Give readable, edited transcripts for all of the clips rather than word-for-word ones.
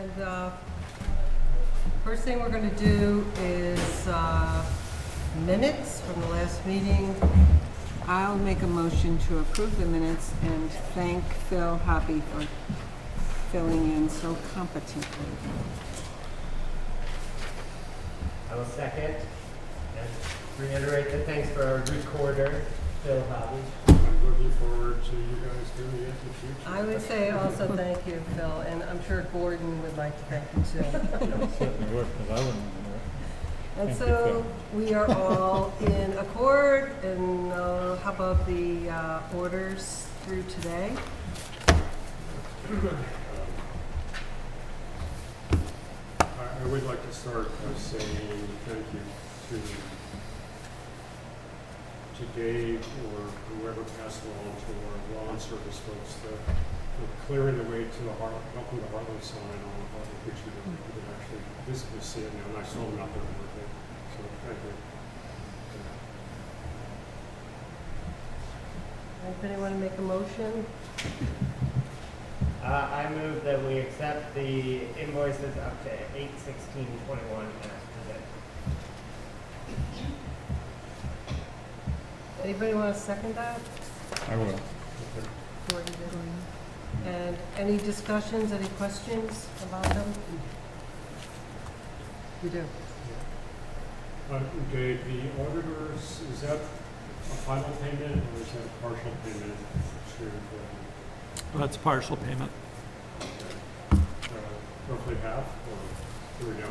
And first thing we're going to do is minutes from the last meeting. I'll make a motion to approve the minutes and thank Phil Hobby for filling in so competently. I will second and reiterate the thanks for our recorder, Phil Hobby. I'm looking forward to you guys doing it in the future. I would say also thank you, Phil, and I'm sure Gordon would like to thank you too. Certainly would, because I wouldn't know it. And Thank you, so Phil. we are all in accord, and how about the orders through today? I would like to start by saying thank you to Dave or whoever passed along to our lawn service folks for clearing the way to the helping the Hartland sign on the Hartland picture that we could actually visibly see it now, and I saw them out there working. So thank you. Anybody want to make a motion? I move that we accept the invoices up to 8/16/21 as presented. Anybody want to second that? I will. Gordon did. And any discussions, any questions about them? We do. Dave, the auditors, is that a final payment or is that a partial payment to That's partial payment. roughly half or here we go?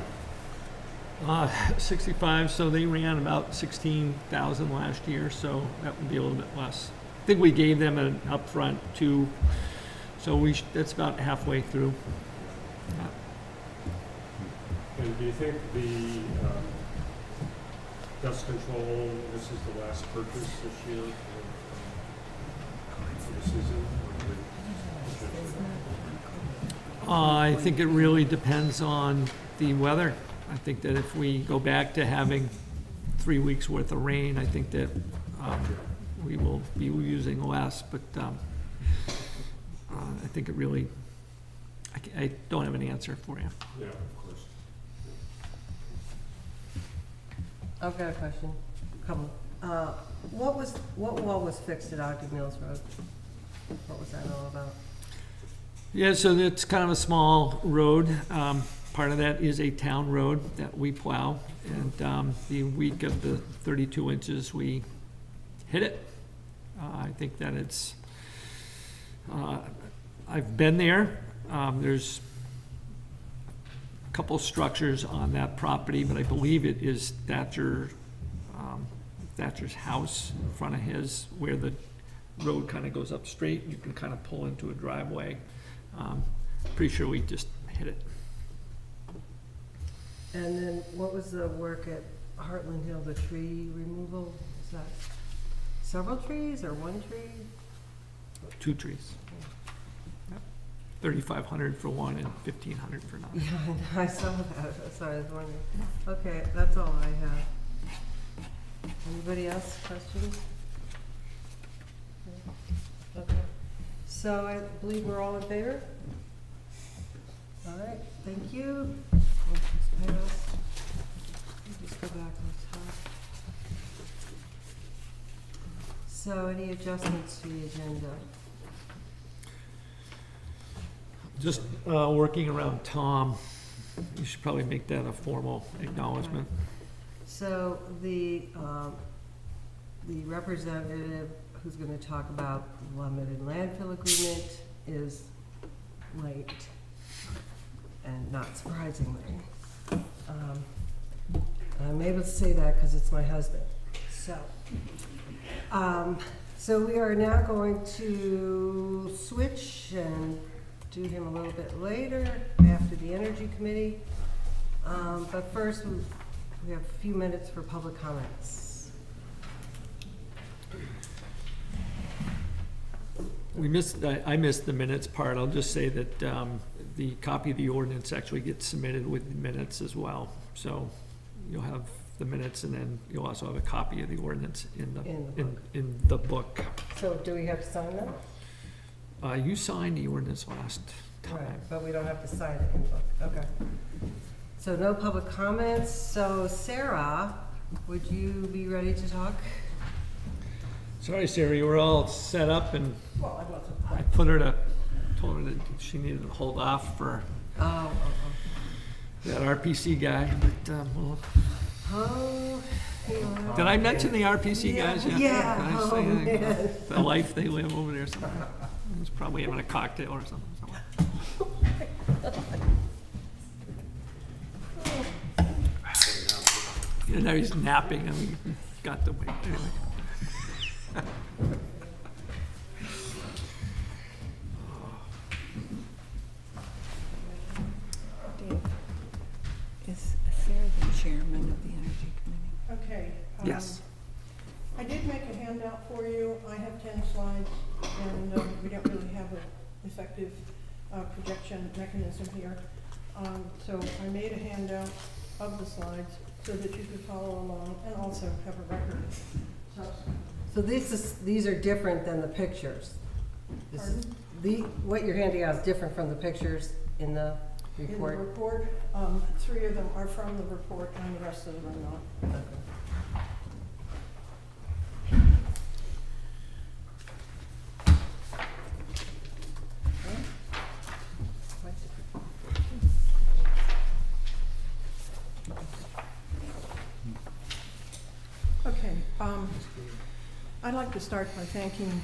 65, so they ran about 16,000 last year, so that would be a little bit less. I think we gave them an upfront too, so that's about halfway through. And do you think the dust control, this is the last purchase this year for the season? I think it really depends on the weather. I think that if we go back to having 3 weeks worth of rain, I think that we will be using less, but I think it really, I don't have an answer for you. Yeah, of course. I've got a question. Couple. What wall was fixed at Ogden Mills Road? What was that all about? Yeah, so it's kind of a small road. Part of that is a town road that we plow, and the week of the 32 inches, we hit it. I think that it's, I've been there. There's a couple structures on that property, but I believe it is Thatcher's house in front of his, where the road kind of goes up straight. You can kind of pull into a driveway. Pretty sure we just hit it. And then what was the work at Hartland Hill, the tree removal? Is that several trees or one tree? 2 trees. Yep. 3,500 for one and 1,500 for another. Yeah, I saw that. That's why I was wondering. Okay, that's all I have. Anybody else questions? Okay. So I believe we're all in favor? All right, thank you. Motion's passed. Just go back on top. So any adjustments to the agenda? Just working around Tom. You should probably make that a formal acknowledgement. So the representative who's going to talk about the limited landfill agreement is late, and not surprisingly. I'm able to say that because it's my husband. So we are now going to switch and do him a little bit later after the Energy Committee. But first, we have a few minutes for public comments. I missed the minutes part. I'll just say that the copy of the ordinance actually gets submitted with the minutes as well. So you'll have the minutes, and then you'll also have a copy of the ordinance in the book. So do we have to sign that? You signed the ordinance last time. but we don't have to sign the handbook, okay. So no public comments, so Sarah, would you be ready to talk? Sorry, Sarah, you were all set up and Well, I wasn't I told her that she needed to hold off for Oh, that RPC guy, but, well, oh, oh. did I mention the RPC guys yet? Yeah, Did I oh, say anything about man. the life they live over there somewhere? He's probably having a cocktail or something somewhere. You know, he's napping, I mean, got to wait, anyway. Dave, is Sarah the chairman of the Energy Committee? Okay. Yes. I did make a handout for you. I have 10 slides, and we don't really have an effective projection mechanism here. So I made a handout of the slides so that you could follow along and also have a record. So these are different than the pictures? This is- Pardon? What you're handing out is different from the pictures in the In the report? report, 3 of them are from the report and the rest of them are not. Okay. Okay, I'd like to start by thanking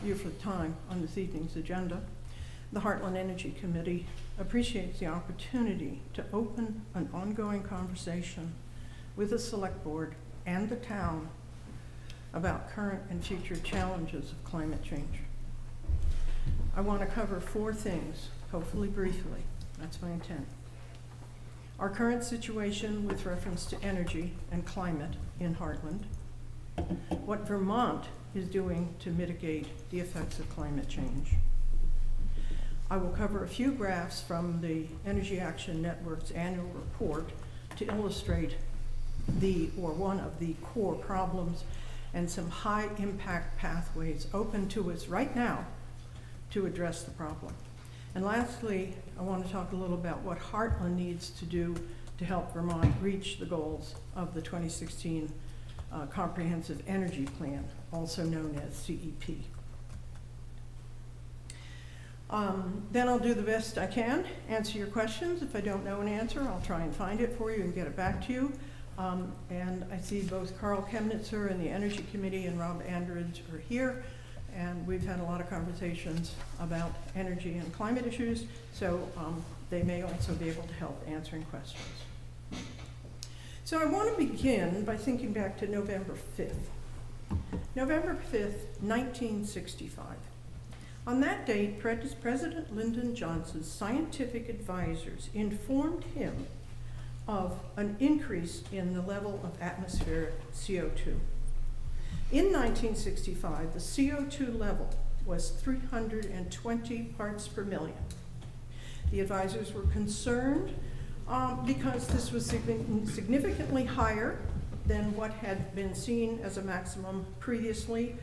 you for the time on this evening's agenda. The Hartland Energy Committee appreciates the opportunity to open an ongoing conversation with the Select Board and the town about current and future challenges of climate change. I want to cover 4 things, hopefully briefly. That's my intent. Our current situation with reference to energy and climate in Hartland, what Vermont is doing to mitigate the effects of climate change. I will cover a few graphs from the Energy Action Network's annual report to illustrate one of the core problems and some high impact pathways open to us right now to address the problem. And lastly, I want to talk a little about what Hartland needs to do to help Vermont reach the goals of the 2016 Comprehensive Energy Plan, also known as CEP. Then I'll do the best I can, answer your questions. If I don't know an answer, I'll try and find it for you and get it back to you. And I see both Carl Chemnitzer and the Energy Committee and Rob Andridge are here. And we've had a lot of conversations about energy and climate issues, so they may also be able to help answering questions. So I want to begin by thinking back to November 5th. November 5th, 1965. On that date, President Lyndon Johnson's scientific advisors informed him of an increase in the level of atmospheric CO2. In 1965, the CO2 level was 320 parts per million. The advisors were concerned because this was significantly higher than what had been seen as a maximum previously,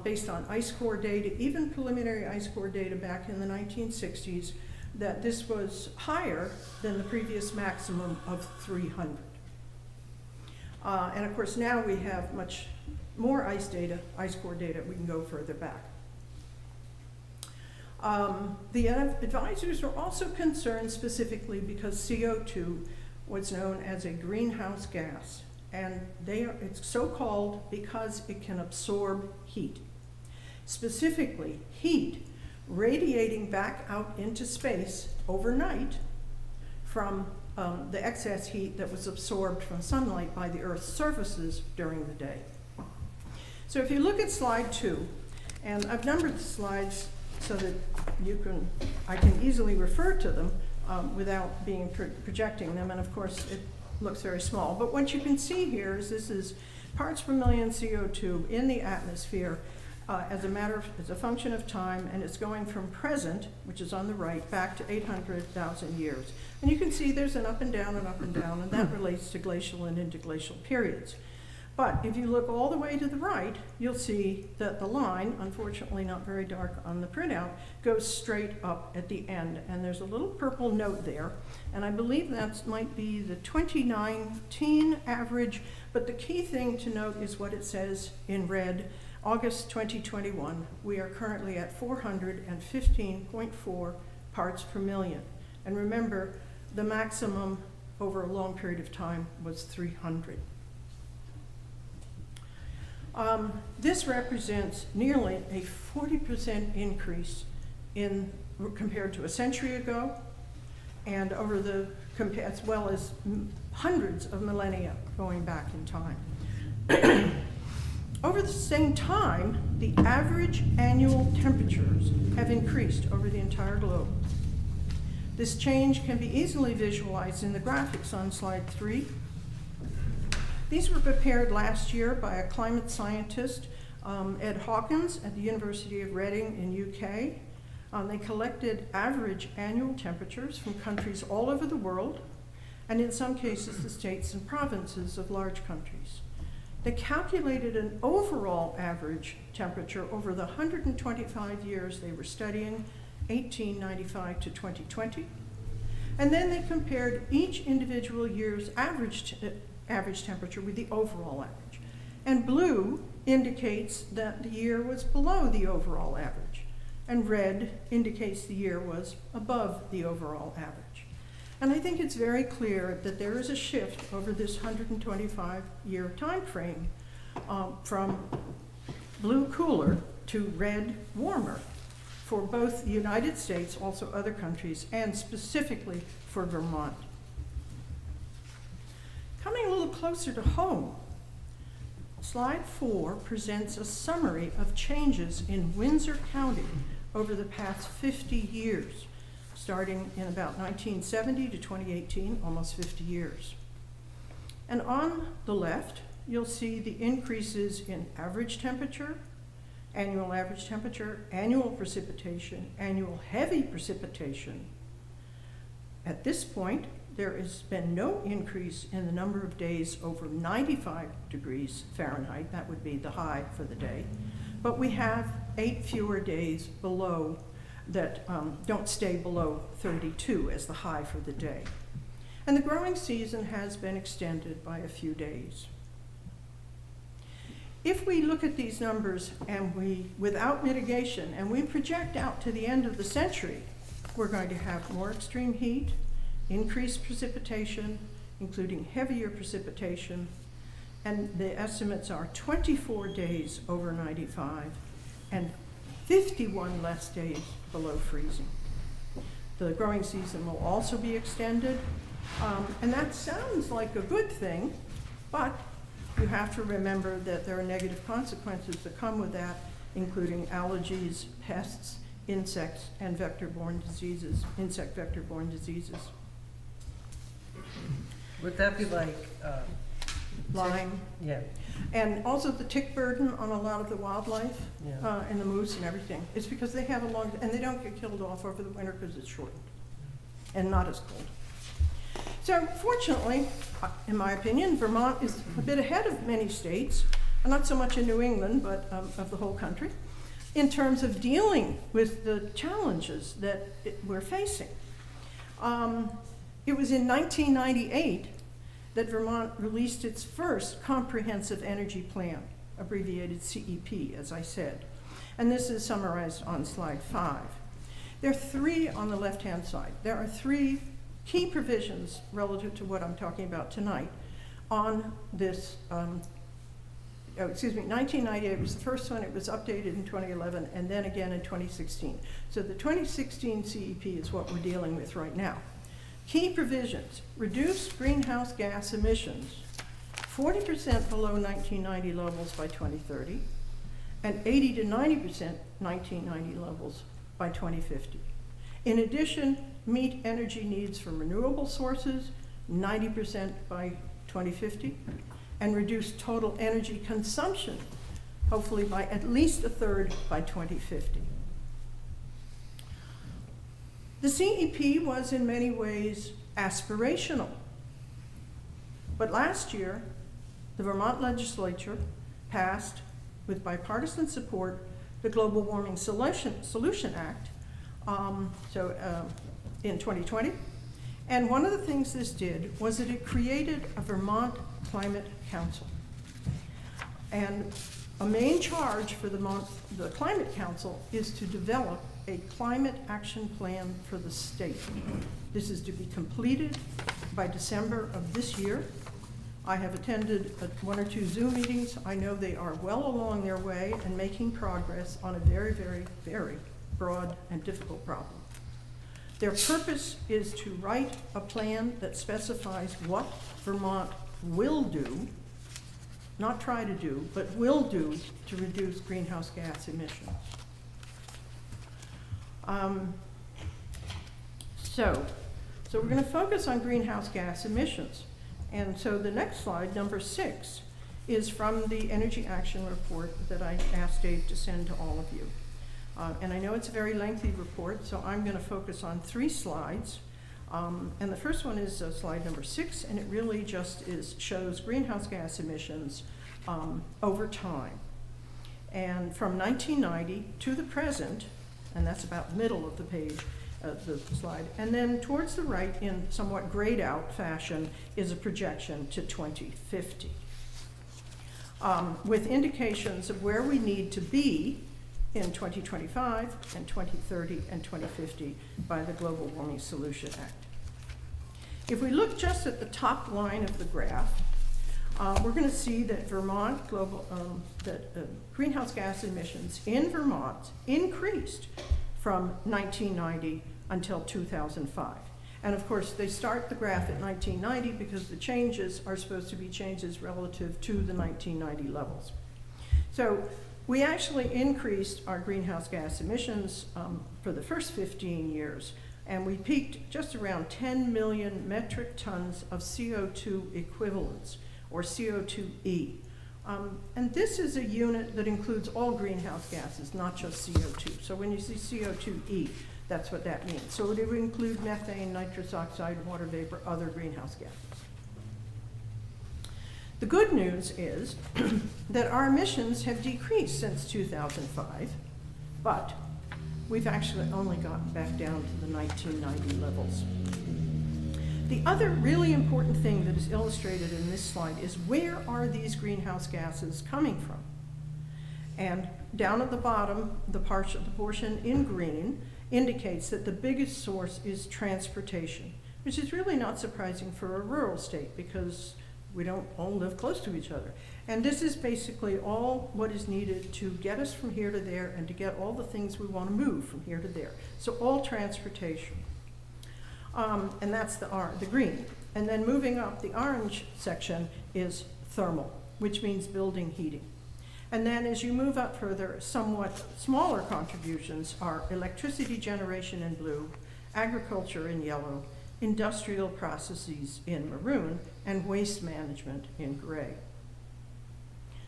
based on ice core data, even preliminary ice core data back in the 1960s, that this was higher than the previous maximum of 300. And of course now we have much more ice core data, we can go further back. The advisors were also concerned specifically because CO2 was known as a greenhouse gas, and it's so called because it can absorb heat. Specifically, heat radiating back out into space overnight from the excess heat that was absorbed from sunlight by the Earth's surfaces during the day. So if you look at slide 2, and I've numbered the slides so that I can easily refer to them without projecting them, and of course it looks very small. But what you can see here is this is parts per million CO2 in the atmosphere as a function of time, and it's going from present, which is on the right, back to 800,000 years. And you can see there's an up and down and up and down, and that relates to glacial and interglacial periods. But if you look all the way to the right, you'll see that the line, unfortunately not very dark on the printout, goes straight up at the end. And there's a little purple note there. And I believe that might be the 2019 average. But the key thing to note is what it says in red. August 2021, we are currently at 415.4 parts per million. And remember, the maximum over a long period of time was 300. This represents nearly a 40% increase compared to a century ago, and as well as hundreds of millennia going back in time. Over the same time, the average annual temperatures have increased over the entire globe. This change can be easily visualized in the graphics on slide 3. These were prepared last year by a climate scientist, Ed Hawkins, at the University of Reading in UK. They collected average annual temperatures from countries all over the world, and in some cases the states and provinces of large countries. They calculated an overall average temperature over the 125 years they were studying, 1895 to 2020. And then they compared each individual year's average temperature with the overall average. And blue indicates that the year was below the overall average, and red indicates the year was above the overall average. And I think it's very clear that there is a shift over this 125-year time frame from blue cooler to red warmer for both the United States, also other countries, and specifically for Vermont. Coming a little closer to home, slide 4 presents a summary of changes in Windsor County over the past 50 years, starting in about 1970 to 2018, almost 50 years. And on the left, you'll see the increases in average temperature, annual average temperature, annual precipitation, annual heavy precipitation. At this point, there has been no increase in the number of days over 95 degrees Fahrenheit. That would be the high for the day. But we have 8 fewer days below that don't stay below 32 as the high for the day. And the growing season has been extended by a few days. If we look at these numbers and without mitigation, and we project out to the end of the century, we're going to have more extreme heat, increased precipitation, including heavier precipitation, and the estimates are 24 days over 95 and 51 less days below freezing. The growing season will also be extended, and that sounds like a good thing, but you have to remember that there are negative consequences that come with that, including allergies, pests, insects, and vector-borne diseases, insect vector-borne diseases. Would that be like, Lyme. yeah, And also the tick burden on a lot of the wildlife, yeah. and the moose and everything. It's because they have and they don't get killed off over the winter because it's shortened and not as cold. So fortunately, in my opinion, Vermont is a bit ahead of many states, not so much in New England, but of the whole country, in terms of dealing with the challenges that we're facing. It was in 1998 that Vermont released its first comprehensive energy plan, abbreviated CEP, as I said. And this is summarized on slide 5. There are 3 on the left-hand side. There are 3 key provisions relative to what I'm talking about tonight on this, 1998 was the first one. It was updated in 2011 and then again in 2016. So the 2016 CEP is what we're dealing with right now. Key provisions: reduce greenhouse gas emissions 40% below 1990 levels by 2030 and 80 to 90% 1990 levels by 2050. In addition, meet energy needs from renewable sources 90% by 2050 and reduce total energy consumption, hopefully by at least a third by 2050. The CEP was in many ways aspirational, but last year the Vermont legislature passed, with bipartisan support, the Global Warming Solution Act in 2020. And one of the things this did was that it created a Vermont Climate Council. And a main charge for the Climate Council is to develop a climate action plan for the state. This is to be completed by December of this year. I have attended one or two Zoom meetings. I know they are well along their way and making progress on a very, very, very broad and difficult problem. Their purpose is to write a plan that specifies what Vermont will do, not try to do, but will do to reduce greenhouse gas emissions. So we're going to focus on greenhouse gas emissions. And so the next slide, number 6, is from the Energy Action Report that I asked Dave to send to all of you. And I know it's a very lengthy report, so I'm going to focus on 3 slides. And the first one is slide number 6, and it really just shows greenhouse gas emissions over time. And from 1990 to the present, and that's about middle of the page, the slide. And then towards the right, in somewhat grayed out fashion, is a projection to 2050, with indications of where we need to be in 2025 and 2030 and 2050 by the Global Warming Solution Act. If we look just at the top line of the graph, we're going to see that greenhouse gas emissions in Vermont increased from 1990 until 2005. And of course, they start the graph at 1990 because the changes are supposed to be changes relative to the 1990 levels. So we actually increased our greenhouse gas emissions for the first 15 years, and we peaked just around 10 million metric tons of CO2 equivalents, or CO2e. And this is a unit that includes all greenhouse gases, not just CO2. So when you see CO2e, that's what that means. So it would include methane, nitrous oxide, water vapor, other greenhouse gases. The good news is that our emissions have decreased since 2005, but we've actually only gotten back down to the 1990 levels. The other really important thing that is illustrated in this slide is where are these greenhouse gases coming from? And down at the bottom, the portion in green indicates that the biggest source is transportation, which is really not surprising for a rural state because we don't all live close to each other. And this is basically all what is needed to get us from here to there and to get all the things we want to move from here to there. So all transportation. And that's the green. And then moving up, the orange section is thermal, which means building heating. And then as you move up further, somewhat smaller contributions are electricity generation in blue, agriculture in yellow, industrial processes in maroon, and waste management in gray.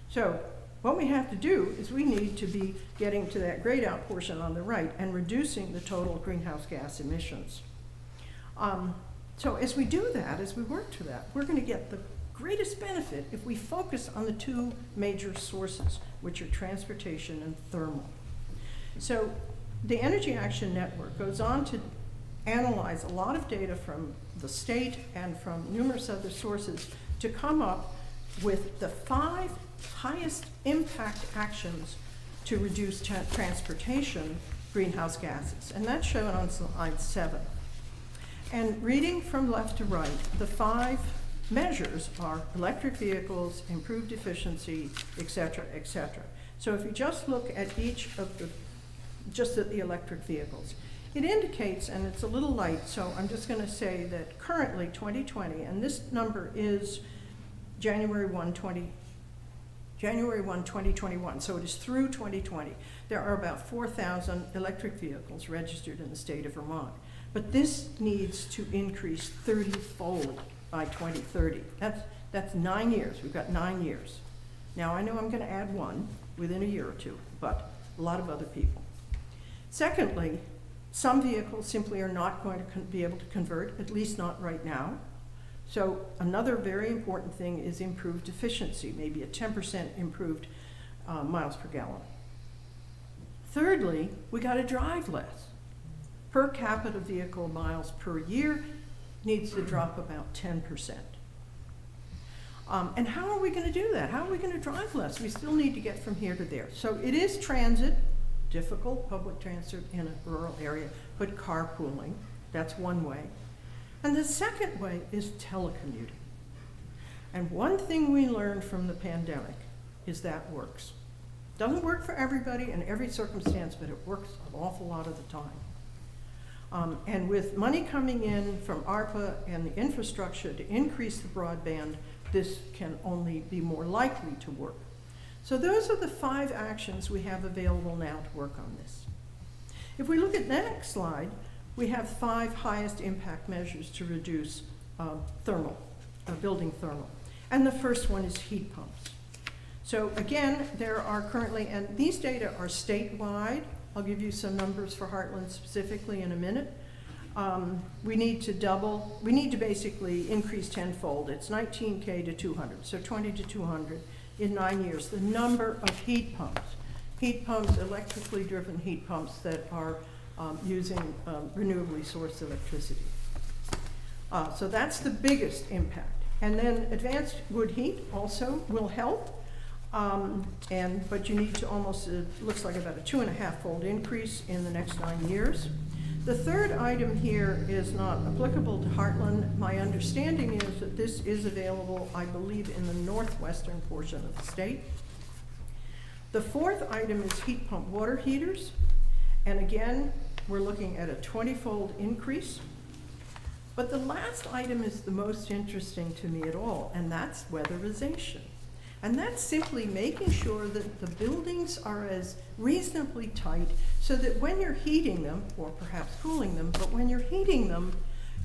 So what we have to do is we need to be getting to that grayed out portion on the right and reducing the total greenhouse gas emissions. So as we do that, as we work to that, we're going to get the greatest benefit if we focus on the 2 major sources, which are transportation and thermal. So the Energy Action Network goes on to analyze a lot of data from the state and from numerous other sources to come up with the 5 highest impact actions to reduce transportation greenhouse gases. And that's shown on slide 7. And reading from left to right, the 5 measures are electric vehicles, improved efficiency, et cetera, et cetera. So if you just look at each of just at the electric vehicles, it indicates, and it's a little light, so I'm just going to say that currently 2020, and this number is January 1, 2021, so it is through 2020. There are about 4,000 electric vehicles registered in the state of Vermont. But this needs to increase 30-fold by 2030. That's 9 years. We've got 9 years. Now, I know I'm going to add 1 within a year or 2, but a lot of other people. Secondly, some vehicles simply are not going to be able to convert, at least not right now. So another very important thing is improved efficiency, maybe a 10% improved miles per gallon. Thirdly, we got to drive less. Per capita vehicle miles per year needs to drop about 10%. And how are we going to do that? How are we going to drive less? We still need to get from here to there. So it is transit, difficult public transit in a rural area, but carpooling, that's one way. And the second way is telecommuting. And one thing we learned from the pandemic is that works. Doesn't work for everybody in every circumstance, but it works an awful lot of the time. And with money coming in from ARPA and the infrastructure to increase the broadband, this can only be more likely to work. So those are the 5 actions we have available now to work on this. If we look at the next slide, we have 5 highest impact measures to reduce building thermal. And the first one is heat pumps. So again, there are currently, and these data are statewide. I'll give you some numbers for Hartland specifically in a minute. We need to basically increase tenfold. It's 19K to 200, so 20 to 200 in 9 years. The number of heat pumps, electrically driven heat pumps that are using renewably sourced electricity. So that's the biggest impact. And then advanced wood heat also will help. But you need to almost, it looks like about a 2.5-fold increase in the next 9 years. The third item here is not applicable to Hartland. My understanding is that this is available, I believe, in the northwestern portion of the state. The fourth item is heat pump water heaters. And again, we're looking at a 20-fold increase. But the last item is the most interesting to me at all, and that's weatherization. And that's simply making sure that the buildings are as reasonably tight so that when you're heating them, or perhaps cooling them, but when you're heating them,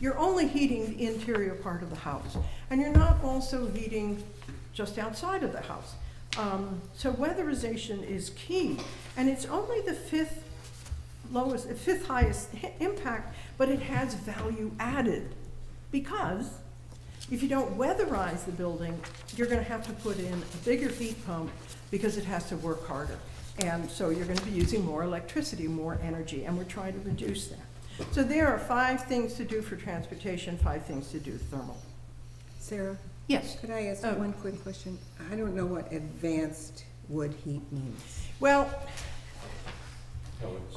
you're only heating the interior part of the house. And you're not also heating just outside of the house. So weatherization is key. And it's only the fifth highest impact, but it has value added. Because if you don't weatherize the building, you're going to have to put in a bigger heat pump because it has to work harder. And so you're going to be using more electricity, more energy, and we're trying to reduce that. So there are 5 things to do for transportation, 5 things to do thermal. Sarah, Yes. could I ask one quick question? I don't know what advanced wood heat means. Well, Pellets.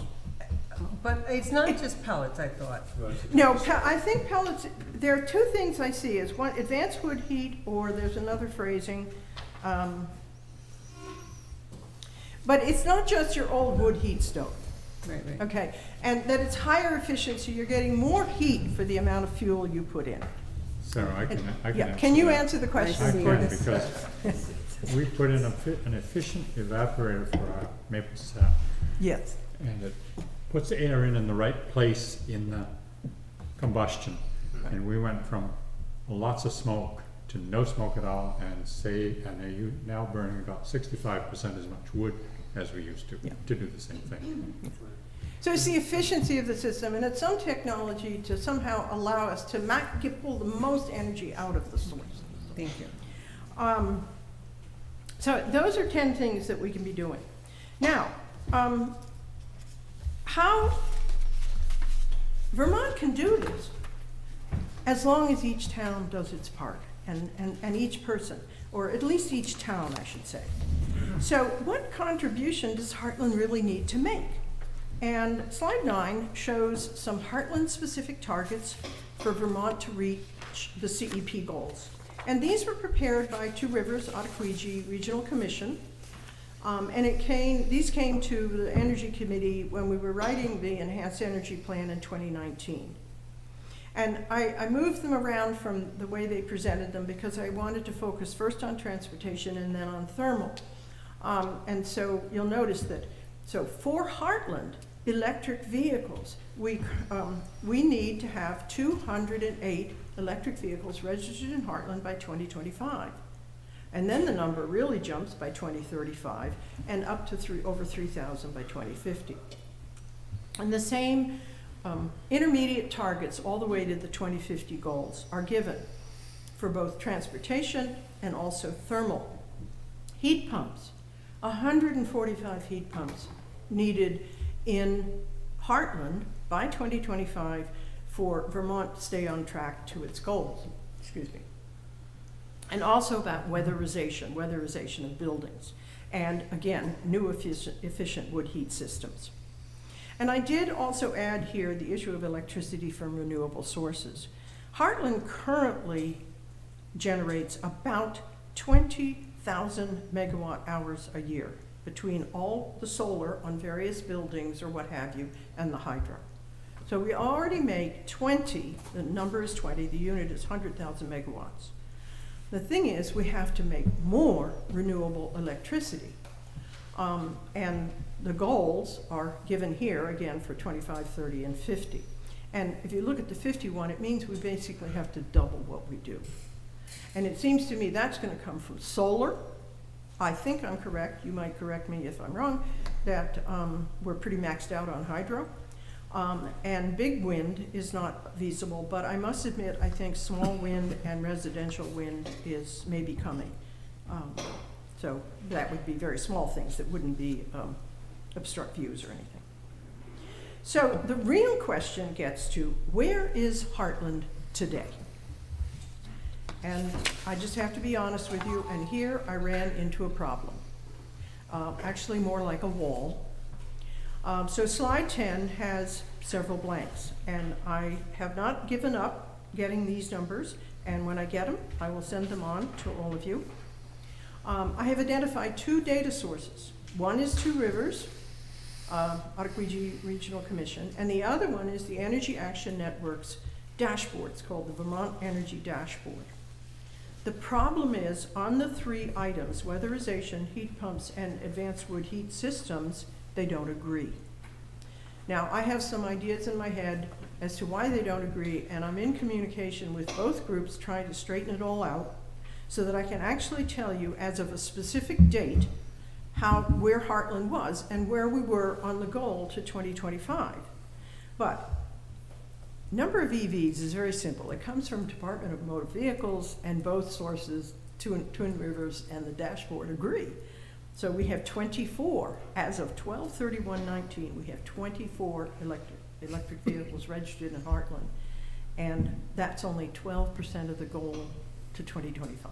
But it's not just pellets, I thought. no, I think pellets, there are 2 things I see, is one, advanced wood heat, or there's another phrasing. But it's not just your old wood heat stove. Right. Okay, and that it's higher efficiency, you're getting more heat for the amount of fuel you put in. Sarah, I can Yeah, answer can you that. answer the question I I see. for can, us? because we put in an efficient evaporator for our maple sap, Yes. and it puts the air in the right place in the combustion. And we went from lots of smoke to no smoke at all, and are now burning about 65% as much wood as we used to do the same thing. So it's the efficiency of the system, and it's some technology to somehow allow us to pull the most energy out of the source. Thank you. So those are 10 things that we can be doing. Now, how Vermont can do this as long as each town does its part, and each person, or at least each town, I should say. So what contribution does Hartland really need to make? And slide 9 shows some Hartland-specific targets for Vermont to reach the CEP goals. And these were prepared by Two Rivers Ottaquigi Regional Commission. And these came to the Energy Committee when we were writing the Enhanced Energy Plan in 2019. And I moved them around from the way they presented them because I wanted to focus first on transportation and then on thermal. And so you'll notice that, so for Hartland electric vehicles, we need to have 208 electric vehicles registered in Hartland by 2025. And then the number really jumps by 2035 and up to over 3,000 by 2050. And the same intermediate targets all the way to the 2050 goals are given. for both transportation and also thermal. Heat pumps, 145 heat pumps needed in Hartland by 2025 for Vermont to stay on track to its goals. Excuse me. And also about weatherization of buildings. And again, new efficient wood heat systems. And I did also add here the issue of electricity from renewable sources. Hartland currently generates about 20,000 megawatt hours a year between all the solar on various buildings or what have you and the hydro. So we already make 20, the number is 20, the unit is 100,000 megawatts. The thing is, we have to make more renewable electricity. And the goals are given here, again, for 25, 30, and 50. And if you look at the 51, it means we basically have to double what we do. And it seems to me that's going to come from solar. I think I'm correct, you might correct me if I'm wrong, that we're pretty maxed out on hydro. And big wind is not feasible, but I must admit, I think small wind and residential wind is maybe coming. So that would be very small things that wouldn't be obstruct views or anything. So the real question gets to, where is Hartland today? And I just have to be honest with you, and here I ran into a problem. Actually more like a wall. So slide 10 has several blanks, and I have not given up getting these numbers, and when I get them, I will send them on to all of you. I have identified 2 data sources. One is Two Rivers, Ottaquidgee Regional Commission, and the other one is the Energy Action Network's dashboard. It's called the Vermont Energy Dashboard. The problem is, on the 3 items, weatherization, heat pumps, and advanced wood heat systems, they don't agree. Now, I have some ideas in my head as to why they don't agree, and I'm in communication with both groups trying to straighten it all out so that I can actually tell you, as of a specific date, where Hartland was and where we were on the goal to 2025. But number of EVs is very simple. It comes from Department of Motor Vehicles, and both sources, Twin Rivers and the dashboard, agree. So we have 24, as of 12/31/19, we have 24 electric vehicles registered in Hartland, and that's only 12% of the goal to 2025.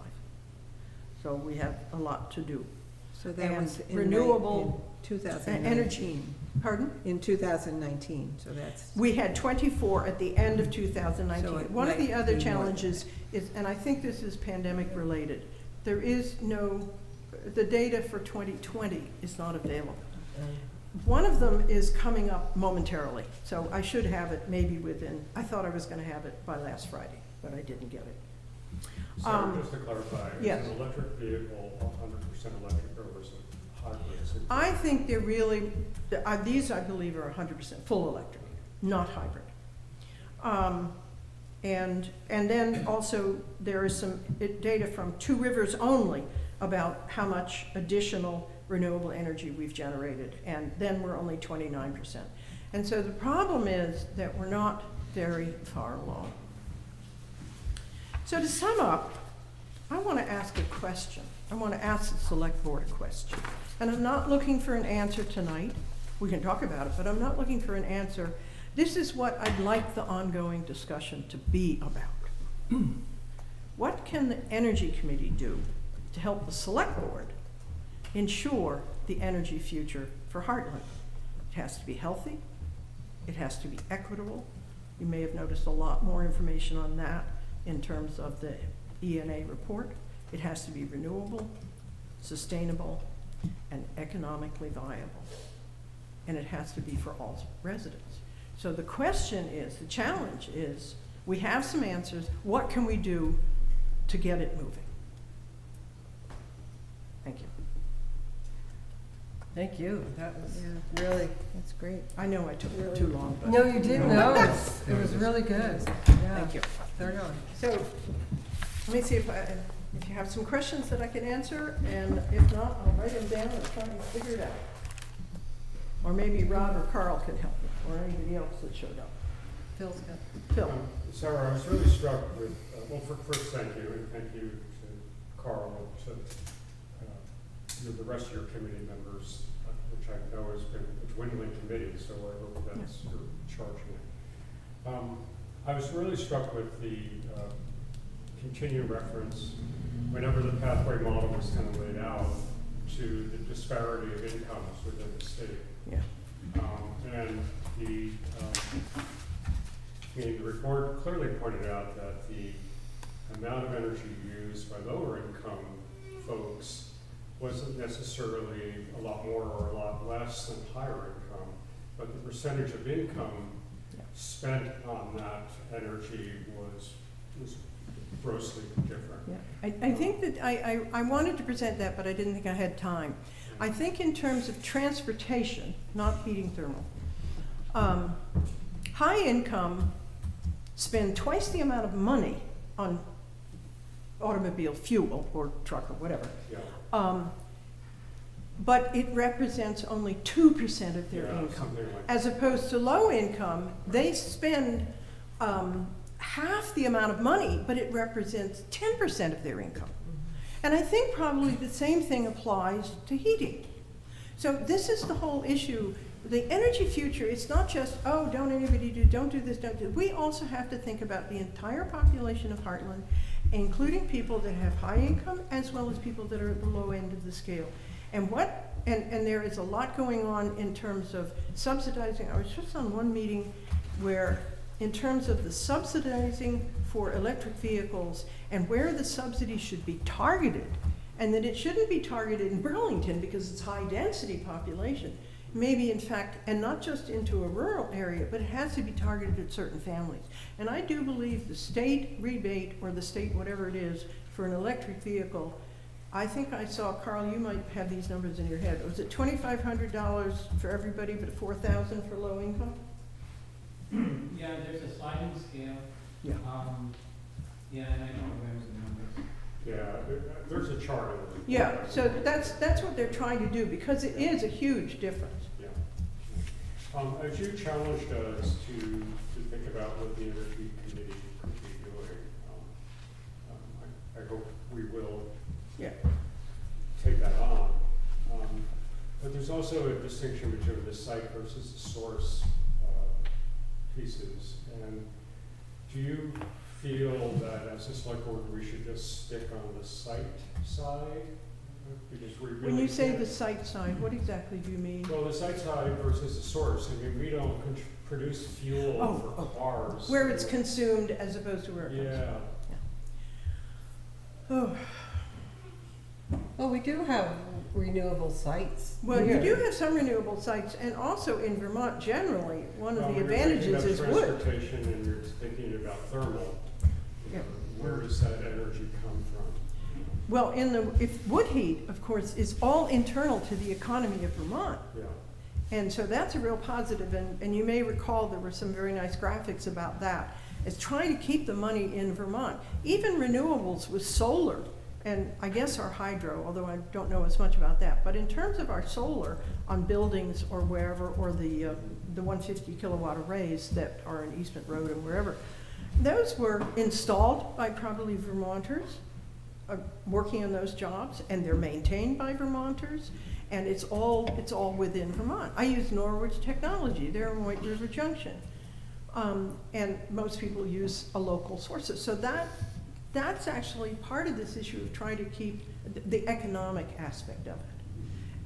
So we have a lot to do. So that And was in renewable 2019. energy. Pardon? In 2019, so that's. We had 24 at the end of 2019. So it One of the might other be challenges is, and I think this is pandemic related, there is no, the data for 2020 is not available. One of them is coming up momentarily, so I should have it maybe within, I thought I was going to have it by last Friday, but I didn't get it. So just to clarify, yes. is an electric vehicle 100% electric, or is it hybrid? I think they're really, these I believe are 100% full electric, not hybrid. And then also there is some data from Two Rivers only about how much additional renewable energy we've generated, and then we're only 29%. And so the problem is that we're not very far along. So to sum up, I want to ask a question. I want to ask the select board a question. And I'm not looking for an answer tonight. We can talk about it, but I'm not looking for an answer. This is what I'd like the ongoing discussion to be about. What can the Energy Committee do to help the select board ensure the energy future for Hartland? It has to be healthy. It has to be equitable. You may have noticed a lot more information on that in terms of the ENA report. It has to be renewable, sustainable, and economically viable. And it has to be for all residents. So the question is, the challenge is, we have some answers. What can we do to get it moving? Thank you. Thank you. That was Yeah. really, That's great. I know I took too long, but no, you didn't. No, it was really good. Yeah. thank you. Thoroughly. So let me see if you have some questions that I can answer, and if not, I'll write them down and try and figure it out. Or maybe Rob or Carl can help me, or anybody else that showed up. Phil's got. Phil? Sarah, I was really struck with, well, first, thank you, and thank you to Carl and to the rest of your committee members, which I know has been a dwindling committee, so I hope that's your charging it. I was really struck with the continued reference, whenever the pathway model was kind of laid out, to the disparity of incomes within the state. Yeah. And the report clearly pointed out that the amount of energy used by lower income folks wasn't necessarily a lot more or a lot less than higher income, but the percentage of income spent on that energy was grossly different. Yeah, I think that I wanted to present that, but I didn't think I had time. I think in terms of transportation, not heating thermal, high income spend twice the amount of money on automobile fuel or truck or whatever. Yeah. But it represents only 2% of their income. Something like As opposed to low income, they spend half the amount of money, but it represents 10% of their income. And I think probably the same thing applies to heating. So this is the whole issue. The energy future, it's not just, oh, don't do this, don't do. We also have to think about the entire population of Hartland, including people that have high income as well as people that are at the low end of the scale. And there is a lot going on in terms of subsidizing. I was just on one meeting where in terms of the subsidizing for electric vehicles and where the subsidy should be targeted, and that it shouldn't be targeted in Burlington because it's high density population. Maybe in fact, and not just into a rural area, but it has to be targeted at certain families. And I do believe the state rebate or the state whatever it is for an electric vehicle, I think I saw, Carl, you might have these numbers in your head. Was it $2,500 for everybody but $4,000 for low income? Yeah, there's a sliding scale. Yeah. Yeah, and I don't remember the numbers. Yeah, there's a chart of it. Yeah, so that's what they're trying to do because it is a huge difference. Yeah. As you challenged us to think about what the energy committee could be doing, I hope we will take that on. But there's also a distinction between the site versus the source pieces. And do you feel that as a select board we should just stick on the site side? Because we really When you say can't- the site side, what exactly do you mean? Well, the site side versus the source. I mean, we don't produce fuel for cars. Where it's consumed as opposed to where it comes Yeah. from. Oh. Well, we do have renewable sites. Well, you here. do have some renewable sites, and also in Vermont generally, one of the When you're advantages thinking is about wood. transportation and you're thinking about thermal, Yeah. where does that energy come from? Well, if wood heat, of course, is all internal to the economy of Vermont. Yeah. And so that's a real positive, and you may recall there were some very nice graphics about that. It's trying to keep the money in Vermont. Even renewables with solar, and I guess our hydro, although I don't know as much about that, but in terms of our solar on buildings or wherever, or the 150 kilowatt arrays that are in Eastman Road and wherever, those were installed by probably Vermonters, working on those jobs, and they're maintained by Vermonters, and it's all within Vermont. I use Norwich Technology, they're in White River Junction, and most people use a local sources. So that's actually part of this issue of trying to keep the economic aspect of it.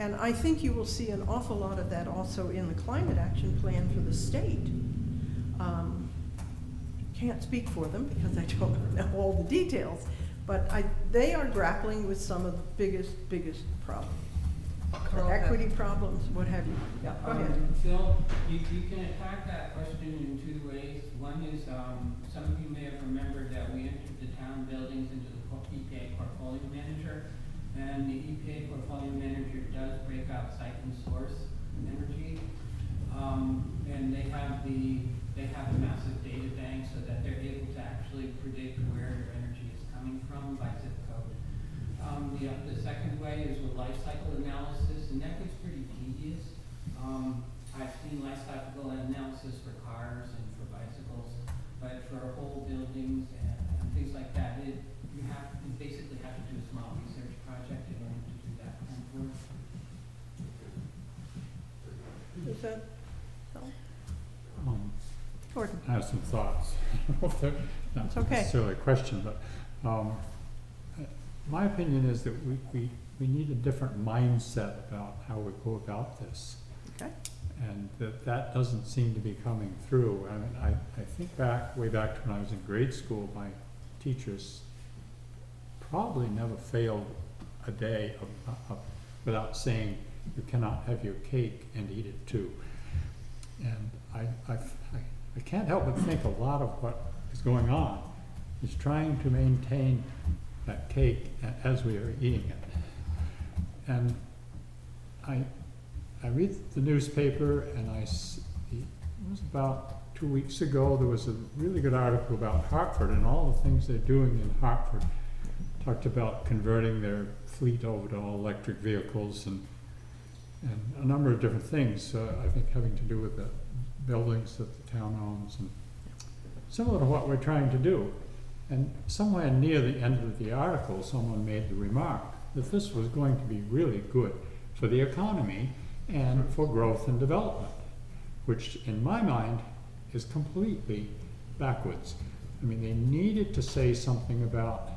And I think you will see an awful lot of that also in the climate action plan for the state. Can't speak for them because I don't know all the details, but they are grappling with some of the biggest problems. Carl, Equity problems, what have you. Yeah, go ahead. Phil, you can attack that question in two ways. One is, some of you may have remembered that we entered the town buildings into the EPA portfolio manager, and the EPA portfolio manager does break out site and source energy, and they have a massive data bank so that they're able to actually predict where your energy is coming from by zip code. The second way is with life cycle analysis, and that gets pretty tedious. I've seen life cycle analysis for cars and for bicycles but for whole buildings and things like that, you basically have to do a small research project in order to do that kind of work. Is that, Um, Gordon? I have some thoughts. Not It's okay. necessarily a question, but my opinion is that we need a different mindset about how we go about this. Okay. And that doesn't seem to be coming through. I mean, I think way back to when I was in grade school, my teachers probably never failed a day without saying, you cannot have your cake and eat it too. And I can't help but think a lot of what is going on is trying to maintain that cake as we are eating it. And I read the newspaper, and it was about 2 weeks ago, there was a really good article about Hartford and all the things they're doing in Hartford. Talked about converting their fleet over to all electric vehicles and a number of different things, I think having to do with the buildings that the town owns, and similar to what we're trying to do. And somewhere near the end of the article, someone made the remark that this was going to be really good for the economy and for growth and development, which in my mind is completely backwards. I mean, they needed to say something about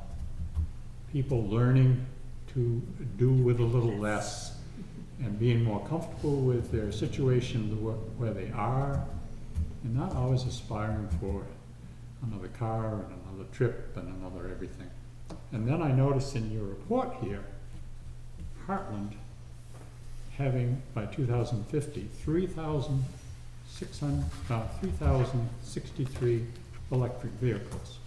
people learning to do with a little less and being more comfortable with their situation where they are, and not always aspiring for another car and another trip and another everything. And then I noticed in your report here, Hartland having by 2050 3,063 electric vehicles.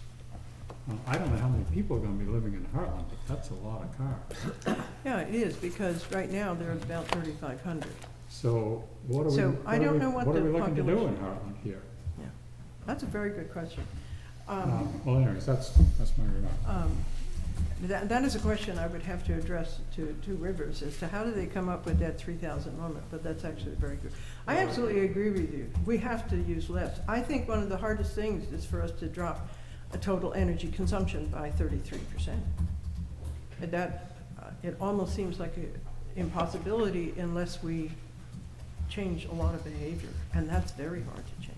I don't know how many people are going to be living in Hartland, but that's a lot of cars. Yeah, it is, because right now there's about 3,500. So what are we? So I don't know what are the we looking to do in population- Hartland here? That's a very good question. Well, anyways, that's my remark. That is a question I would have to address to Rivers, as to how do they come up with that 3,000 number, but that's actually very good. I absolutely agree with you. We have to use less. I think one of the hardest things is for us to drop a total energy consumption by 33%. And that, it almost seems like an impossibility unless we change a lot of behavior, and that's very hard to change.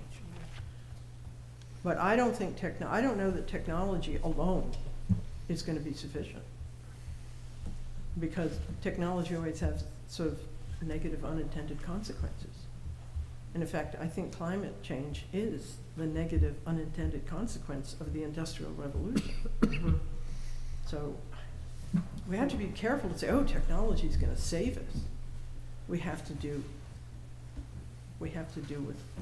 But I don't think I don't know that technology alone is going to be sufficient, because technology always has sort of negative unintended consequences. And in fact, I think climate change is the negative unintended consequence of the Industrial Revolution. So we have to be careful to say, oh, technology is going to save us. We have to do with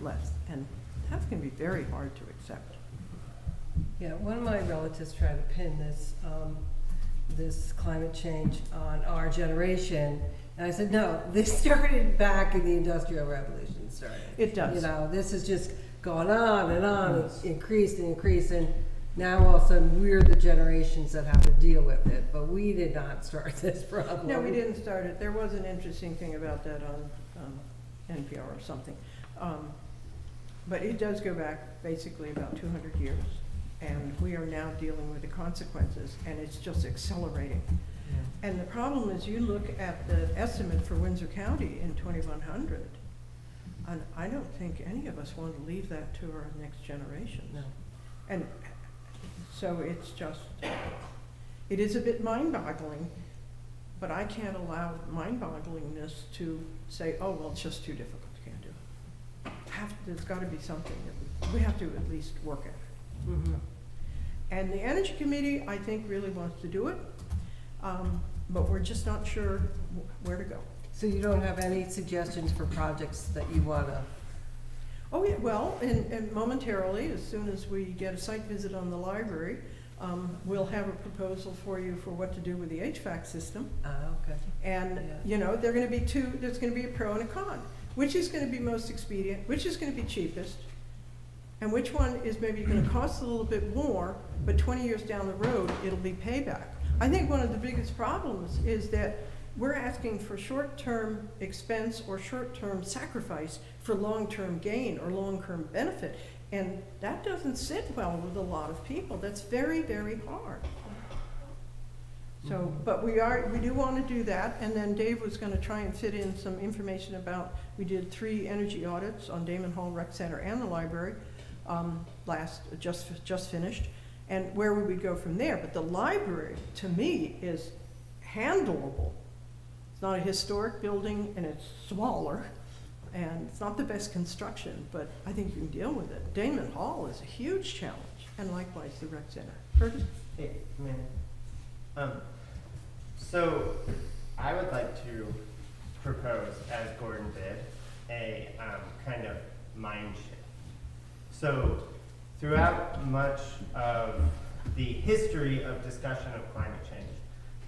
less, and that's going to be very hard to accept. Yeah, one of my relatives tried to pin this climate change on our generation, and I said, no, this started back in the Industrial Revolution started. It does. You know, this has just gone on and on, it's increased and increased, and now all of a sudden we're the generations that have to deal with it, but we did not start this problem. No, we didn't start it. There was an interesting thing about that on NPR or something. But it does go back basically about 200 years. And we are now dealing with the consequences, and it's just accelerating. Yeah. And the problem is, you look at the estimate for Windsor County in 2100, and I don't think any of us want to leave that to our next generation. No. And so it's just, it is a bit mind-boggling, but I can't allow mind-bogglingness to say, oh, well, it's just too difficult, can't do it. There's got to be something that we have to at least work at. Mm-hmm. And the Energy Committee, I think, really wants to do it, but we're just not sure where to go. So you don't have any suggestions for projects that you want to? Oh, yeah, well, and momentarily, as soon as we get a site visit on the library, we'll have a proposal for you for what to do with the HVAC system. Okay. And, you know, there's going to be a pro and a con. Which is going to be most expedient, which is going to be cheapest, and which one is maybe going to cost a little bit more, but 20 years down the road, it'll be payback. I think one of the biggest problems is that we're asking for short-term expense or short-term sacrifice for long-term gain or long-term benefit. And that doesn't sit well with a lot of people. That's very, very hard. So, but we do want to do that, and then Dave was going to try and fit in some information about, we did 3 energy audits on Damon Hall Rec Center and the library, just finished, and where would we go from there? But the library, to me, is handleable. It's not a historic building, and it's smaller, and it's not the best construction, but I think you can deal with it. Damon Hall is a huge challenge, and likewise the rec center. Curtis? Hey, man. So I would like to propose, as Gordon did, a kind of mind shift. So throughout much of the history of discussion of climate change,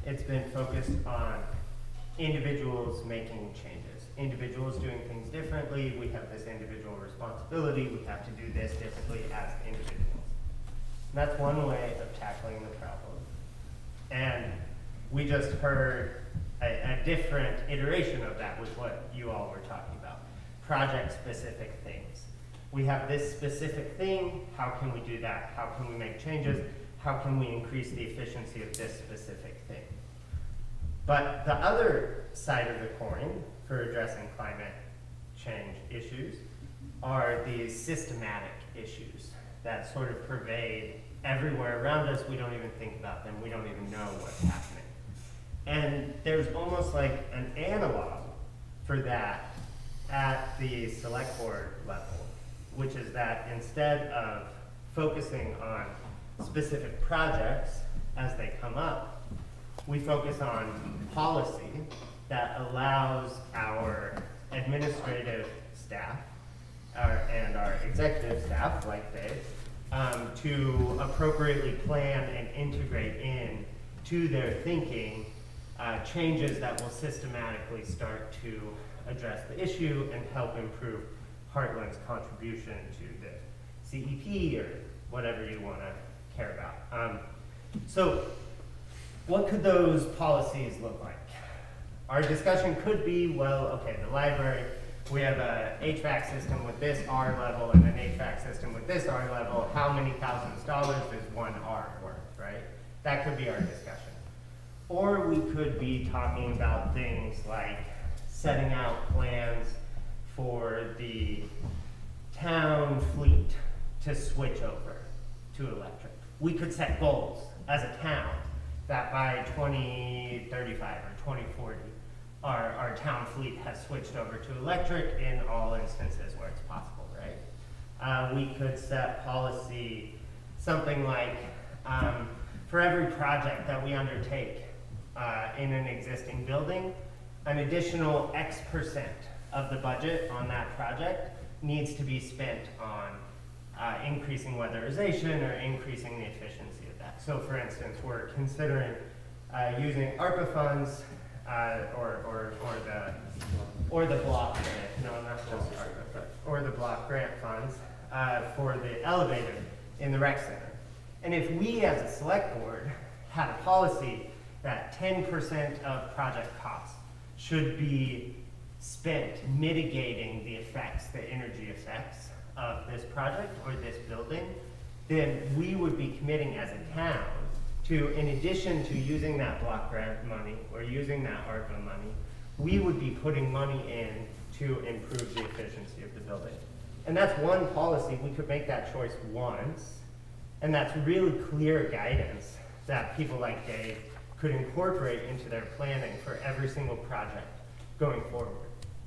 it's been focused on individuals making changes, individuals doing things differently. We have this individual responsibility. We have to do this differently as individuals. And that's one way of tackling the problem. And we just heard a different iteration of that with what you all were talking about. Project-specific things. We have this specific thing. How can we do that? How can we make changes? How can we increase the efficiency of this specific thing? But the other side of the coin for addressing climate change issues are these systematic issues that sort of pervade everywhere around us. We don't even think about them. We don't even know what's happening. And there's almost like an analog for that at the select board level, which is that instead of focusing on specific projects as they come up, we focus on policy that allows our administrative staff and our executive staff, like Dave, to appropriately plan and integrate in to their thinking changes that will systematically start to address the issue and help improve Hartland's contribution to the CEP or whatever you want to care about. So what could those policies look like? Our discussion could be, well, okay, the library, we have a HVAC system with this R level and an HVAC system with this R level. How many thousands of dollars is one R worth, right? That could be our discussion. Or we could be talking about things like setting out plans for the town fleet to switch over to electric. We could set goals as a town that by 2035 or 2040, our town fleet has switched over to electric in all instances where it's possible, right? We could set policy, something like for every project that we undertake in an existing building, an additional X% of the budget on that project needs to be spent on increasing weatherization or increasing the efficiency of that. So for instance, we're considering using ARPA funds or the block grant, no, not just ARPA, but, or the block grant funds for the elevator in the rec center. And if we as a select board had a policy that 10% of project costs should be spent mitigating the effects, the energy effects of this project or this building, then we would be committing as a town to, in addition to using that block grant money or using that ARPA money, we would be putting money in to improve the efficiency of the building. And that's one policy. We could make that choice once, and that's really clear guidance that people like Dave could incorporate into their planning for every single project going forward.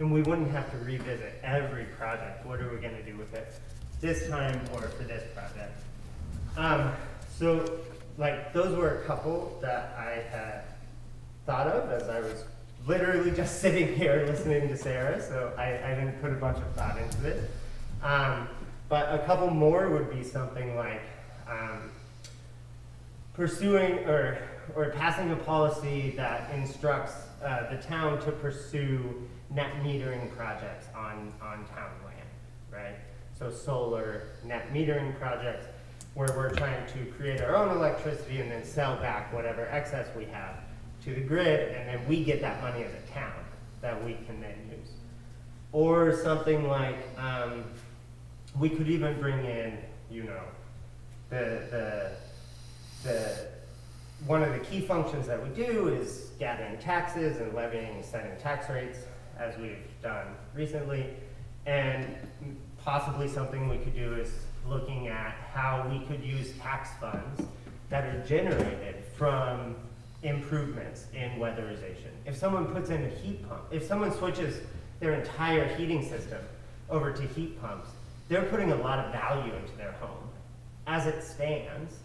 And we wouldn't have to revisit every project. What are we going to do with it this time or for this project? So, like, those were a couple that I had thought of as I was literally just sitting here listening to Sarah, so I didn't put a bunch of thought into this. But a couple more would be something like pursuing or passing a policy that instructs the town to pursue net metering projects on town land, right? So solar net metering projects where we're trying to create our own electricity and then sell back whatever excess we have to the grid, and then we get that money as a town that we can then use. Or something like, we could even bring in, you know, one of the key functions that we do is gathering taxes and levying and setting tax rates, as we've done recently. And possibly something we could do is looking at how we could use tax funds that are generated from improvements in weatherization. If someone puts in a heat pump, if someone switches their entire heating system over to heat pumps, they're putting a lot of value into their home. As it stands,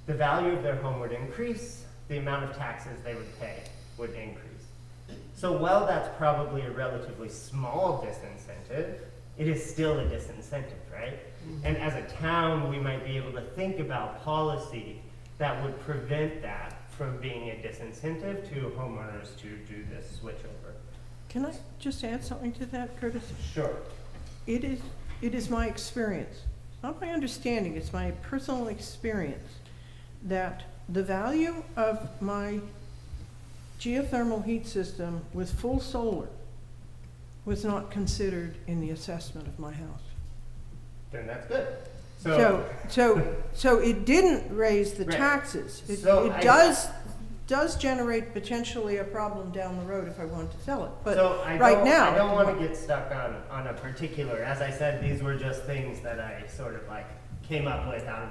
the value of their home would increase, the amount of taxes they would pay would increase. So while that's probably a relatively small disincentive, it is still a disincentive, right? And as a town, we might be able to think about policy that would prevent that from being a disincentive to homeowners to do this switchover. Can I just add something to that, Curtis? Sure. It is my experience, not my understanding, it's my personal experience, that the value of my geothermal heat system with full solar was not considered in the assessment of my house. Then that's good. So it didn't raise the Right. taxes. It does generate potentially a problem down the road if I want to sell it, but So right now. I don't want to get stuck on a particular, as I said, these were just things that I sort of like came up with out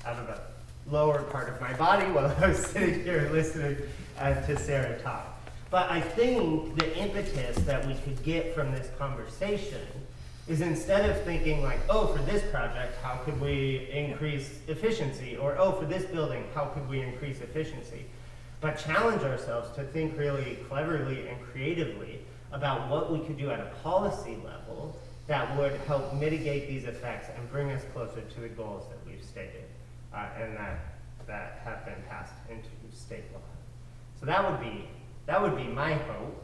of a lower part of my body while I was sitting here listening to Sarah talk. But I think the impetus that we could get from this conversation is, instead of thinking like, oh, for this project, how could we increase efficiency? Or, oh, for this building, how could we increase efficiency? But challenge ourselves to think really cleverly and creatively about what we could do at a policy level that would help mitigate these effects and bring us closer to the goals that we've stated and that have been passed into state law. So that would be my hope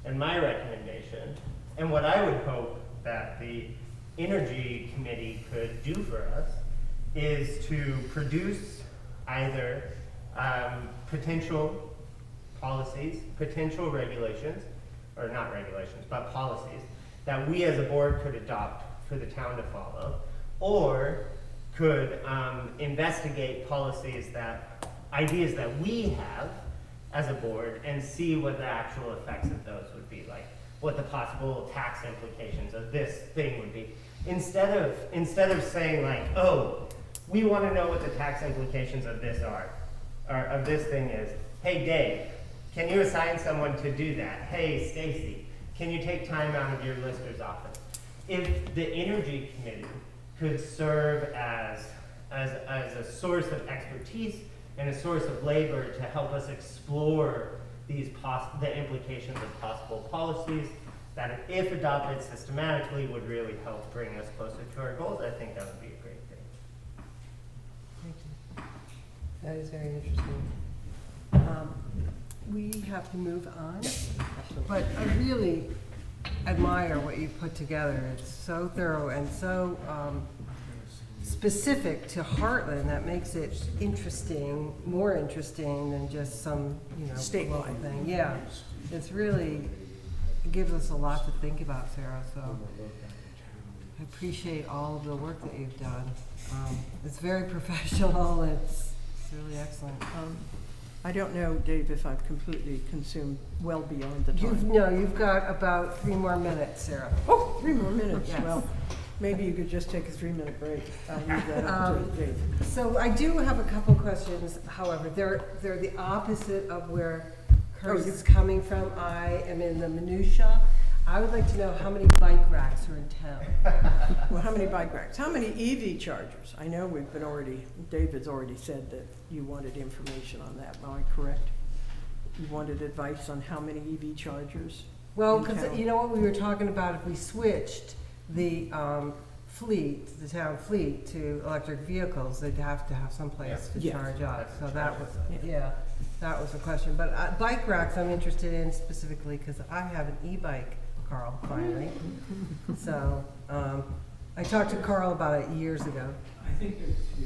and my recommendation, and what I would hope that the Energy Committee could do for us is to produce either potential policies, potential regulations, or not regulations, but policies that we as a board could adopt for the town to follow, or could investigate ideas that we have as a board and see what the actual effects of those would be, like what the possible tax implications of this thing would be. Instead of saying like, oh, we want to know what the tax implications of this are, or of this thing is. Hey, Dave, can you assign someone to do that? Hey, Stacy, can you take time out of your lister's office? If the Energy Committee could serve as a source of expertise and a source of labor to help us explore the implications of possible policies that, if adopted systematically, would really help bring us closer to our goals, I think that would be a great thing. Thank you. That is very interesting. We have to move on, but I really admire what you've put together. It's so thorough and so specific to Hartland that makes it interesting, more interesting than just some, Statewide. local thing. Yeah, it's really, it gives us a lot to think about, Sarah, so I appreciate all of the work that you've done. It's very professional, it's really excellent. I don't know, Dave, if I've completely consumed well beyond the time. You've got about 3 more minutes, Sarah. Oh, 3 more minutes. Yes. Well, maybe you could just take a 3-minute break. I'll leave that up to Dave. So I do have a couple questions, however, they're the opposite of where Curtis is coming from. I am in the minutia. I would like to know how many bike racks are in town. Well, how many bike racks? How many EV chargers? I know David's already said that you wanted information on that. Am I correct? You wanted advice on how many EV chargers? Well, in because town? you know what we were talking about, if we switched the town fleet to electric vehicles, they'd have to have some place to Yeah. charge up. So that was, Yeah. that was the question. But bike racks I'm interested in specifically because I have an e-bike, Carl, finally. So I talked to Carl about it years ago. I think there's 2,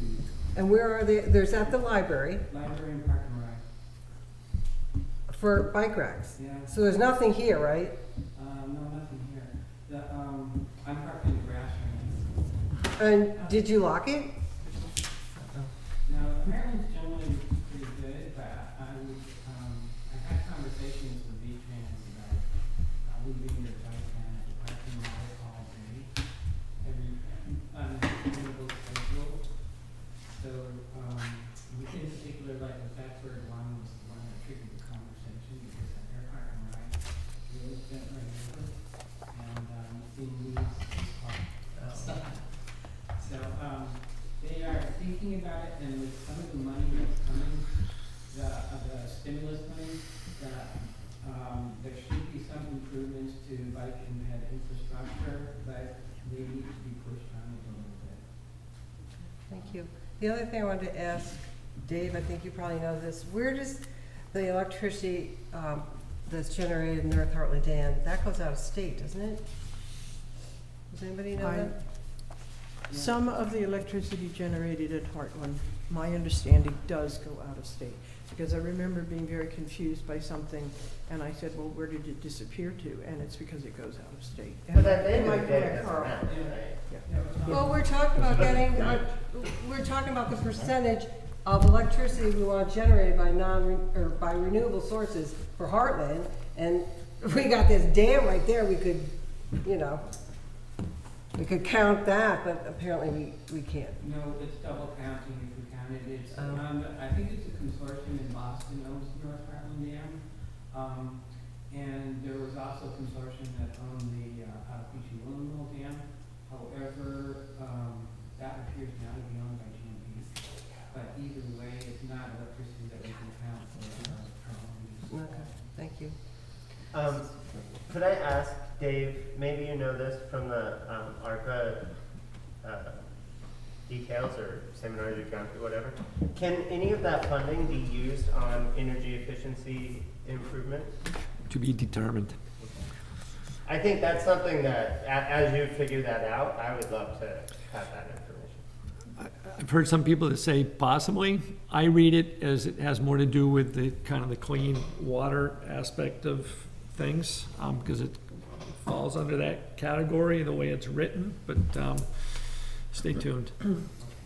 And where are they? There's at the library. library and park and ride. for bike racks. Yeah. So there's nothing here, right? No, nothing here. I'm parked in the grass right And did you lock it? now. Now, Hartland's generally pretty good, but I had conversations with V-Trans about leaving your bike down at the parking lot all day, on a sustainable schedule. So, in particular, like the Thatchford one was the one that triggered the conversation, because at their parking ride, really spent right over, and, seeing these stuff. So, they are thinking about it, and with some of the money that's coming, the stimulus money, there should be some improvements to bike and ped infrastructure, but they need to be pushed on a little bit. Thank you. The other thing I wanted to ask, Dave, I think you probably know this, where does the electricity that's generated in North Hartland Dam, that goes out of state, doesn't it? Does anybody know that? Some of the electricity generated at Hartland, my understanding, does go out of state. Because I remember being very confused by something, and I said, well, where did it disappear to? And it's because it goes out of state. But at the end Am I of the day, it correct, doesn't Carl? matter, right? Well, we're talking about getting, we're talking about the percentage of electricity we want generated by by renewable sources for Heartland, and we got this dam right there, we could, you know, we could count that, but apparently we can't. No, it's double counting if we count it. It's, Oh. I think it's a consortium in Boston owns North Hartland Dam. And there was also a consortium that owned the, Peachy Willow Mill Dam. However, that appears now to be owned by GMP. But either way, it's not electricity that we can count for our own use. Okay, thank you. Could I ask, Dave, maybe you know this from the ARPA details or seminars you've gone through, whatever. Can any of that funding be used on energy efficiency improvement? To be determined. I think that's something that, as you figure that out, I would love to have that information. I've heard some people that say possibly. I read it as it has more to do with the kind of the clean water aspect of things, because it falls under that category, the way it's written, but stay tuned.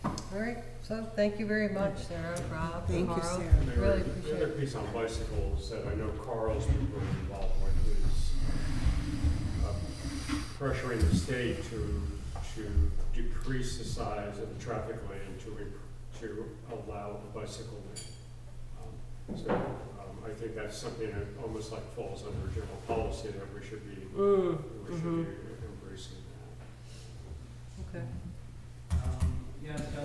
All right, so thank you very much, Sarah, Rob, Thank you, Carl. Sarah. Really The appreciate other it. piece on bicycles that I know Carl's been really involved with is pressuring the state to decrease the size of the traffic lane to allow the bicycle lane. I think that's something that almost like falls under general policy that we should be embracing that. Okay. Yeah, so,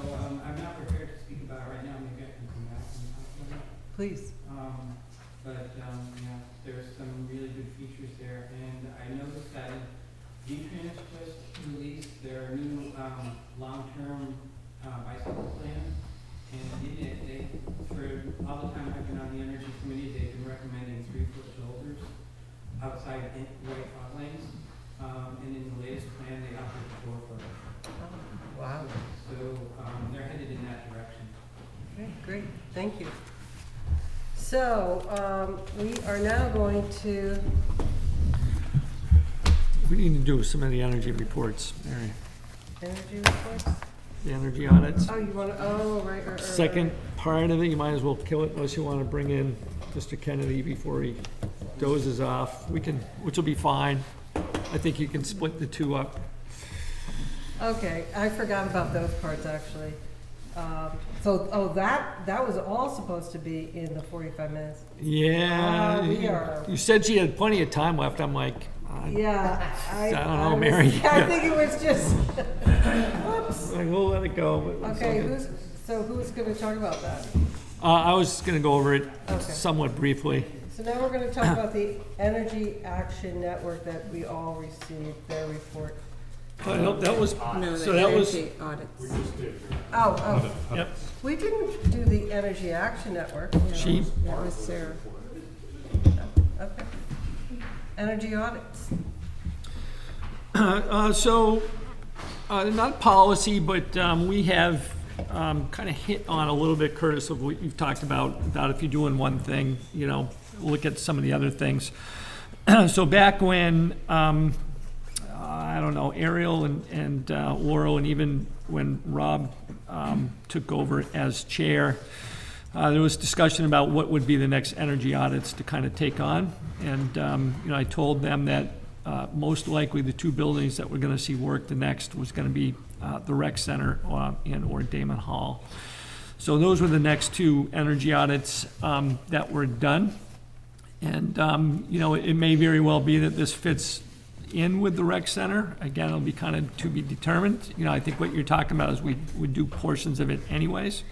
I'm not prepared to speak about it right now. Maybe I can come back and talk about it. Please. Yeah, there's some really good features there, and I noticed that V-Trans just released their new, long-term, bicycle plan, and in it, they, for all the time I've been on the energy committee, they've been recommending 3-foot shoulders outside white out lanes, and in the latest plan, they offered 4-foot. Wow. So, they're headed in that direction. Okay, great, thank you. So, we are now going to, We need to do some of the energy reports, Mary. energy reports? The energy audits. Oh, you want to, right. Second part of it, you might as well kill it unless you want to bring in Mr. Kennedy before he dozes off. We can, which will be fine. I think you can split the two up. Okay, I forgot about those parts, actually. That was all supposed to be in the 45 minutes. Yeah. We are. You said she had plenty of time left. I'm like, Yeah, I don't know, was- Mary. I think it was just, whoops. like, we'll let it go. But it's Okay, okay. who's gonna talk about that? I was going to go over it Okay. somewhat briefly. So now we're gonna talk about the Energy Action Network that we all received, their report. No, that was, No, so the that was, energy audits. We just did. Oh, yep, we didn't do the Energy Action Network. she, That was Sarah. Okay. Energy audits. Not policy, but we have kind of hit on a little bit, Curtis, of what you've talked about if you're doing one thing, look at some of the other things. So back when, I don't know, Ariel and Laurel, and even when Rob took over as chair, there was discussion about what would be the next energy audits to kind of take on. And, I told them that most likely the two buildings that we're going to see work the next was going to be the rec center or Damon Hall. So those were the next two energy audits that were done. And, it may very well be that this fits in with the rec center. Again, it'll be kind of to be determined. I think what you're talking about is we would do portions of it anyways.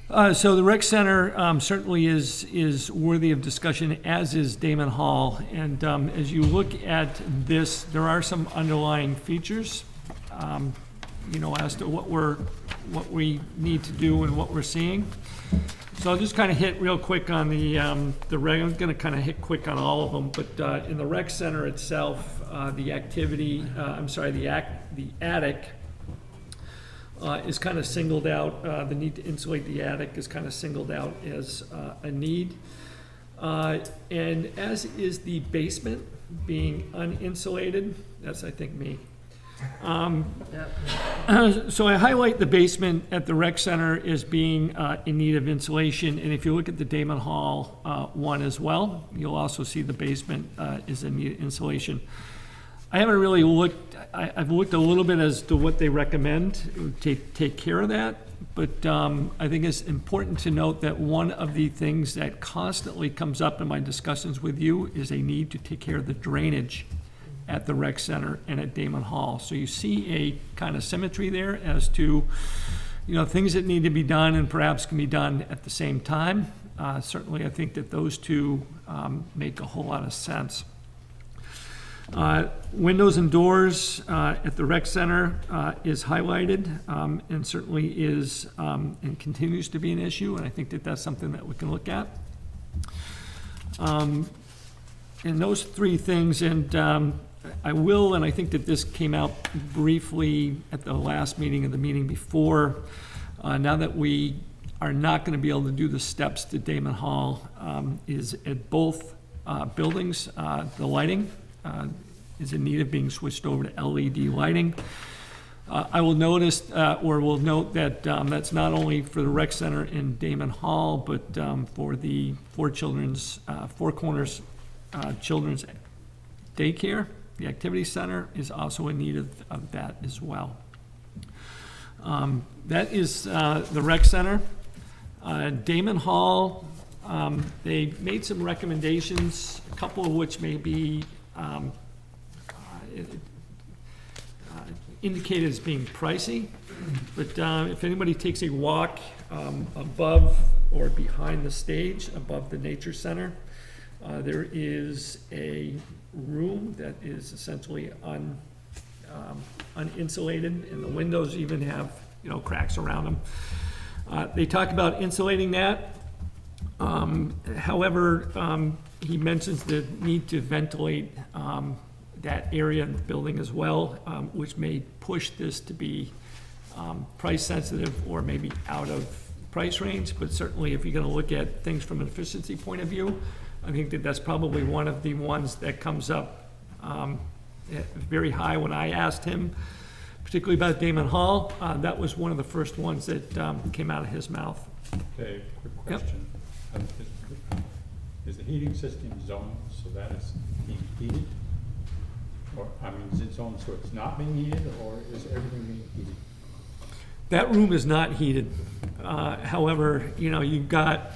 So the rec center certainly is worthy of discussion, as is Damon Hall. And as you look at this, there are some underlying features, as to what we need to do and what we're seeing. So I'll just kind of hit real quick on the rec. I'm going to kind of hit quick on all of them, but in the rec center itself, the attic is kind of singled out. The need to insulate the attic is kind of singled out as a need, and as is the basement being uninsulated. That's, I think, me. So I highlight the basement at the rec center as being in need of insulation, and if you look at the Damon Hall one as well, you'll also see the basement is in need of insulation. I haven't really looked, I've looked a little bit as to what they recommend to take care of that, but I think it's important to note that one of the things that constantly comes up in my discussions with you is a need to take care of the drainage at the rec center and at Damon Hall. So you see a kind of symmetry there as to, things that need to be done and perhaps can be done at the same time. Certainly, I think that those two make a whole lot of sense. Windows and doors at the rec center is highlighted and certainly is and continues to be an issue, and I think that that's something that we can look at. And those three things, and I will, and I think that this came out briefly at the last meeting and the meeting before, now that we are not going to be able to do the steps to Damon Hall, is at both buildings, the lighting is in need of being switched over to LED lighting. I will notice, or will note that that's not only for the rec center in Damon Hall, but for the Four Corners Children's Daycare. The activity center is also in need of that as well. That is the rec center. Damon Hall, they made some recommendations, a couple of which may be indicated as being pricey, but if anybody takes a walk above or behind the stage, above the nature center, there is a room that is essentially uninsulated, and the windows even have cracks around them. They talk about insulating that. However, he mentions the need to ventilate that area in the building as well, which may push this to be price sensitive or maybe out of price range. But certainly, if you're going to look at things from an efficiency point of view, I think that that's probably one of the ones that comes up very high when I asked him, particularly about Damon Hall. That was one of the first ones that came out of his mouth. Okay, quick question. Is the heating system zoned so that it's being heated? Or, is it zoned so it's not being heated, or is everything being heated? That room is not heated. However, you've got,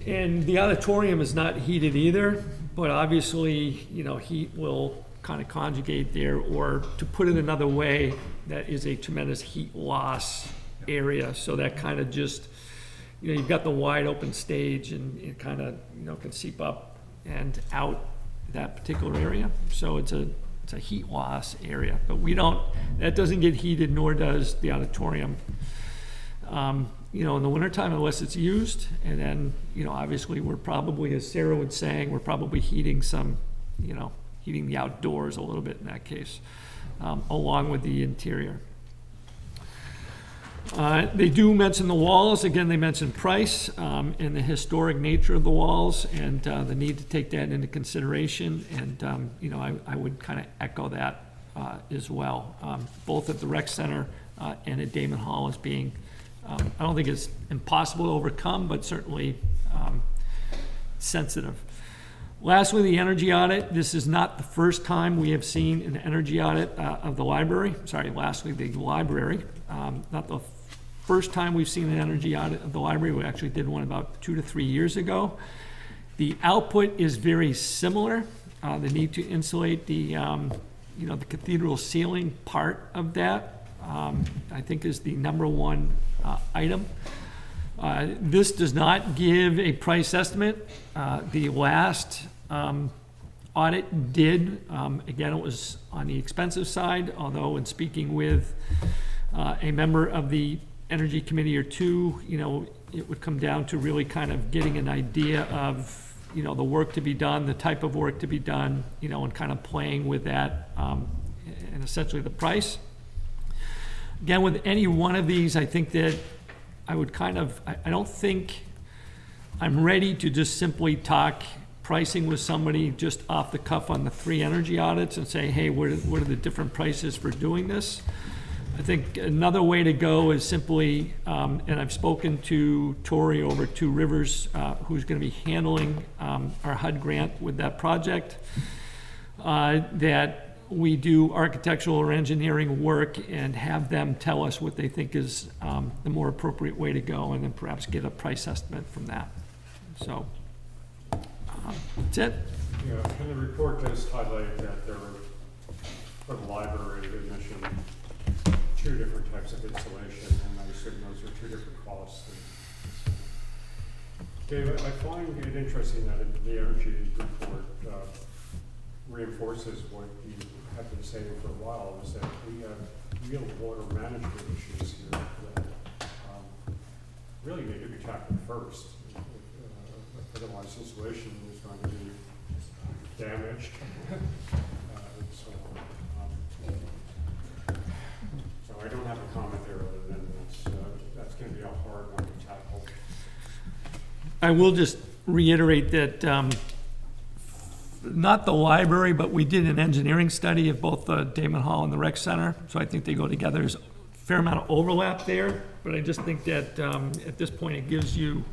and the auditorium is not heated either, but obviously, heat will kind of conjugate there, or to put it another way, that is a tremendous heat loss area. So that kind of just, you've got the wide open stage, and it kind of, can seep up and out that particular area. So it's a heat loss area, but that doesn't get heated, nor does the auditorium. In the wintertime, unless it's used, and then, obviously we're probably, as Sarah was saying, we're probably heating heating the outdoors a little bit in that case, along with the interior. They do mention the walls. Again, they mention price and the historic nature of the walls and the need to take that into consideration. And, you know, I would kind of echo that as well, both at the rec center and at Damon Hall as being, I don't think it's impossible to overcome, but certainly sensitive. Lastly, the energy audit. This is not the first time we have seen an energy audit of the library. Sorry, lastly, the library. Not the first time we've seen an energy audit of the library. We actually did one about 2 to 3 years ago. The output is very similar. The need to insulate the, you know, the cathedral ceiling part of that, I think is the number one item. This does not give a price estimate. The last audit did. Again, it was on the expensive side, although in speaking with a member of the Energy Committee or two, you know, it would come down to really kind of getting an idea of, you know, the work to be done, the type of work to be done, you know, and kind of playing with that and essentially the price. Again, with any one of these, I think that I would kind of, I don't think I'm ready to just simply talk pricing with somebody just off the cuff on the 3 energy audits and say, hey, what are the different prices for doing this? I think another way to go is simply, and I've spoken to Tori over at Two Rivers, who's going to be handling our HUD grant with that project, that we do architectural or engineering work and have them tell us what they think is the more appropriate way to go, and then perhaps get a price estimate from that. So that's it. Yeah, and the report does highlight that there were, for the library, they mentioned 2 different types of installation, and I assume those are 2 different costs. Dave, I find it interesting that the energy report reinforces what you have been saying for a while, is that we have real water management issues here that really need to be tackled first. Otherwise, insulation is going to be damaged. So I don't have a comment there other than that's going to be a hard one to tackle. I will just reiterate that not the library, but we did an engineering study of both the Damon Hall and the rec center, so I think they go together. There's a fair amount of overlap there, but I just think that at this point it gives you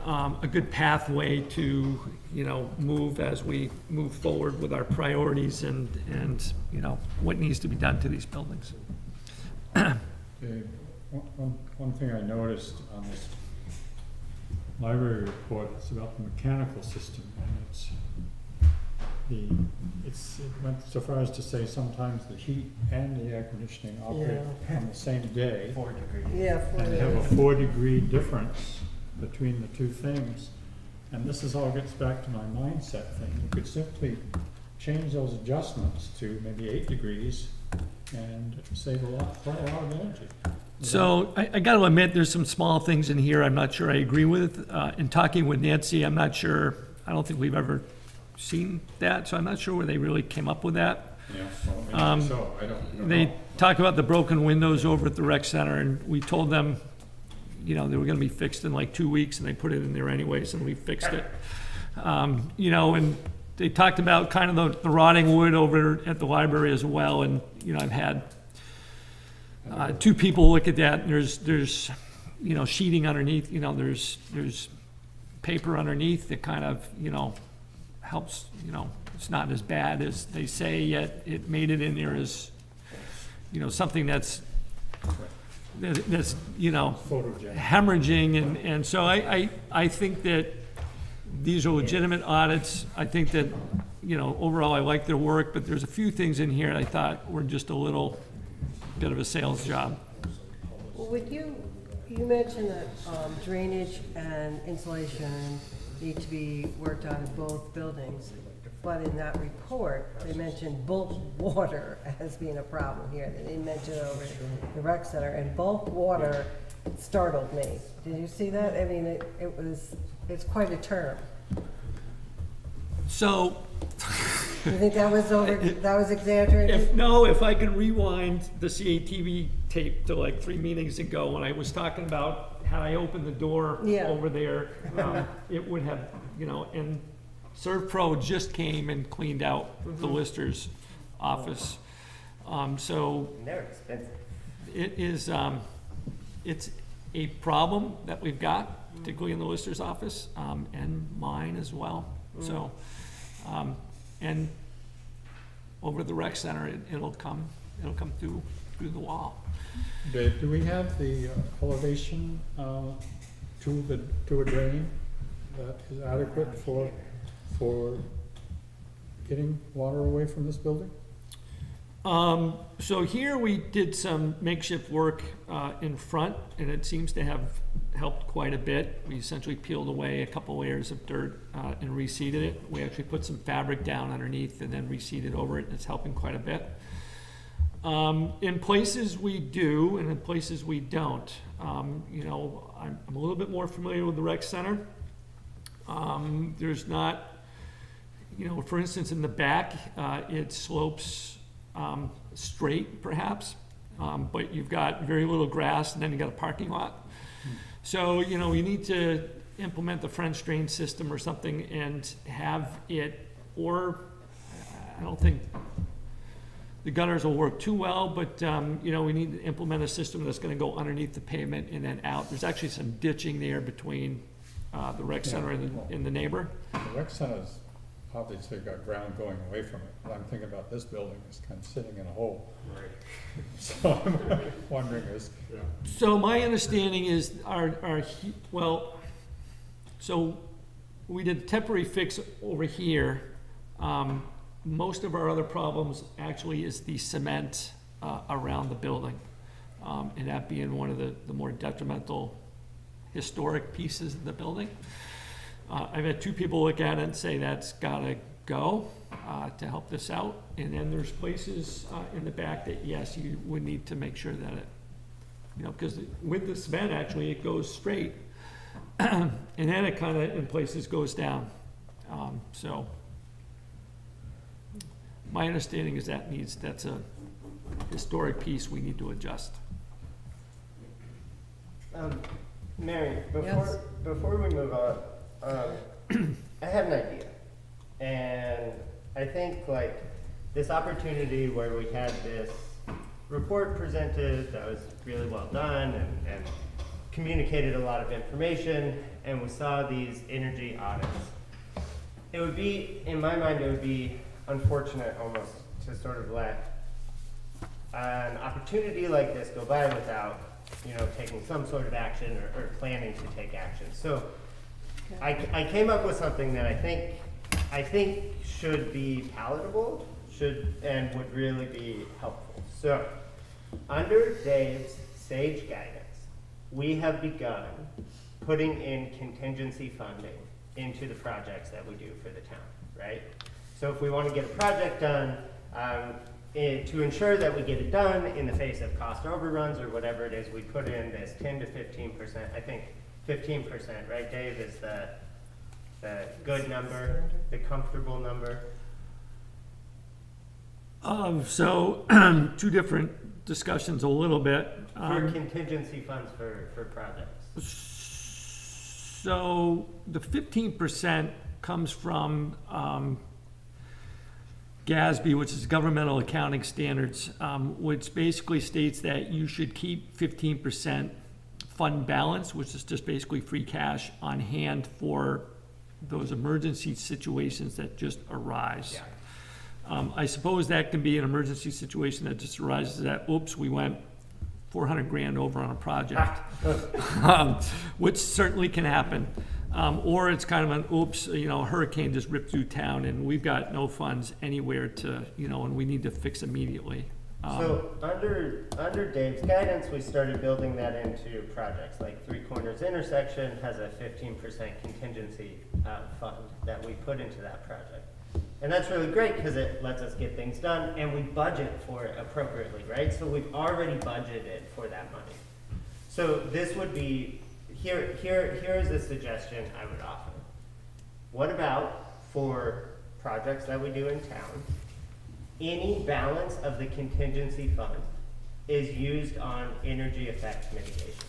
a good pathway to, you know, move as we move forward with our priorities and you know, what needs to be done to these buildings. One thing I noticed on this library report is about the mechanical system, and it went so far as to say sometimes the heat and the air conditioning operate on the same day. 4 degrees. Yeah. And they have a 4-degree difference between the 2 things. And this all gets back to my mindset thing. You could simply change those adjustments to maybe 8 degrees and save quite a lot of energy. So I got to admit, there's some small things in here I'm not sure I agree with. In talking with Nancy, I'm not sure, I don't think we've ever seen that, so I'm not sure where they really came up with that. Yeah, well, maybe so, I don't They know. talk about the broken windows over at the rec center, and we told them, you know, they were gonna be fixed in like 2 weeks, and they put it in there anyways, and we fixed it. You know, and they talked about kind of the rotting wood over at the library as well, and, you know, I've had 2 people look at that, and there's, you know, sheeting underneath, you know, there's paper underneath that kind of, you know, helps, you know, it's not as bad as they say, yet it made it in there as, you know, something that's, you know, Photogenic. hemorrhaging, and so I think that these are legitimate audits. I think that, you know, overall I like their work, but there's a few things in here I thought were just a little bit of a sales job. Well, you mentioned that drainage and insulation need to be worked on in both buildings, but in that report, they mentioned bulk water as being a problem here. They didn't mention it over at the rec center, and bulk water startled me. Did you see that? I mean, it's quite a term. So, You think that was that was exaggerated? If I can rewind the CATV tape to like 3 meetings ago, when I was talking about how I opened the door Yeah. over there, it would have, and ServPro just came and cleaned out the Lister's office. So And they're expensive. it is, it's a problem that we've got, particularly in the Lister's office, and mine as well. So, and over the rec center, it'll come through the wall. Dave, do we have the elevation to a drain that is adequate for getting water away from this building? So here we did some makeshift work in front, and it seems to have helped quite a bit. We essentially peeled away a couple layers of dirt and reseeded it. We actually put some fabric down underneath and then reseeded over it, and it's helping quite a bit. In places we do, and in places we don't. I'm a little bit more familiar with the rec center. There's not, for instance, in the back, it slopes straight perhaps, but you've got very little grass, and then you got a parking lot. So, you need to implement the French drain system or something and have it, or I don't think the gutters will work too well, but, we need to implement a system that's gonna go underneath the pavement and then out. There's actually some ditching there between the rec center and the neighbor. The rec center's obviously got ground going away from it, but I'm thinking about this building is kind of sitting in a hole. Right. So I'm wondering Yeah. So my understanding is so we did a temporary fix over here. Most of our other problems actually is the cement around the building, and that being one of the more detrimental historic pieces of the building. I've had 2 people look at it and say that's gotta go to help this out. And then there's places in the back that, yes, you would need to make sure that it, because with the cement, actually, it goes straight. And then it kind of, in places, goes down. So my understanding is that's a historic piece we need to adjust. Mary, Yes. before we move on, I have an idea. And I think like this opportunity where we had this report presented that was really well done and communicated a lot of information, and we saw these energy audits. It would be, in my mind, it would be unfortunate almost to sort of let an opportunity like this go by without, taking some sort of action or planning to take action. So I came up with something that I think should be palatable, and would really be helpful. So, under Dave's sage guidance, we have begun putting in contingency funding into the projects that we do for the town, right? So if we want to get a project done, to ensure that we get it done in the face of cost overruns or whatever it is, we put in this 10 to 15%, I think 15%, right, Dave, is the good number, the comfortable number? So 2 different discussions a little bit. For contingency funds for projects. So the 15% comes from GASB, which is Governmental Accounting Standards, which basically states that you should keep 15% fund balance, which is just basically free cash on hand for those emergency situations that just arise. Yeah. I suppose that can be an emergency situation that just arises that, oops, we went 400 grand over on a project, which certainly can happen. Or it's kind of an oops, a hurricane just ripped through town and we've got no funds anywhere to, and we need to fix immediately. So under Dave's guidance, we started building that into projects. Like Three Corners intersection has a 15% contingency fund that we put into that project. And that's really great because it lets us get things done and we budget for it appropriately, right? So we've already budgeted for that money. So this would be, here is a suggestion I would offer. What about for projects that we do in town, any balance of the contingency fund is used on energy effects mitigation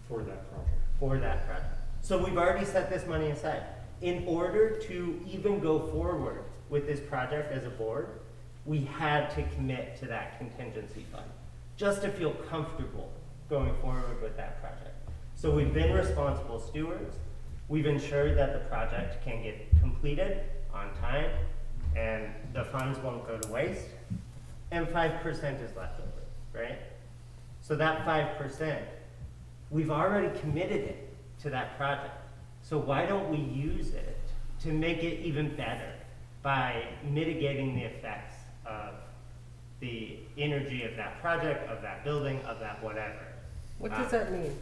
For that project. for that project. So we've already set this money aside. In order to even go forward with this project as a board, we had to commit to that contingency fund, just to feel comfortable going forward with that project. So we've been responsible stewards. We've ensured that the project can get completed on time and the funds won't go to waste. And 5% is left over, right? So that 5%, we've already committed it to that project. So why don't we use it to make it even better by mitigating the effects of the energy of that project, of that building, of that whatever? What does that mean?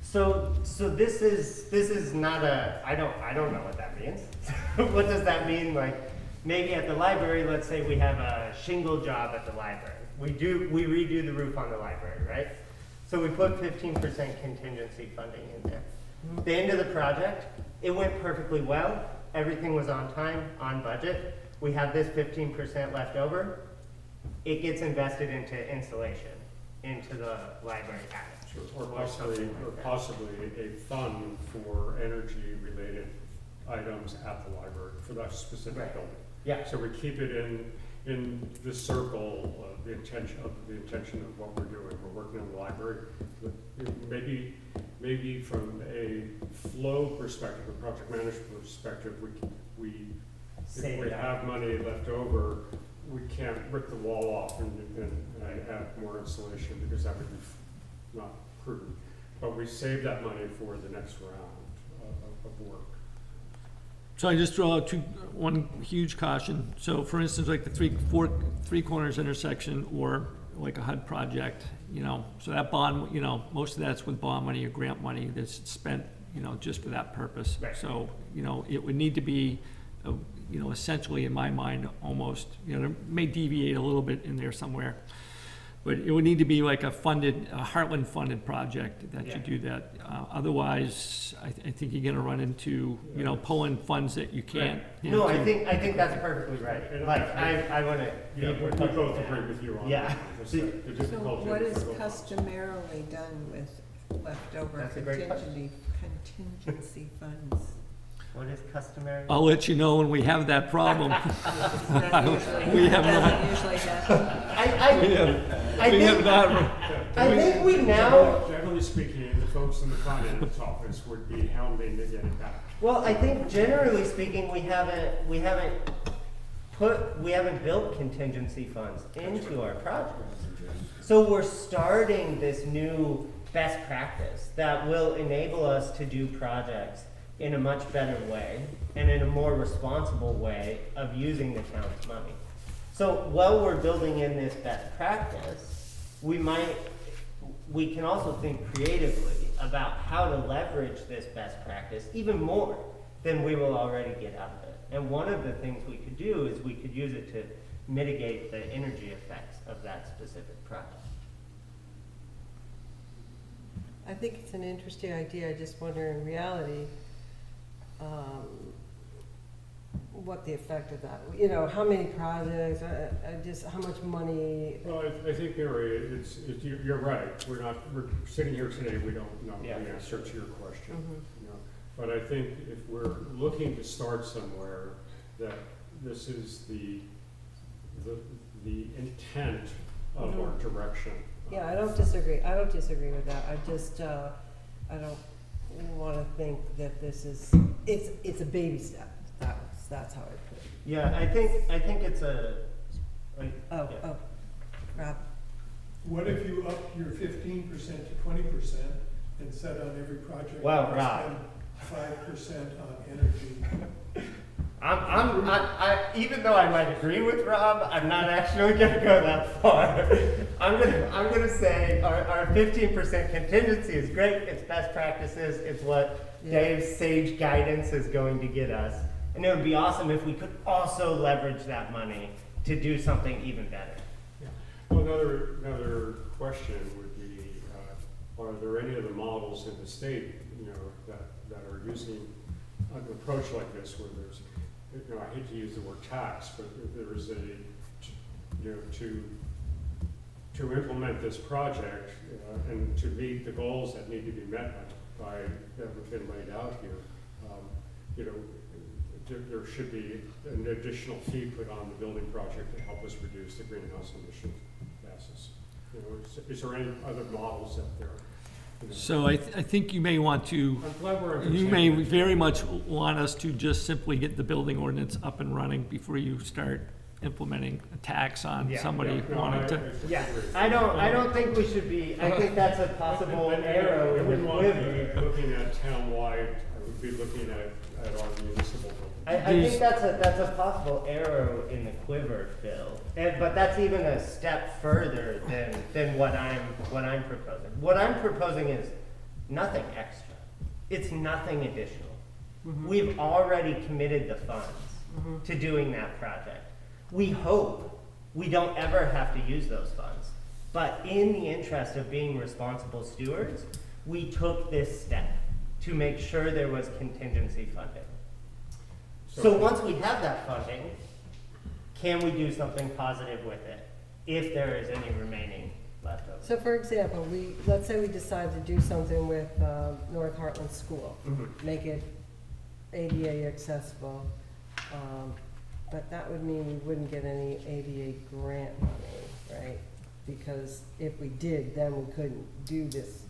So this is not a, I don't know what that means. What does that mean? Like, maybe at the library, let's say we have a shingle job at the library. We redo the roof on the library, right? So we put 15% contingency funding in there. At the end of the project, it went perfectly well. Everything was on time, on budget. We have this 15% left over. It gets invested into insulation, into the library attic. Sure. Or something like that. possibly a fund for energy-related items at the library for that specific Right. building. Yeah. So we keep it in the circle of the intention of what we're doing. We're working on the library. Maybe from a flow perspective, a project management perspective, we Save if we it up. have money left over, we can't rip the wall off and add more insulation because that would be not prudent. But we save that money for the next round of work. So I just throw out one huge caution. So for instance, like the three corners intersection or like a HUD project, so that bond, most of that's with bond money or grant money that's spent, just for that purpose. Right. So, it would need to be, essentially in my mind, almost, there may deviate a little bit in there somewhere. But it would need to be like a Hartland funded project that you Yeah. do that. Otherwise, I think you're gonna run into, pulling funds that you can't. No, I think that's perfectly right. And Like, I want to. Yeah, we both agree with you on Yeah. that. Just So- the So difficulty what of is federal funds. customarily done with leftover That's a great contingency funds? What is customary? I'll let you know when we have that problem. Doesn't We have doesn't usually happen. I think we now. Generally speaking, the folks in the finance office would be hounding to get it back. Well, I think generally speaking, we haven't built contingency funds into our projects. So we're starting this new best practice that will enable us to do projects in a much better way and in a more responsible way of using the town's money. So while we're building in this best practice, we can also think creatively about how to leverage this best practice even more than we will already get out of it. And one of the things we could do is we could use it to mitigate the energy effects of that specific project. I think it's an interesting idea. I just wonder in reality, what the effect of that, how many projects, how much money. Well, I think, Mary, you're right. We're sitting here today, we don't know Yeah. the answer to your question. Mhm. But I think if we're looking to start somewhere, that this is the intent of our direction. Yeah, I don't disagree with that. I just, I don't wanna think that this is, it's a baby step. That's how I put it. Yeah, I think it's a. Oh, Rob. What if you up your 15% to 20% and said on every project? Wow, you Rob. spend 5% on energy? Even though I might agree with Rob, I'm not actually gonna go that far. I'm gonna say our 15% contingency is great, it's best practices, it's what Dave's sage guidance is going to get us. And it would be awesome if we could also leverage that money to do something even better. Well, another question would be, are there any of the models in the state, that are using an approach like this, where there's you know, I hate to use the word tax, but there is a, you know, to implement this project, and to meet the goals that need to be met by, that have been laid out here, you know, there should be an additional fee put on the building project to help us reduce the greenhouse emission gases. You know, is there any other models out there? You know? So I think you may want to, I'm glad we're you may understanding. very much want us to just simply get the building ordinance up and running before you start implementing a tax on Yeah. somebody wanting to. Yeah, I don't think we should be, I think that's a possible arrow I in wouldn't the want to quiver. be looking at townwide, I would be looking at our municipal building. I think that's a possible arrow in the quiver, Phil. But that's even a step further than what I'm proposing. What I'm proposing is nothing extra. It's nothing additional. We've already committed the funds to doing that project. We hope we don't ever have to use those funds. But in the interest of being responsible stewards, we took this step to make sure there was contingency funding. So once we have that funding, can we do something positive with it if there is any remaining left over? So for example, let's say we decide to do something with North Hartland School, make it ADA accessible, but that would mean we wouldn't get any ADA grant money, right? Because if we did, then we couldn't do this.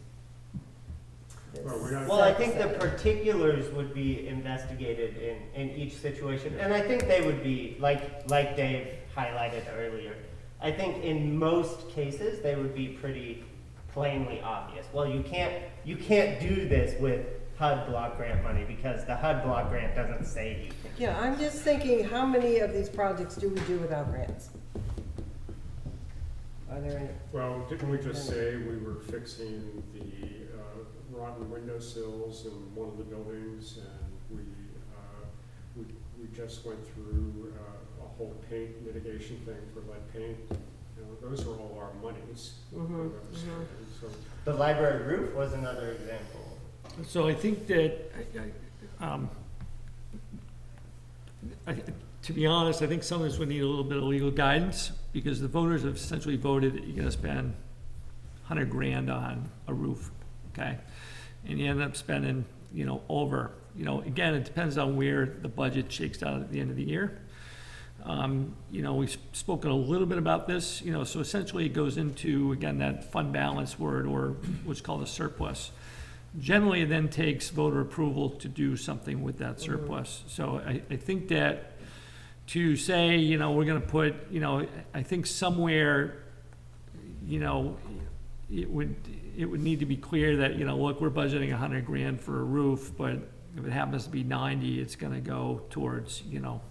Well, we're not- Well, I think the particulars would be investigated in each situation, and I think they would be, like Dave highlighted earlier, I think in most cases, they would be pretty plainly obvious. Well, you can't do this with HUD block grant money because the HUD block grant doesn't say you can. Yeah, I'm just thinking, how many of these projects do we do without grants? Are there any? Well, didn't we just say we were fixing the rotten windowsills in one of the buildings, and we just went through a whole paint mitigation thing for lead paint? You know, those are all our monies. So, The library roof was another example. So I think that, to be honest, I think some of this would need a little bit of legal guidance, because the voters have essentially voted that you're gonna spend $100,000 on a roof, okay? And you end up spending, you know, over, you know, again, it depends on where the budget shakes out at the end of the year. You know, we've spoken a little bit about this, you know, so essentially it goes into, again, that fund balance word, or what's called a surplus. Generally, it then takes voter approval to do something with that surplus. So I think that to say, you know, we're gonna put, you know, I think somewhere, you know, it would need to be clear that, you know, look, we're budgeting $100,000 for a roof, but if it happens to be 90, it's gonna go towards, you know,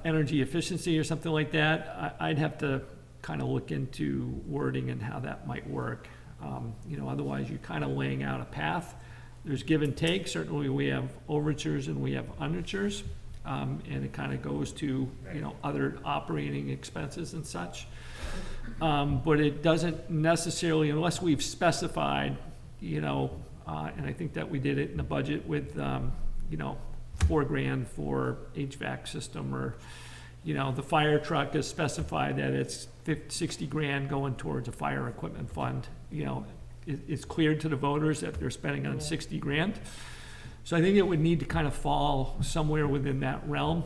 energy efficiency or something like that. I'd have to kind of look into wording and how that might work. You know, otherwise you're kind of laying out a path. There's give and take. Certainly we have overtures and we have undertures. And it kind of goes to, you know, other operating expenses and such. But it doesn't necessarily, unless we've specified, you know, and I think that we did it in the budget with, you know, $4,000 for HVAC system, or, you know, the fire truck is specified that it's $60,000 going towards a fire equipment fund. You know, it's clear to the voters that they're spending on $60,000. So I think it would need to kind of fall somewhere within that realm.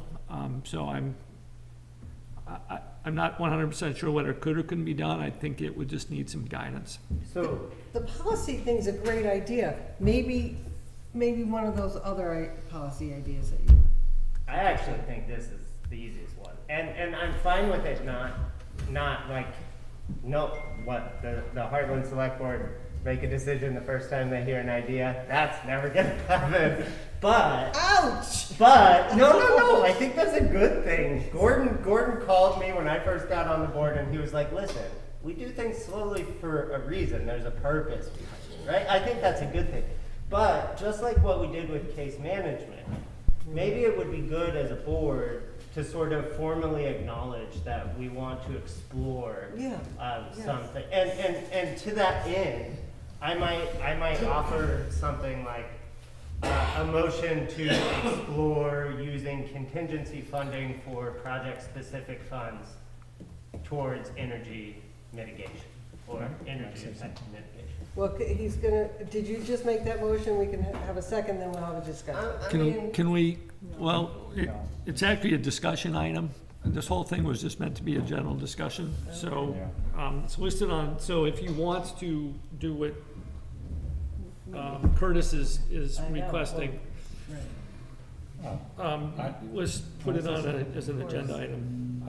So I'm not 100% sure whether it could or couldn't be done. I think it would just need some guidance. So The policy thing's a great idea. Maybe one of those other policy ideas that you. I actually think this is the easiest one, and I'm fine with it not like, no, what, the Hartland Selectboard make a decision the first time they hear an idea. That's never gonna happen. But Ouch! But no, I think that's a good thing. Gordon called me when I first got on the board, and he was like, "Listen, we do things slowly for a reason. There's a purpose behind it, right?" I think that's a good thing. But just like what we did with case management, maybe it would be good as a board to sort of formally acknowledge that we want to explore something. And to that end, I might offer something like, a motion to explore using contingency funding for project-specific funds towards energy mitigation, or energy effect mitigation. Well, he's gonna, did you just make that motion? We can have a second, then we'll have a discussion. Can we, well, it's actually a discussion item. This whole thing was just meant to be a general discussion, so, it's listed on, so if you want to do what Curtis is I know. requesting, let's put it on as an agenda item.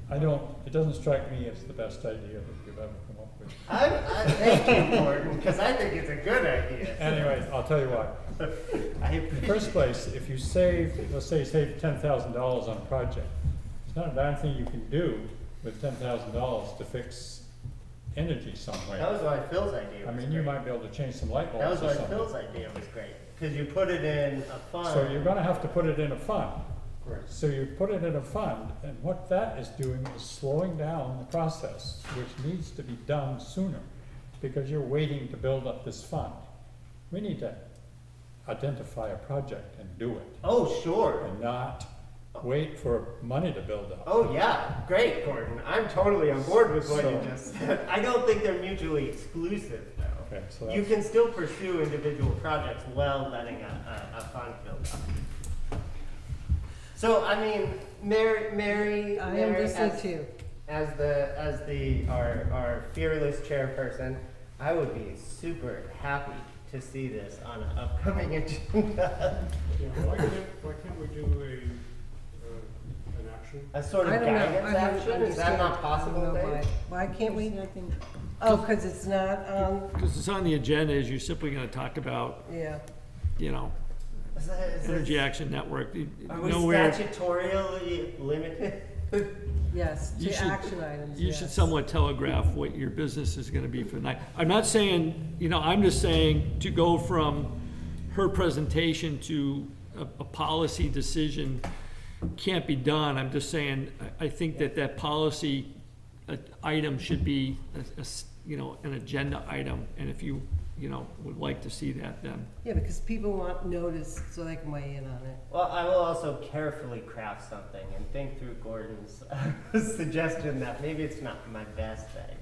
I don't, it doesn't strike me as the best idea that you've ever come up with. I thank you, Gordon, because I think it's a good idea. Anyway, I'll tell you why. In the first place, if you save, let's say you save $10,000 on a project, there's not a darn thing you can do with $10,000 to fix energy somewhere. That was why Phil's idea I was mean, you great. might be able to change some light That was bulbs or why something. Phil's idea was great, because you put it in a fund. So you're gonna have to put it in a fund. Right. So you put it in a fund, and what that is doing is slowing down the process, which needs to be done sooner, because you're waiting to build up this fund. We need to identify a project and do it, Oh, sure. and not wait for money to build up. Oh, yeah. Great, Gordon. I'm totally on board with what you So- just said. I don't think they're mutually exclusive, though. Okay, so You that's, can still pursue individual projects while letting a fund build up. So, I mean, Mary, I am listening as, to you. our fearless chairperson, I would be super happy to see this on an upcoming agenda. Yeah, why can't we do an action? A sort of I don't know. guidance I don't action? Is that understand. not I don't possible, know Dave? why can't we? There's nothing- Oh, because it's not, Because it's on the agenda, is you're simply gonna talk about, yeah. you know, Energy Action Network. Are we Nowhere, statutorily limited? Yes, You to should- action items, you yes. should somewhat telegraph what your business is gonna be for the night. I'm not saying, you know, I'm just saying to go from her presentation to a policy decision can't be done. I'm just saying, I think that policy item should be, you know, an agenda item. And if you, you know, would like to see that, then Yeah, because people want notice so they can weigh in on it. Well, I will also carefully craft something and think through Gordon's suggestion that maybe it's not my best idea.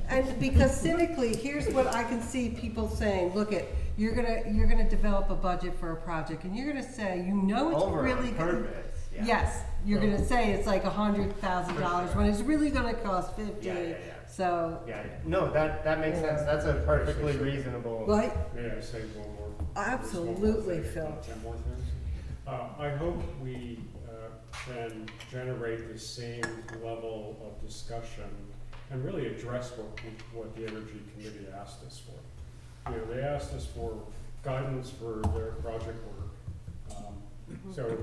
And because cynically, here's what I can see people saying, look you're gonna develop a budget for a project, and you're gonna say, you know it's Over really on gonna. purpose, yeah. Yes, you're gonna say it's like $100,000 when it's really gonna cost 50. Yeah. So, Yeah, no, that makes sense. That's a perfectly reasonable. right, May I say one more? Absolutely, one more thing, Phil. not 10 more things? I hope we can generate the same level of discussion and really address what the Energy Committee asked us for. You know, they asked us for guidance for their project work. So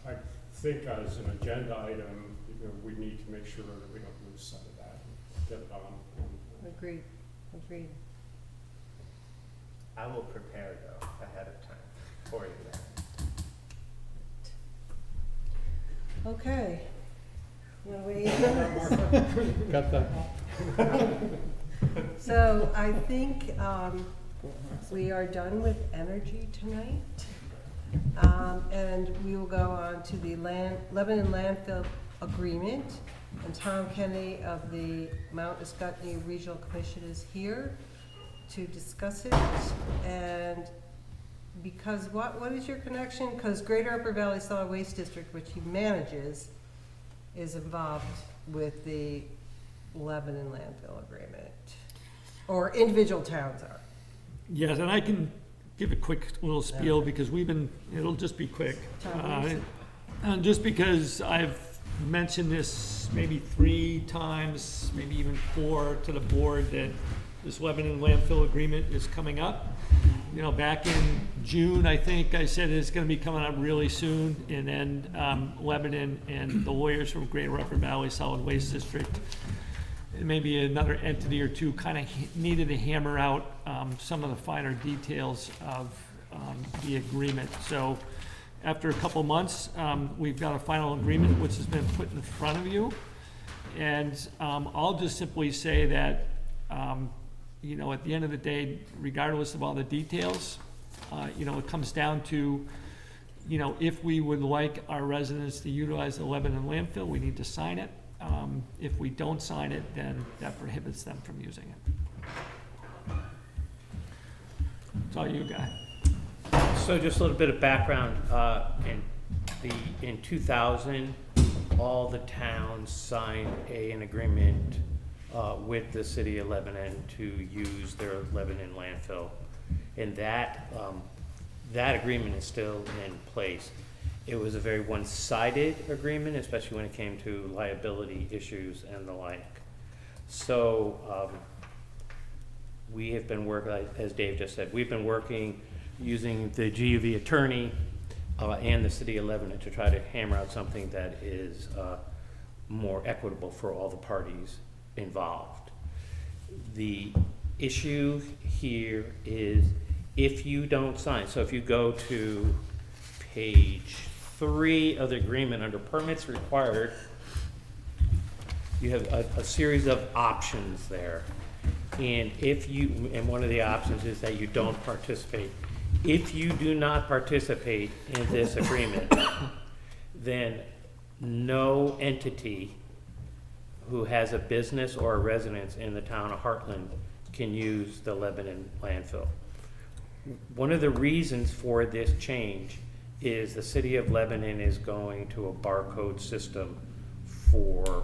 I think as an agenda item, you know, we need to make sure that we don't lose sight of that, get it on. agreed. I will prepare though ahead of time for you. Okay. Wanna weigh in on this? got that? So I think we are done with energy tonight. And we will go on to the Lebanon landfill agreement. And Tom Kennedy of the Mount Escutney Regional Commission is here to discuss it. And because what is your connection? Because Greater Upper Valley Solid Waste District, which he manages, is involved with the Lebanon landfill agreement. Or individual towns are. yes, and I can give a quick little spiel because it'll just be quick. And just because I've mentioned this maybe 3 times, maybe even 4 to the board, that this Lebanon landfill agreement is coming up. You know, back in June, I think I said it's gonna be coming up really soon, and then Lebanon and the lawyers from Greater Upper Valley Solid Waste District, and maybe another entity or two, kind of needed to hammer out some of the finer details of the agreement. So after a couple months, we've got a final agreement which has been put in front of you. And I'll just simply say that, you know, at the end of the day, regardless of all the details, You know, it comes down to, you know, if we would like our residents to utilize the Lebanon landfill, we need to sign it. If we don't sign it, then that prohibits them from using it. It's all you got. So just a little bit of background, in 2000, all the towns signed an agreement with the city of Lebanon to use their Lebanon landfill. And that agreement is still in place. It was a very one-sided agreement, especially when it came to liability issues and the like. So we have been working, as Dave just said, we've been working using the GUV attorney and the city of Lebanon to try to hammer out something that is more equitable for all the parties involved. The issue here is if you don't sign, so if you go to page 3 of the agreement under permits required, you have a series of options there. And and one of the options is that you don't participate. If you do not participate in this agreement, then no entity who has a business or a residence in the town of Hartland can use the Lebanon landfill. One of the reasons for this change is the city of Lebanon is going to a barcode system for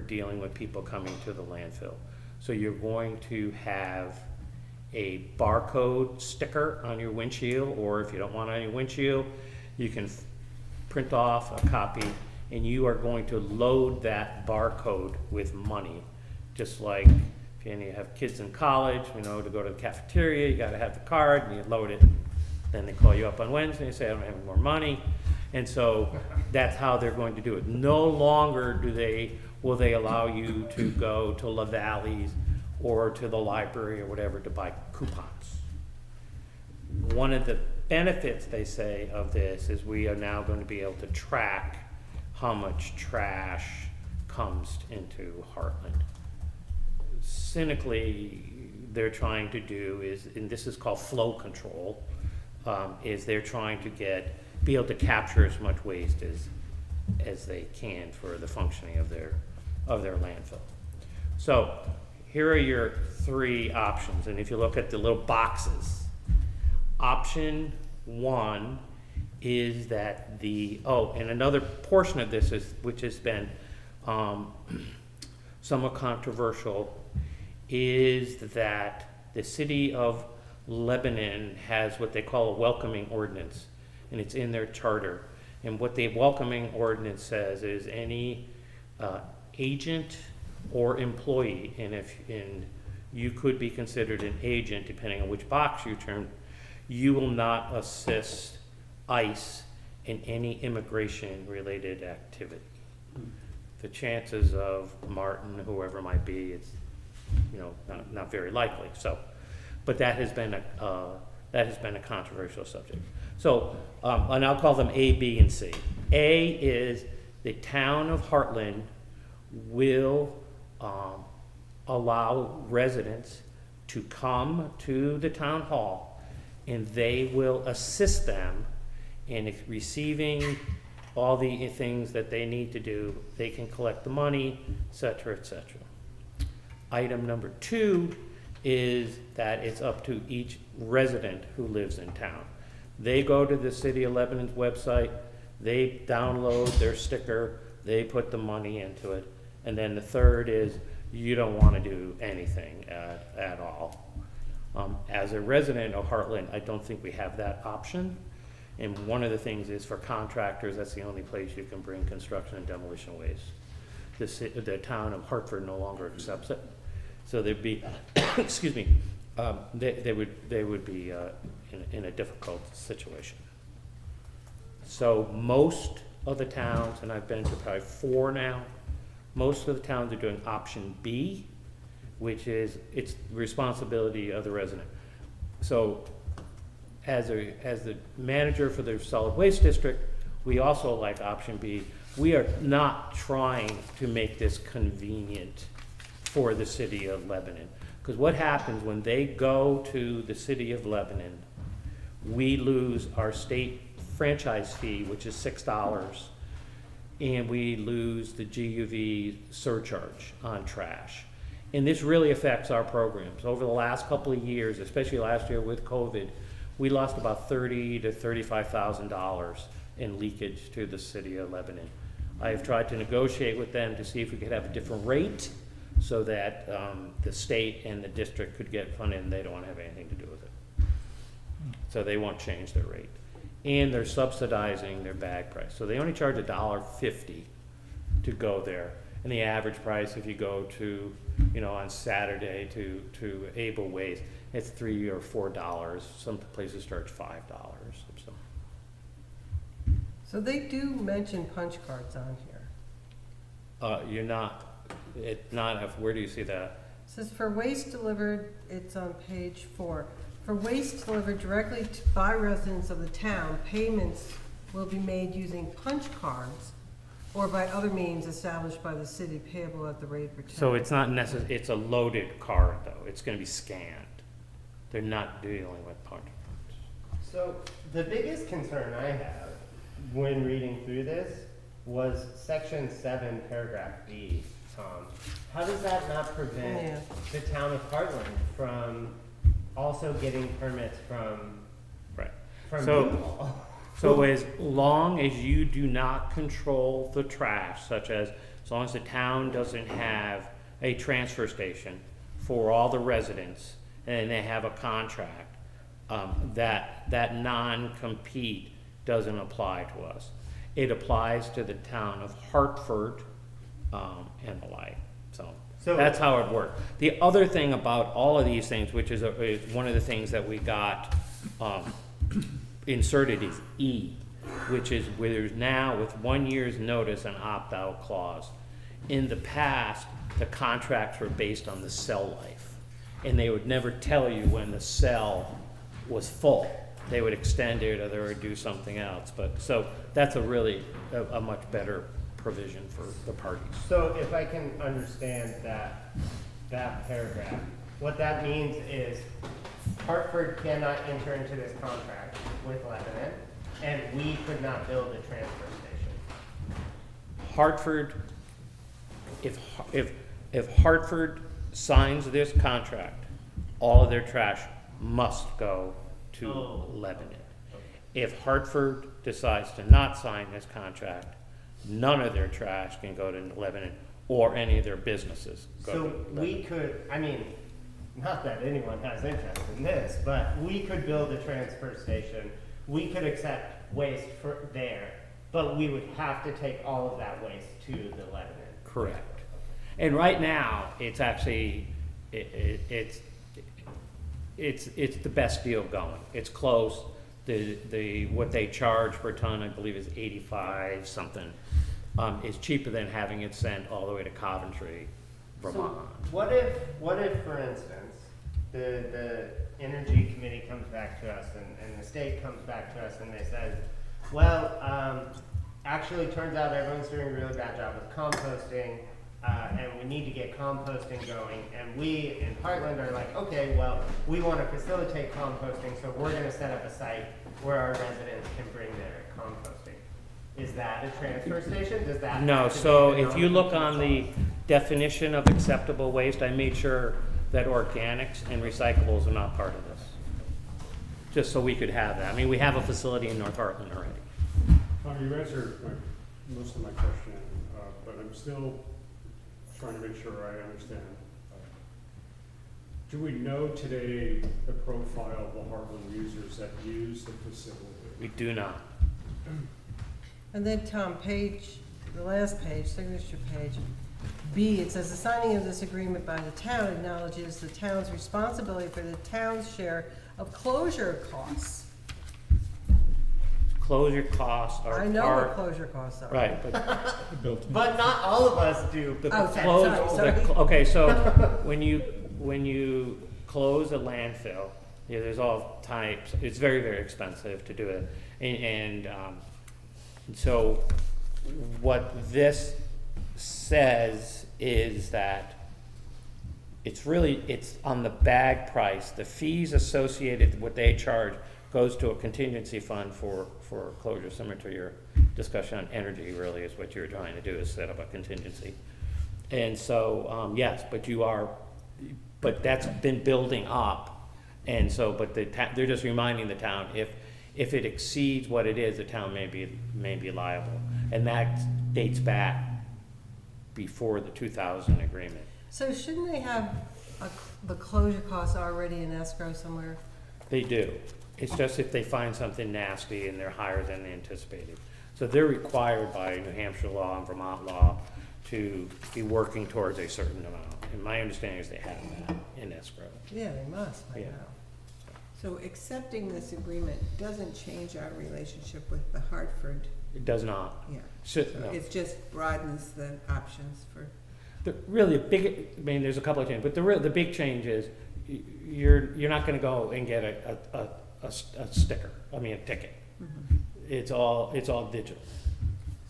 dealing with people coming to the landfill. So you're going to have a barcode sticker on your windshield, or if you don't want it on your windshield, you can print off a copy, and you are going to load that barcode with money. Just like if you have kids in college, you know, to go to the cafeteria, you gotta have the card, and you load it. Then they call you up on Wednesday and say, I don't have any more money. And so that's how they're going to do it. No longer will they allow you to go to La Valleys or to the library or whatever to buy coupons. One of the benefits, they say, of this is we are now going to be able to track how much trash comes into Hartland. Cynically, they're trying to do is, and this is called flow control, is they're trying to be able to capture as much waste as they can for the functioning of their landfill. So here are your 3 options, and if you look at the little boxes, option 1 is that and another portion of this is, which has been somewhat controversial, is that the city of Lebanon has what they call a welcoming ordinance, and it's in their charter. And what the welcoming ordinance says is any agent or employee, and you could be considered an agent depending on which box you turn, you will not assist ICE in any immigration related activity. The chances of Martin, whoever it might be, it's not very likely. So, but that has been a controversial subject. So, and I'll call them A, B, and C. A is the town of Hartland will allow residents to come to the town hall, and they will assist them in receiving all the things that they need to do. They can collect the money, et cetera, et cetera. Item number 2 is that it's up to each resident who lives in town. They go to the City of Lebanon's website, they download their sticker, they put the money into it, and then the third is you don't want to do anything at all. As a resident of Hartland, I don't think we have that option. And one of the things is for contractors, that's the only place you can bring construction and demolition waste. The town of Hartford no longer accepts it. So there'd be, excuse me, they would be in a difficult situation. So most of the towns, and I've been to probably 4 now, most of the towns are doing option B, which is it's the responsibility of the resident. So as the manager for the solid waste district, we also like option B. We are not trying to make this convenient for the city of Lebanon. Because what happens when they go to the city of Lebanon we lose our state franchise fee, which is $6, and we lose the GUV surcharge on trash. And this really affects our programs. Over the last couple of years, especially last year with COVID, we lost about $30,000 to $35,000 in leakage to the city of Lebanon. I've tried to negotiate with them to see if we could have a different rate so that the state and the district could get funded, and they don't want to have anything to do with it. So they won't change their rate. And they're subsidizing their bag price. So they only charge $1.50 to go there. And the average price, if you go to, on Saturday to Able Waste, it's $3 or $4. Some places charge $5. So they do mention punch cards on here. It's not, where do you see that? It says for waste delivered, it's on page 4. For waste delivered directly by residents of the town, payments will be made using punch cards or by other means established by the city payable at the rate per ton. So it's not necessary, it's a loaded card though, it's gonna be scanned. They're not dealing with punch cards. So the biggest concern I have when reading through this was section 7, paragraph B, Tom. How does that not prevent the town of Hartland from also getting permits from people? So as long as you do not control the trash, such as long as the town doesn't have a transfer station for all the residents and they have a contract, that non-compete doesn't apply to us. It applies to the town of Hartford and the like. So that's how it works. The other thing about all of these things, which is one of the things that we got inserted, is E, which is where there's now with 1 year's notice an opt-out clause. In the past, the contracts were based on the cell life, and they would never tell you when the cell was full. They would extend it or they would do something else. But so that's a really a much better provision for the parties. So if I can understand that paragraph, what that means is Hartford cannot enter into this contract with Lebanon, and we could not build a transfer station. Hartford, if Hartford signs this contract, all of their trash must go to Lebanon. If Hartford decides to not sign this contract, none of their trash can go to Lebanon or any of their businesses go to Lebanon. We could, not that anyone has interest in this, but we could build a transfer station. We could accept waste for there, but we would have to take all of that waste to the Lebanon. Correct. And right now, it's actually, it's the best deal going. It's close. What they charge per ton, I believe, is 85 something. Is cheaper than having it sent all the way to Coventry, Vermont. So what if, for instance, the energy committee comes back to us and the state comes back to us and they said, well, actually turns out everyone's doing a really bad job with composting, and we need to get composting going, and we in Hartland are like, okay, well, we want to facilitate composting, so we're going to set up a site where our residents can bring their composting. Is that a transfer station? Does that No, so if you look on the definition of acceptable waste, I made sure that organics and recyclables are not part of this. Just so we could have that. We have a facility in North Hartland already. You answered most of my question, but I'm still trying to make sure I understand. Do we know today the profile of the Hartland users that use the facility? We do not. And then Tom, the last page, signature page, B, it says the signing of this agreement by the town acknowledges the town's responsibility for the town's share of closure costs. Closure costs are I know part. what closure costs are. Right, but But not all of us do. Sorry. okay, so when you close a landfill, there's all types. It's very, very expensive to do it, and so what this says is that it's on the bag price. The fees associated with what they charge goes to a contingency fund for closure, similar to your discussion on energy, really, is what you're trying to do, is set up a contingency. And so, yes, but that's been building up, and so, but they're just reminding the town, if it exceeds what it is, the town may be liable, and that dates back before the 2000 agreement. So shouldn't they have the closure costs already in escrow somewhere? They do. It's just if they find something nasty and they're higher than they anticipated. So they're required by New Hampshire law and Vermont law to be working towards a certain amount. And my understanding is they have that in escrow. Yeah, they must by Yeah. now. So accepting this agreement doesn't change our relationship with the Hartford, It does not. yeah. No. It just broadens the options for, There's a couple of changes, but the big change is you're not gonna go and get a sticker, a ticket. It's all digital.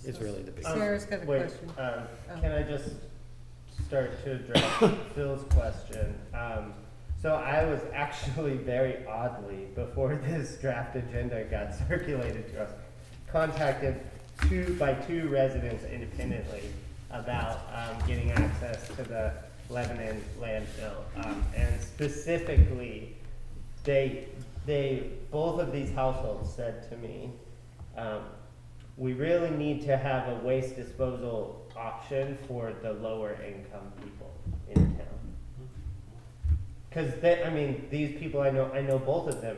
It's really the big. Sarah's got a Wait, question. Can I just start to address Phil's question? So I was actually very oddly, before this draft agenda got circulated to us, contacted by two residents independently about getting access to the Lebanon landfill. And specifically, both of these households said to me, we really need to have a waste disposal option for the lower income people in town. Because these people I know both of them,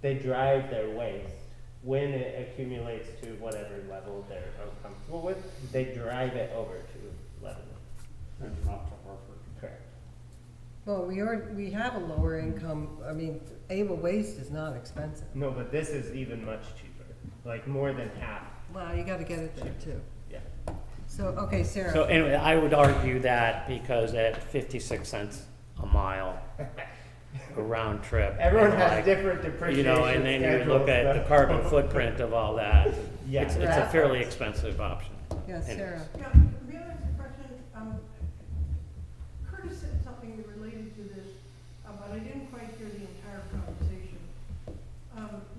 they drive their waste when it accumulates to whatever level they're uncomfortable with, they drive it over to Lebanon. And not to Hartford. Correct. Well, we have a lower income, Able Waste is not expensive. No, but this is even much cheaper, like more than half. Well, you gotta get it there too. Yeah. So, okay, Sarah. So anyway, I would argue that because at 56 cents a mile, a round trip. Everyone and has different depreciation and then you look at the schedules, carbon footprint of all that. Yeah. It's a fairly expensive option. Yeah, Sarah. Yeah, may I ask a question? Curtis said something related to this, but I didn't quite hear the entire conversation.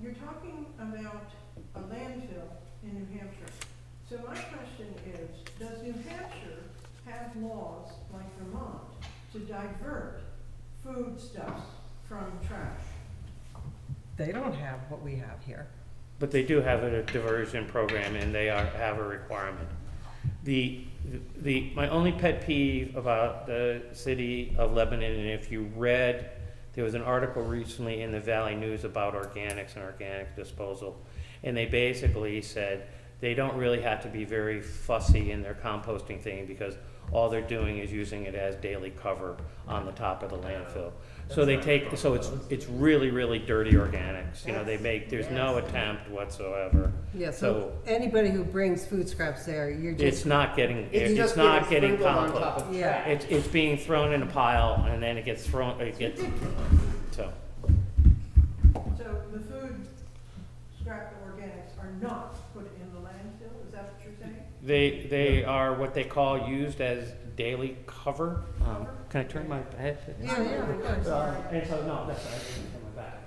You're talking about a landfill in New Hampshire. So my question is, does New Hampshire have laws like Vermont to divert foodstuffs from trash? They don't have what we have here. But they do have a diversion program and they have a requirement. My only pet peeve about the city of Lebanon, and if you read, there was an article recently in the Valley News about organics and organic disposal. And they basically said they don't really have to be very fussy in their composting thing because all they're doing is using it as daily cover on the top of the landfill. So it's really, really dirty organics. There's no attempt whatsoever. Yeah, so anybody who brings food scraps there, you're just. It's not getting just getting sprinkled on top compost. of Yeah. trash. It's being thrown in a pile and then it gets thrown, so. So the food scrap organics are not put in the landfill, is that what you're saying? They are what they call used as daily cover. Can I turn my head? Yeah, of course. And so, no, that's right, I didn't turn my back.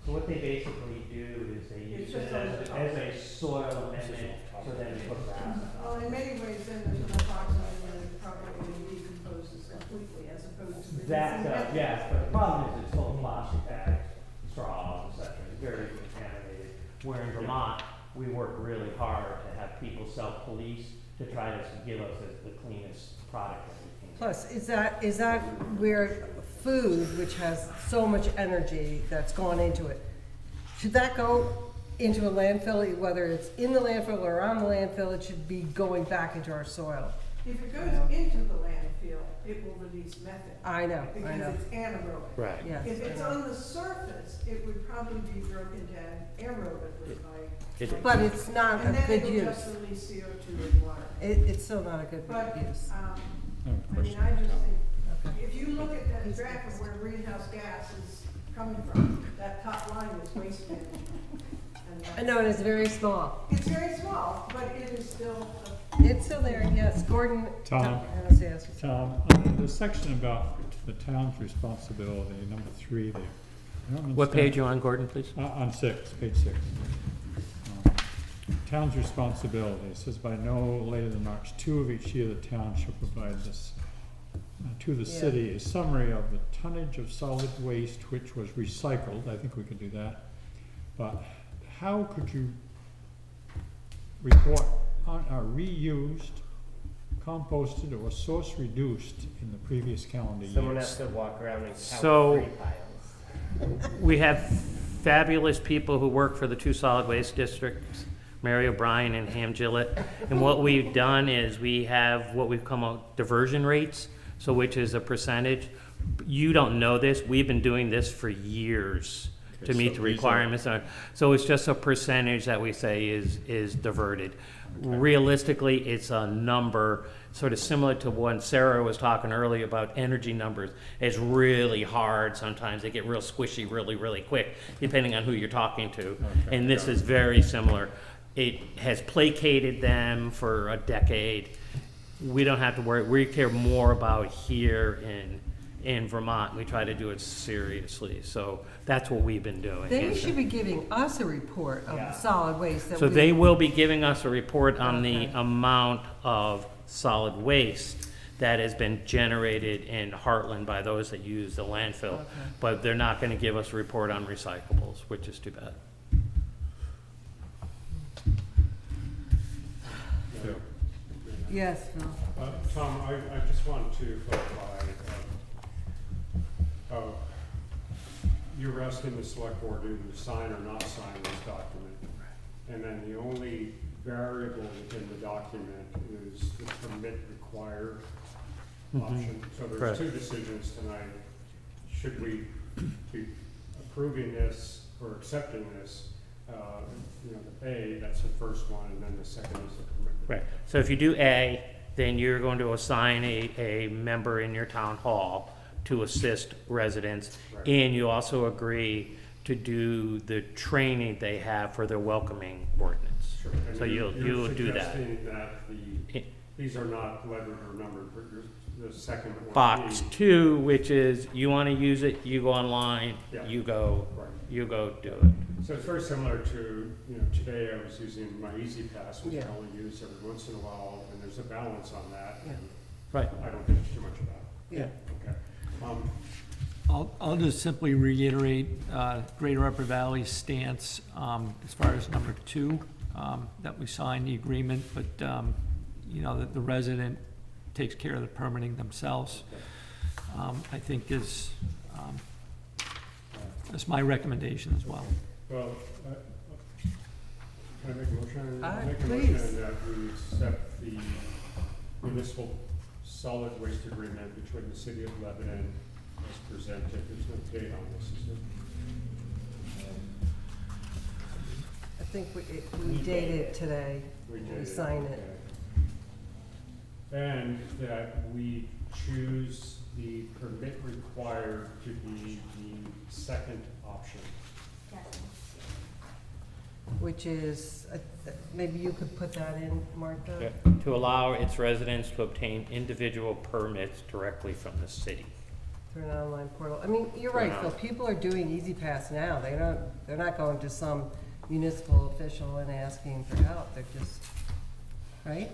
So what they basically do is they use it as a soil amendment, so then they put grass. Well, in many ways, then there's enough oxygen that it probably decomposes completely as opposed to. That, yes, but the problem is it's full of plastic bags, straws, et cetera, it's very contaminated. Where in Vermont, we work really hard to have people self-police to try to give us the cleanest product that we can. Plus, is that where food, which has so much energy that's gone into it, should that go into a landfill, whether it's in the landfill or on the landfill, it should be going back into our soil? If it goes into the landfill, it will release methane. I know. Because it's anaerobic. Right. Yes, If it's I know. on the surface, it would probably be broken down aerobically But it's not a and then good it'll use. just release CO2 and water. It's still not a good But, use. I just think, if you look at that graph of where greenhouse gas is coming from, that top line is waste management. And I know, and it's very small. it's very small, but it is still, It's still there, yes. Gordon. Tom. Yes. Tom, the section about the town's responsibility, number 3 there, I don't What understand. page you on, Gordon, please? On page 6. Town's responsibility, it says by no later than March 2 of each year, the town shall provide this to the Yeah. city, a summary of the tonnage of solid waste which was recycled, I think we could do that. But how could you report on reused, composted, or source reduced in the previous calendar year? Someone has to walk around and count So- free piles. We have fabulous people who work for the two solid waste districts, Mary O'Brien and Ham Gillett. And what we've done is we have what we've come up diversion rates, so which is a percentage. You don't know this, we've been doing this for years to Okay, meet so the these are- requirements. So it's just a percentage that we say is diverted. Realistically, it's a number sort of similar to when Sarah was talking earlier about energy numbers. It's really hard sometimes. They get real squishy really, really quick, depending on who you're talking to. Okay, And this yeah. is very similar. It has placated them for a decade. We don't have to worry. We care more about here in Vermont. We try to do it seriously. So that's what we've been doing. They should be giving us a report of Yeah. solid waste that So we. they will be giving us a report on the Okay. amount of solid waste that has been generated in Hartland by those that use the landfill. Okay. But they're not gonna give us a report on recyclables, which is too bad. Phil. Yes, Phil. Tom, I just wanted to clarify, you were asking the select board to sign or not sign this document. And then the only variable within the document is the permit required option. So there's Correct. 2 decisions tonight. Should we be approving this or accepting this? The A, that's the first one, and then the second is the permit. Right, so if you do A, then you're going to assign a member in your town hall to assist residents. Right. And you also agree to do the training they have for their welcoming ordinance. Sure. And So you'll do that. You're suggesting that It- these are not lettered or numbered, but the second one. Box B. 2, which is you want to use it, you go online, Yeah. you go Right. do it. So it's very similar to, today I was using my Easy Pass, which I Yeah. only use every once in a while, and there's a balance on that. Yeah. and Right. I don't think too much about it. Yeah. Okay. I'll just simply reiterate Greater Upper Valley's stance as far as number 2, that we signed the agreement, but, that the resident takes care of the permitting themselves, I think that's my recommendation as well. Well, can I make a motion? Aye, I'll make a please. motion that we accept the municipal solid waste agreement between the city of Lebanon as presented. There's no date on this, is there? I think we dated it today. We We did. sign it. Okay. And that we choose the permit required to be the second option. Which is, maybe you could put that in, Martha? To allow its residents to obtain individual permits directly from the city. Through an online portal. I mean, you're right, Phil, people are doing Easy Pass now. They're not going to some municipal official and asking for help. They're just, right?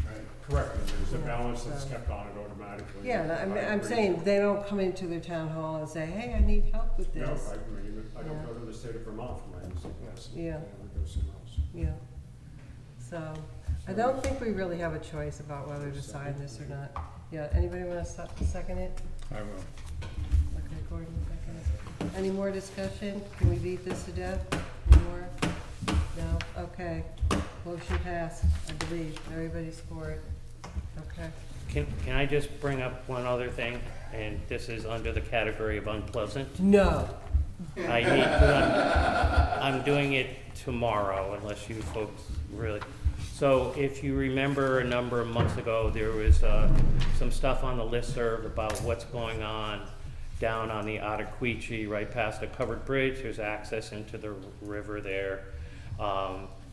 Right, correct, and there's a Yeah, balance that's so- kept on it automatically. Yeah, I I'm agree. saying they don't come into their town hall and say, hey, I need help with No, this. I agree, but I don't Yeah. go to the state of Vermont for my Easy Pass. Yeah. I would go somewhere else. Yeah. So, I don't think we really have a choice about whether to sign this or not. Yeah, anybody want to second it? I will. Okay, Gordon, second it. Any more discussion? Can we beat this to death? Any more? No? Okay. Motion passed, I believe. Everybody's for it. Okay. Can I just bring up one other thing? And this is under the category of unpleasant. No. I need to, I'm doing it tomorrow unless you folks really. So if you remember a number of months ago, there was some stuff on the listserv about what's going on down on the Ottaquechee, right past a covered bridge. There's access into the river there.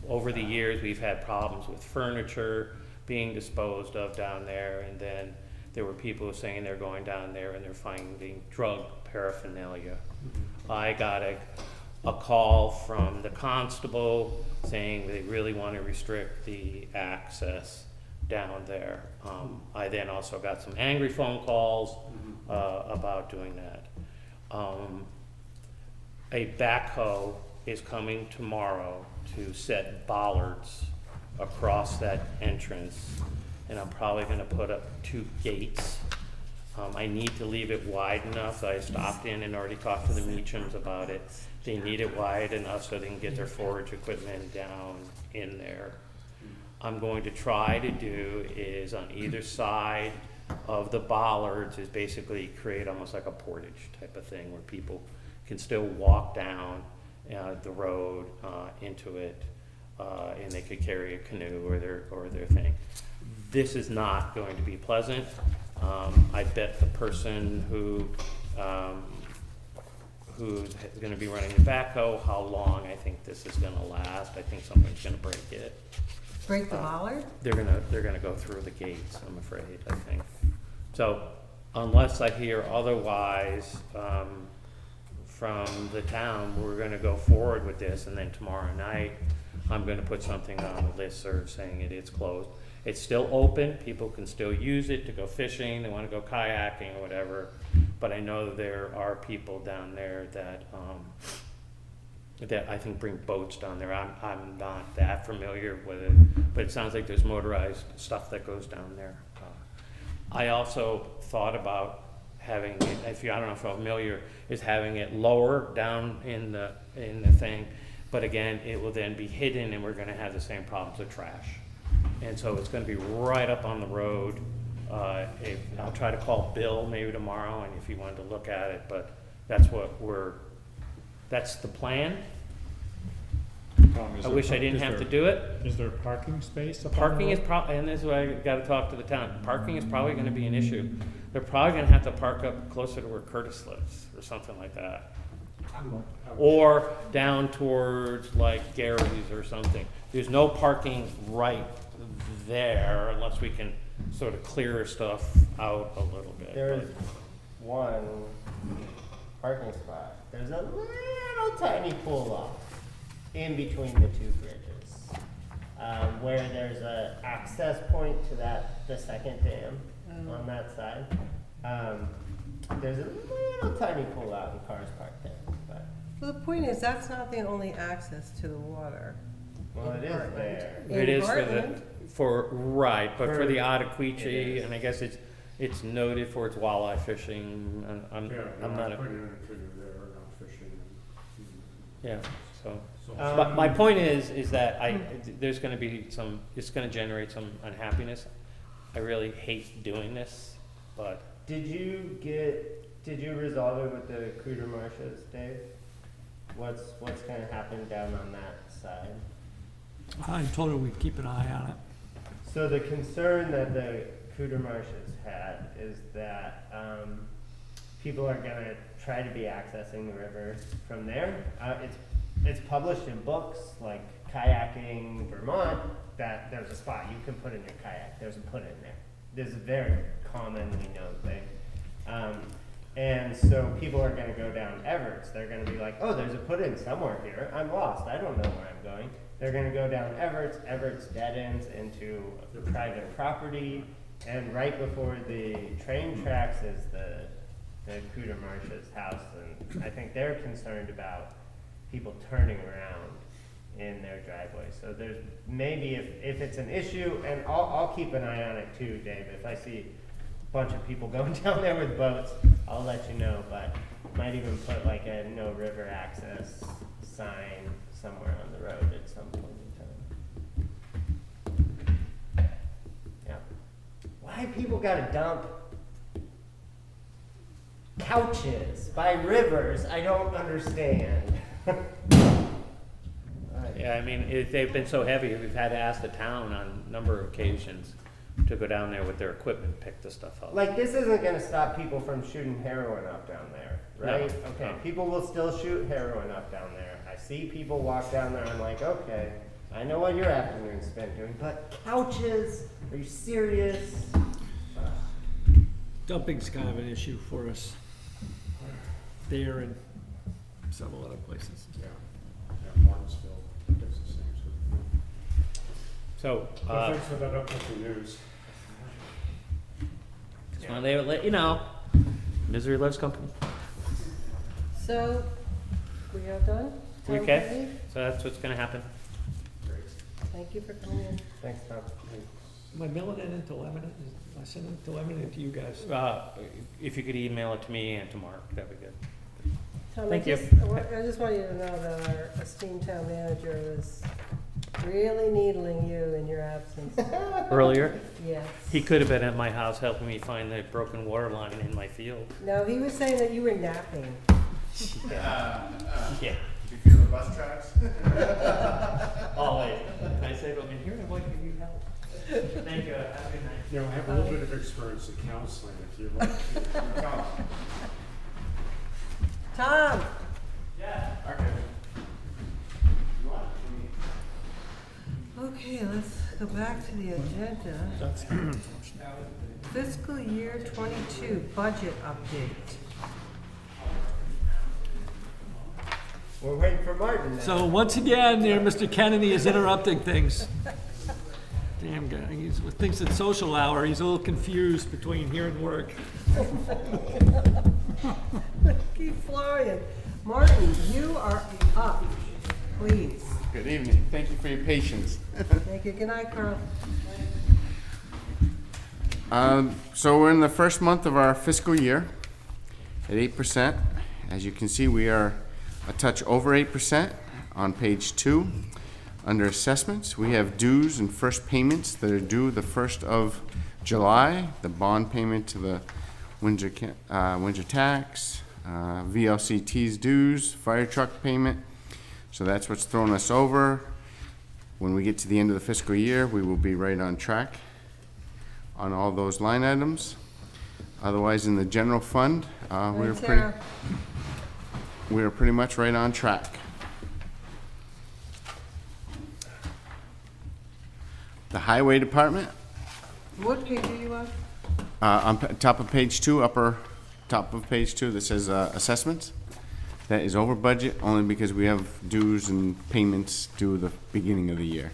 Over the years, we've had problems with furniture being disposed of down there, and then there were people saying they're going down there and they're finding drug paraphernalia. I got a call from the constable saying they really want to restrict the access down there. I then also got some angry phone calls about doing that. A backhoe is coming tomorrow to set bollards across that entrance, and I'm probably gonna put up 2 gates. I need to leave it wide enough. I stopped in and already talked to the Meachams about it. They need it wide enough so they can get their forage equipment down in there. I'm going to try to do is on either side of the bollards is basically create almost like a portage type of thing where people can still walk down the road into it, and they could carry a canoe or their thing. This is not going to be pleasant. I bet the person who's going to be running the backhoe how long I think this is going to last. I think somebody's going to break it. Break the bollard? They're gonna go through the gates, I'm afraid, I think. So unless I hear otherwise from the town, we're gonna go forward with this, and then tomorrow night, I'm gonna put something on the listserv saying it is closed. It's still open, people can still use it to go fishing, they wanna go kayaking or whatever, but I know there are people down there that I think bring boats down there. I'm not that familiar with it, but it sounds like there's motorized stuff that goes down there. I also thought about having it, I don't know if you're familiar, is having it lower down in the thing, but again, it will then be hidden and we're gonna have the same problems with trash. And so it's gonna be right up on the road. I'll try to call Bill maybe tomorrow, and if he wanted to look at it, but that's the plan. I wish I didn't have to do it. Is there parking space? Parking is and this is why I gotta talk to the town. Parking is probably gonna be an issue. They're probably gonna have to park up closer to where Curtis lives, or something like that. Or down towards like Gary's or something. There's no parking right there unless we can sort of clear stuff out a little bit. There is one parking spot. There's a little tiny pull off in between the 2 bridges, where there's a access point to the second dam on that side. There's a little tiny pull out and cars parked there, but Well, the point is, that's not the only access to the water. well, it is Hartland. there. It is Hartland. but for the Ottaquechee, and I guess it's noted for its walleye fishing. I'm not a, putting in a canoe there, not fishing. yeah, so. But my point is that there's gonna be it's gonna generate some unhappiness. I really hate doing this, but. Did you resolve it with the Cruder Marshes, Dave? What's gonna happen down on that side? I told her we'd keep an eye on it. So the concern that the Cruder Marshes had is that people are gonna try to be accessing the river from there. It's published in books like Kayaking Vermont that there's a spot you can put in your kayak. There's a put in there. This is a very commonly known thing. And so people are going to go down Everett's. They're going to be like, oh, there's a put in somewhere here. I'm lost. I don't know where I'm going. They're going to go down Everett's. Everett's dead ends into private property. And right before the train tracks is the Cruder Marshes house. And I think they're concerned about people turning around in their driveway. So there's maybe if it's an issue, and I'll keep an eye on it too, Dave. If I see a bunch of people going down there with boats, I'll let you know, but might even put like a no river access sign somewhere on the road at some point in time. Yeah. Why people gotta dump couches by rivers, I don't understand. Yeah, I mean, they've been so heavy, we've had to ask the town on a number of occasions to go down there with their equipment, pick the stuff up. Like, this isn't gonna stop people from shooting heroin up down there, right? No, Okay, no. people will still shoot heroin up down there. I see people walk down there, I'm like, okay, I know what your afternoon spent doing, but couches, are you serious? dumping's kind of an issue for us there and several other places. Yeah, Martinsville does the same sort of thing. So, Well, thanks for that uplifting news. just wanted to let you know, misery loves company. So, we are done? Time to Okay. leave? So that's what's gonna happen. Thank you for coming in. Thanks, Tom. Am I mailing it into Lebanon? Am I sending it to Lebanon and to you guys? If you could email it to me and to Mark, that'd be good. Tom, Thank you. I just want you to know that our esteemed town manager was really needling you in your absence. Earlier, Yes. he could have been at my house helping me find the broken water line in my field. No, he was saying that you were napping. Yeah. You feel the bus tracks? Oh, wait, can I say, I'm in here, I'd like to give you help. Thank you, have a good night. You know, I have a little bit of experience in counseling, if you like. Tom, Yeah. okay, let's go back to the agenda. Fiscal year 22 budget update. We're waiting for Martin now. So once again, there, Mr. Kennedy is interrupting things. Damn guy, he thinks it's social hour, he's a little confused between here and work. Keep flying. Martin, you are up, please. Good evening. Thank you for your patience. Thank you. Good night, Carl. So we're in the first month of our fiscal year at 8%. As you can see, we are a touch over 8% on page 2. Under assessments, we have dues and first payments that are due the 1st of July, the bond payment to the Windsor tax, VLCT's dues, fire truck payment. So that's what's thrown us over. When we get to the end of the fiscal year, we will be right on track on all those line items. Otherwise, in the general fund, we're pretty much right on track. The highway department, What page are you on? top of page 2, upper top of page 2, that says assessments. That is over budget only because we have dues and payments due the beginning of the year.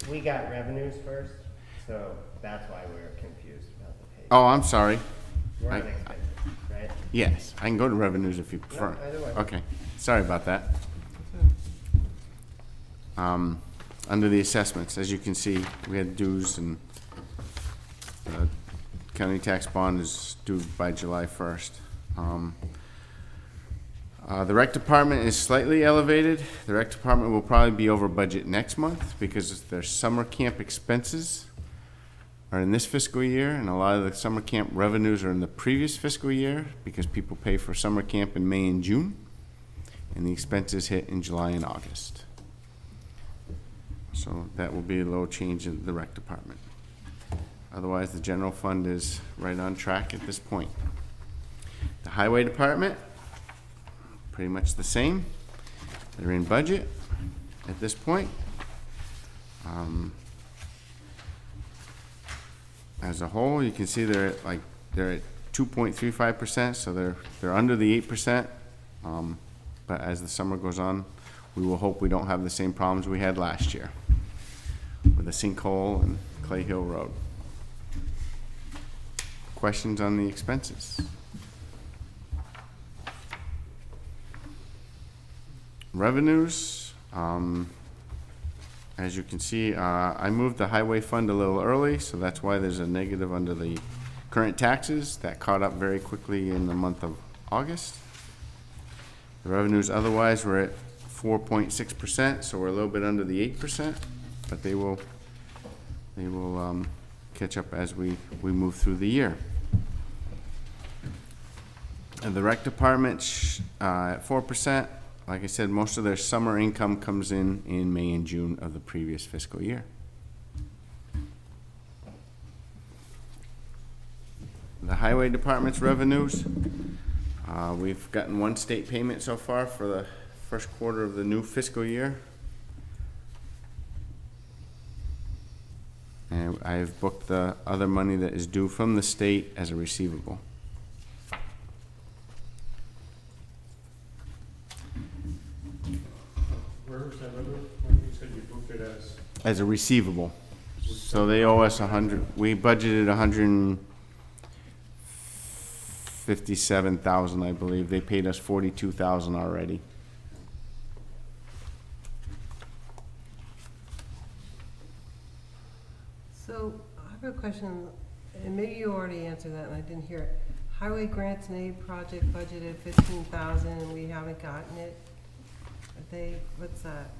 We got revenues first, so that's why we were confused about the page. Oh, I'm sorry. We're on expenses, right? Yes, I can go to revenues if you prefer. either way. Okay, sorry about that. Under the assessments, as you can see, we had dues and county tax bond is due by July 1st. The rec department is slightly elevated. The rec department will probably be over budget next month because their summer camp expenses are in this fiscal year, and a lot of the summer camp revenues are in the previous fiscal year because people pay for summer camp in May and June, and the expenses hit in July and August. So that will be a little change in the rec department. Otherwise, the general fund is right on track at this point. The highway department, pretty much the same. They're in budget at this point. As a whole, you can see they're at 2.35%, so they're under the 8%. But as the summer goes on, we will hope we don't have the same problems we had last year with the sinkhole and Clay Hill Road. Questions on the expenses? Revenues, as you can see, I moved the highway fund a little early, so that's why there's a negative under the current taxes. That caught up very quickly in the month of August. The revenues otherwise were at 4.6%, so we're a little bit under the 8%, but they will catch up as we move through the year. And the rec department at 4%. Like I said, most of their summer income comes in May and June of the previous fiscal year. The highway department's revenues, we've gotten one state payment so far for the first quarter of the new fiscal year. And I've booked the other money that is due from the state as a receivable. Where was that other, when you said you booked it as? As a receivable. So they owe us 100, we budgeted 157,000, I believe. They paid us 42,000 already. So I have a question, and maybe you already answered that and I didn't hear it. Highway grants and aid project budgeted 15,000 and we haven't gotten it. Are they, what's that?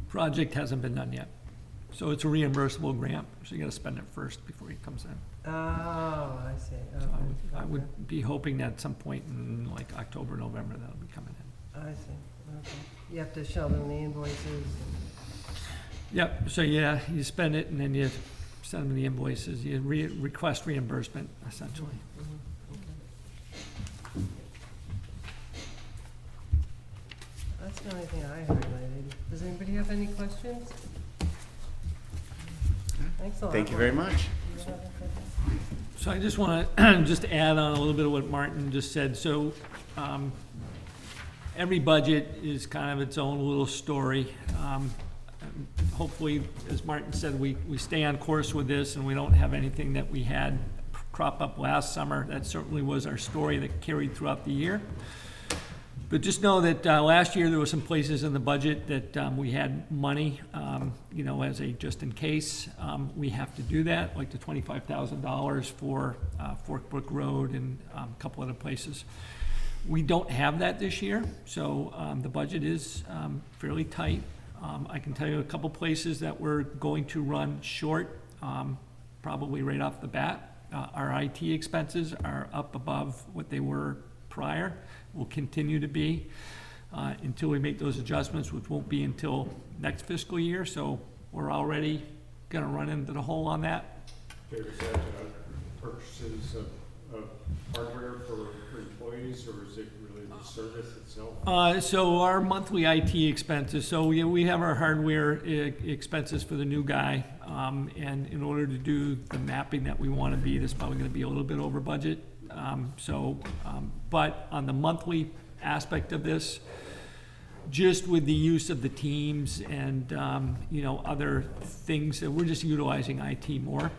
Project hasn't been done yet. So it's a reimbursable grant, so you gotta spend it first before it comes in. Oh, I see. So I Okay. would be hoping that at some point in like October, November, that'll be coming in. I see, okay. You have to show them the invoices and. Yep, so yeah, you spend it and then you send them the invoices, you request reimbursement essentially. That's the only thing I highlighted. Does anybody have any questions? Thanks a lot. Thank you very much. So I just want to just add on a little bit of what Martin just said. So every budget is kind of its own little story. Hopefully, as Martin said, we stay on course with this and we don't have anything that we had crop up last summer. That certainly was our story that carried throughout the year. But just know that last year there were some places in the budget that we had money, you know, as a just in case. We have to do that, like the $25,000 for Fork Brook Road and a couple other places. We don't have that this year, so the budget is fairly tight. I can tell you a couple places that we're going to run short, probably right off the bat. Our IT expenses are up above what they were prior, will continue to be until we make those adjustments, which won't be until next fiscal year. So we're already gonna run into the hole on that. Okay, was that purchases of hardware for employees, or is it really the service itself? So our monthly IT expenses, so we have our hardware expenses for the new guy. And in order to do the mapping that we wanna be, that's probably gonna be a little bit over budget. But on the monthly aspect of this, just with the use of the teams and, you know, other things, that we're just utilizing IT more.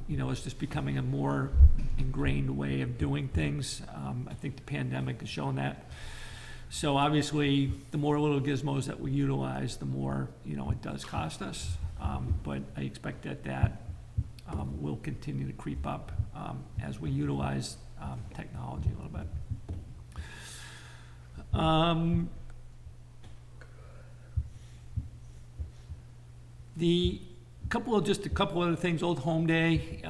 You know, it's just becoming a more ingrained way of doing things. I think the pandemic has shown that. So obviously, the more little gizmos that we utilize, the more, you know, it does cost us. But I expect that will continue to creep up as we utilize technology a little bit. Just a couple other things. Old Home Day,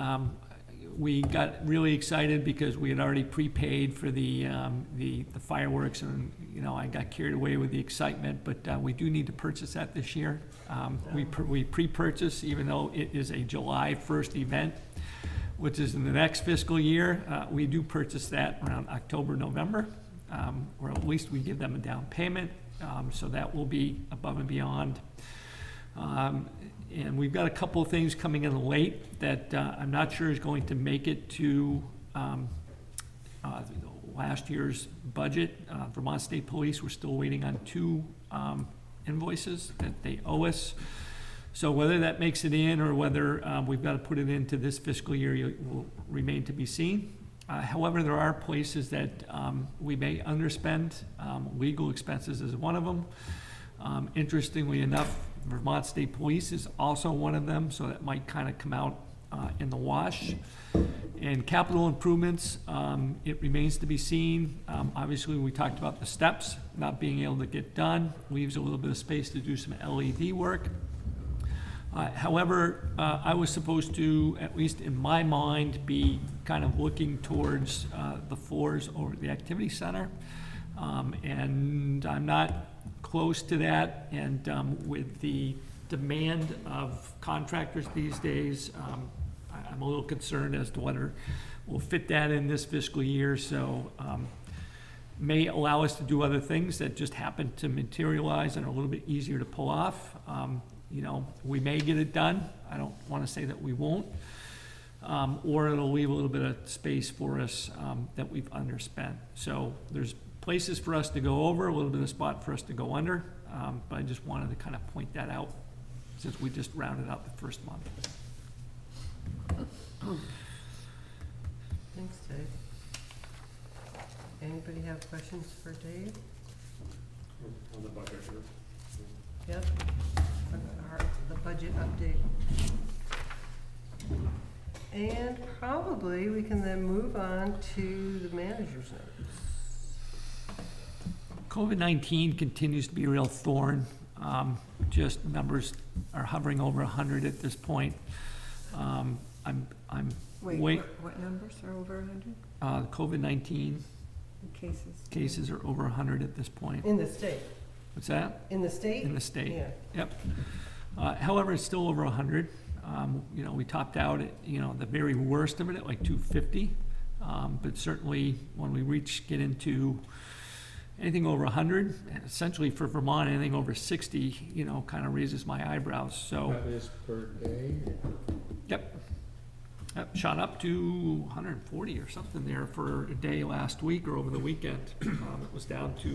we got really excited because we had already prepaid for the fireworks, and you know, I got carried away with the excitement. But we do need to purchase that this year. We pre-purchase, even though it is a July 1st event, which is in the next fiscal year. We do purchase that around October, November, or at least we give them a down payment. So that will be above and beyond. And we've got a couple of things coming in late that I'm not sure is going to make it to last year's budget. Vermont State Police, we're still waiting on 2 invoices that they owe us. So whether that makes it in or whether we've got to put it into this fiscal year will remain to be seen. However, there are places that we may underspend. Legal expenses is one of them. Interestingly enough, Vermont State Police is also one of them, so that might kind of come out in the wash. And capital improvements, it remains to be seen. Obviously, we talked about the steps not being able to get done, leaves a little bit of space to do some LED work. However, I was supposed to, at least in my mind, be kind of looking towards the floors over the activity center. And I'm not close to that, and with the demand of contractors these days, I'm a little concerned as to whether we'll fit that in this fiscal year. So may allow us to do other things that just happen to materialize and are a little bit easier to pull off. You know, we may get it done. I don't want to say that we won't. Or it'll leave a little bit of space for us that we've underspent. So there's places for us to go over, a little bit of spot for us to go under. But I just wanted to kind of point that out since we just rounded out the first month. Thanks, Dave. Anybody have questions for Dave? On the budget here. Yep. The budget update. And probably we can then move on to the manager's notes. COVID-19 continues to be a real thorn. Just numbers are hovering over 100 at this point. Wait, what numbers are over 100? COVID-19 Cases? cases are over 100 at this point. In the state? What's that? In the state? In the state. Yeah. Yep. However, it's still over 100. You know, we topped out at, you know, the very worst of it at like 250. But certainly when we get into anything over 100, essentially for Vermont, anything over 60, you know, kind of raises my eyebrows. So, That is per day? yep. Yep, shot up to 140 or something there for a day last week or over the weekend. It was down to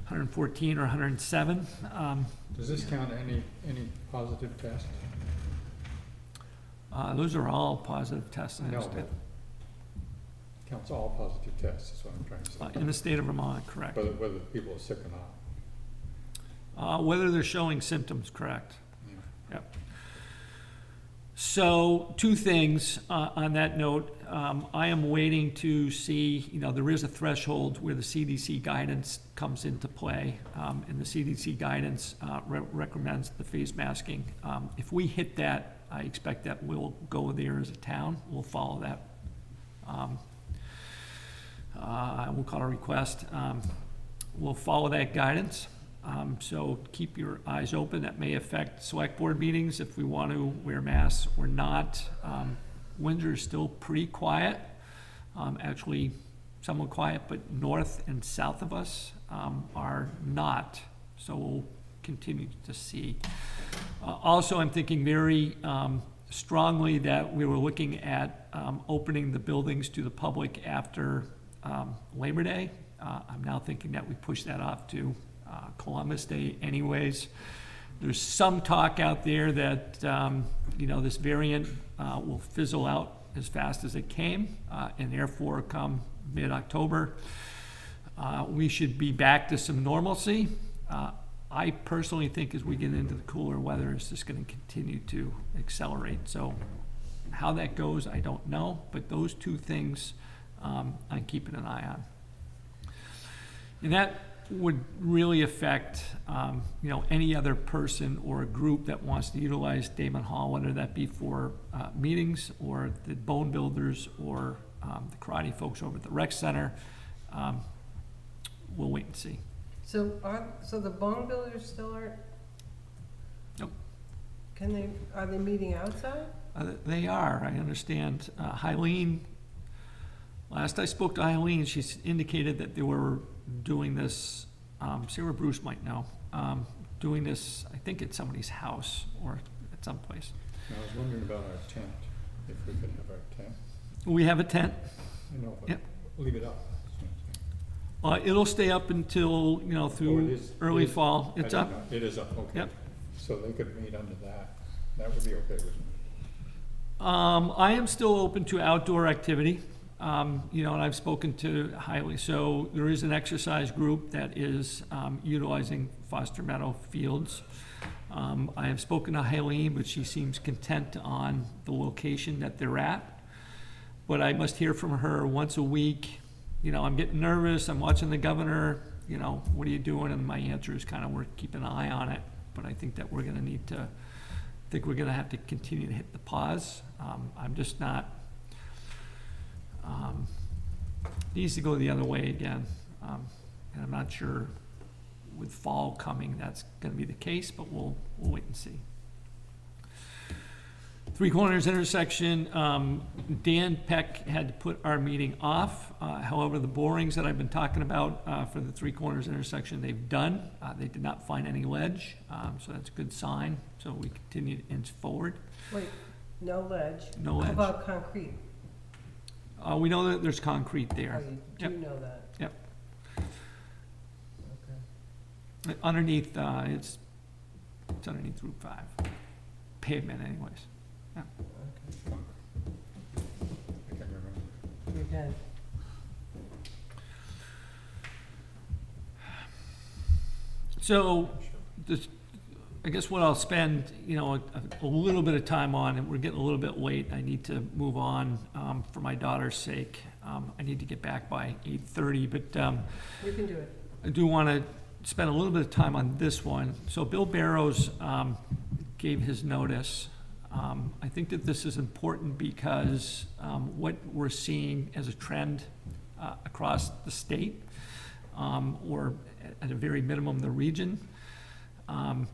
114 or 107. Does this count any positive tests? Those are all positive tests. I No, understand. but counts all positive tests, is what I'm trying to say. In the state of Vermont, correct. Whether people are sick or not. Whether they're showing symptoms, correct. Yeah. Yep. So, two things on that note. I am waiting to see, you know, there is a threshold where the CDC guidance comes into play, and the CDC guidance recommends the face masking. If we hit that, I expect that we'll go there as a town. We'll follow that. We'll call it a request. We'll follow that guidance. So keep your eyes open. That may affect select board meetings if we want to wear masks or not. Windsor is still pretty quiet, actually somewhat quiet, but north and south of us are not. So we'll continue to see. Also, I'm thinking very strongly that we were looking at opening the buildings to the public after Labor Day. I'm now thinking that we push that off to Columbus Day anyways. There's some talk out there that, you know, this variant will fizzle out as fast as it came, and therefore come mid-October, we should be back to some normalcy. I personally think as we get into the cooler weather, it's just going to continue to accelerate. So how that goes, I don't know, but those two things I'm keeping an eye on. And that would really affect, you know, any other person or a group that wants to utilize Damon Hall, whether that be for meetings or the bone builders or the karate folks over at the rec center. We'll wait and see. So the bone builders still aren't? Nope. Are they meeting outside? They are, I understand. Eileen, last I spoke to Eileen, she indicated that they were doing this, Sarah Bruce might know, doing this, I think at somebody's house or at some place. I was wondering about our tent, if we could have our tent. We have a tent. I know, but Yep. leave it up. That's what I'm saying. It'll stay up until, you know, Oh, through it is- early it is- fall. I It's didn't up. know. It is up, okay. Yep. So they could meet under that. That would be okay with me. I am still open to outdoor activity, you know, and I've spoken to Highly. So there is an exercise group that is utilizing Foster Meadow Fields. I have spoken to Eileen, but she seems content on the location that they're at. But I must hear from her once a week. You know, I'm getting nervous, I'm watching the governor, you know, what are you doing? And my answer is kind of, we're keeping an eye on it. But I think that we're gonna need to, have to continue to hit the pause. I'm just not, needs to go the other way again. And I'm not sure with fall coming, that's gonna be the case, but we'll wait and see. Three Corners intersection, Dan Peck had to put our meeting off. However, the borings that I've been talking about for the Three Corners intersection, they've done. They did not find any ledge, so that's a good sign. So we continue to inch forward. Wait, no ledge? No How ledge. about concrete? We know that there's concrete Oh, there. you Yep. do know that? Yep. Okay. Underneath, it's underneath Route 5. Pavement anyways. Okay. I can't remember. You can. So, this, I guess what I'll spend, a little bit of time on, and we're getting a little bit late, I need to move on, for my daughter's sake. I need to get back by 8:30, but, You can do it. I do want to spend a little bit of time on this one. So Bill Barrows, gave his notice. I think that this is important because, what we're seeing as a trend, across the state, or at a very minimum, the region.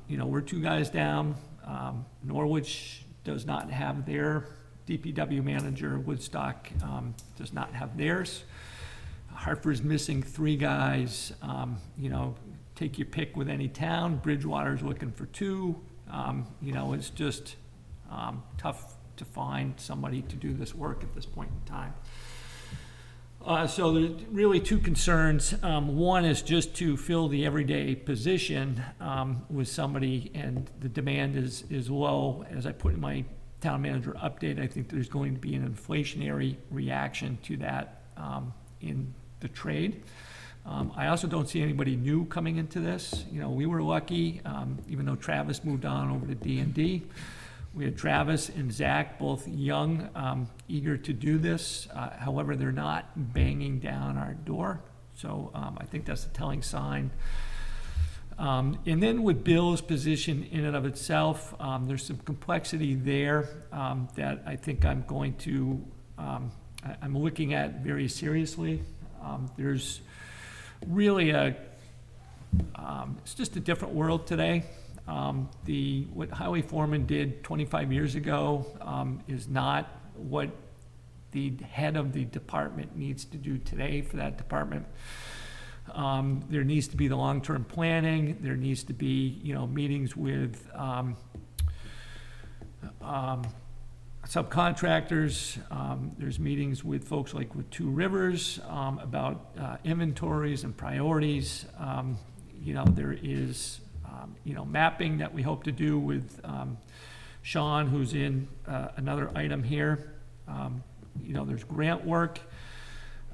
We're 2 guys down. Norwich does not have their DPW manager. Woodstock does not have theirs. Hartford's missing 3 guys. Take your pick with any town. Bridgewater's looking for 2. It's just tough to find somebody to do this work at this point in time. So there's really 2 concerns. One is just to fill the everyday position with somebody, and the demand is low. As I put in my town manager update, I think there's going to be an inflationary reaction to that in the trade. I also don't see anybody new coming into this. We were lucky, even though Travis moved on over to D&D. We had Travis and Zach, both young, eager to do this. However, they're not banging down our door. So I think that's a telling sign. And then with Bill's position in and of itself, there's some complexity there that I think I'm going to, I'm looking at very seriously. There's really it's just a different world today. What highway foreman did 25 years ago is not what the head of the department needs to do today for that department. There needs to be the long-term planning. There needs to be, meetings with subcontractors. There's meetings with folks like with Two Rivers about inventories and priorities. There is mapping that we hope to do with Sean, who's in another item here. There's grant work.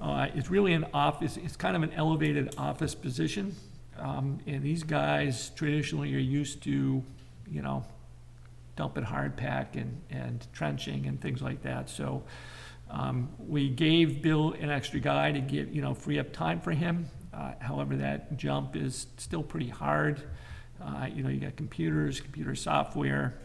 It's really an office, it's kind of an elevated office position. And these guys traditionally are used to, dumping hard pack and trenching and things like that. So we gave Bill an extra guy to get, free up time for him. However, that jump is still pretty hard. You got computers, computer software.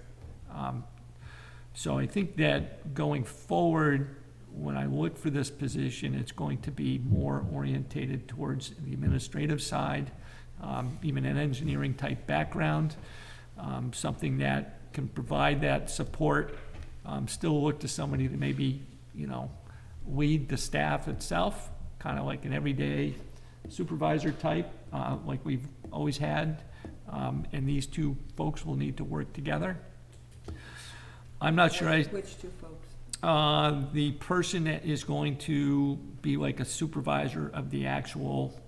So I think that going forward, when I look for this position, it's going to be more orientated towards the administrative side, even an engineering type background, something that can provide that support. Still look to somebody to maybe, lead the staff itself, kind of like an everyday supervisor type, like we've always had. And these 2 folks will need to work together. I'm not sure Which 2 folks? the person that is going to be like a supervisor of the actual,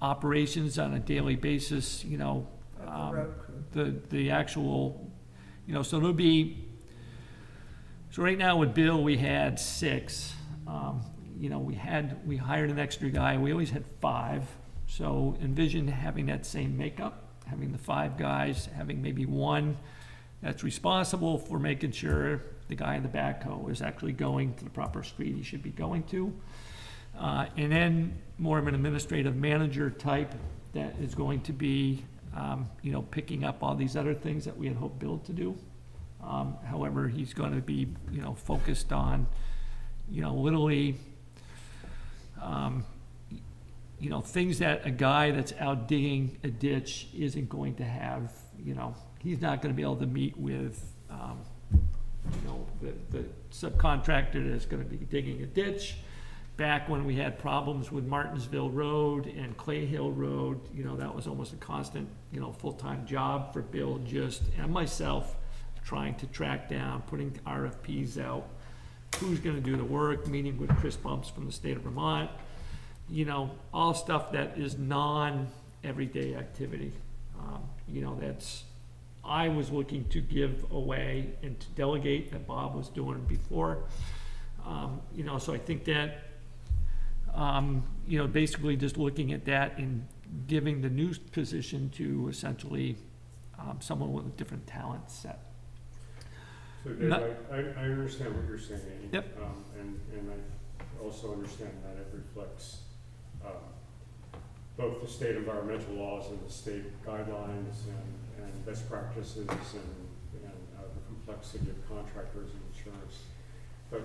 operations on a daily basis, Of the road crew. the actual, so there'll be, so right now with Bill, we had 6. We hired an extra guy, we always had 5. So envision having that same makeup, having the 5 guys, having maybe 1 that's responsible for making sure the guy in the backhoe is actually going to the proper street he should be going to. And then more of an administrative manager type that is going to be, picking up all these other things that we had hoped Bill to do. However, he's going to be, focused on, literally, things that a guy that's out digging a ditch isn't going to have, he's not going to be able to meet with, the subcontractor that's gonna be digging a ditch. Back when we had problems with Martinsville Road and Clay Hill Road, you know, that was almost a constant, you know, full-time job for Bill and myself, trying to track down, putting RFPs out, who's gonna do the work, meeting with Chris Bumps from the state of Vermont, you know, all stuff that is non-everyday activity. You know, I was looking to give away and to delegate that Bob was doing before. You know, so I think that, you know, basically just looking at that and giving the new position to essentially someone with a different talent set. So Dave, Not- I understand what you're saying. Yep. And I also understand that it reflects both the state environmental laws and the state guidelines and best practices and the complexity of contractors and insurance. But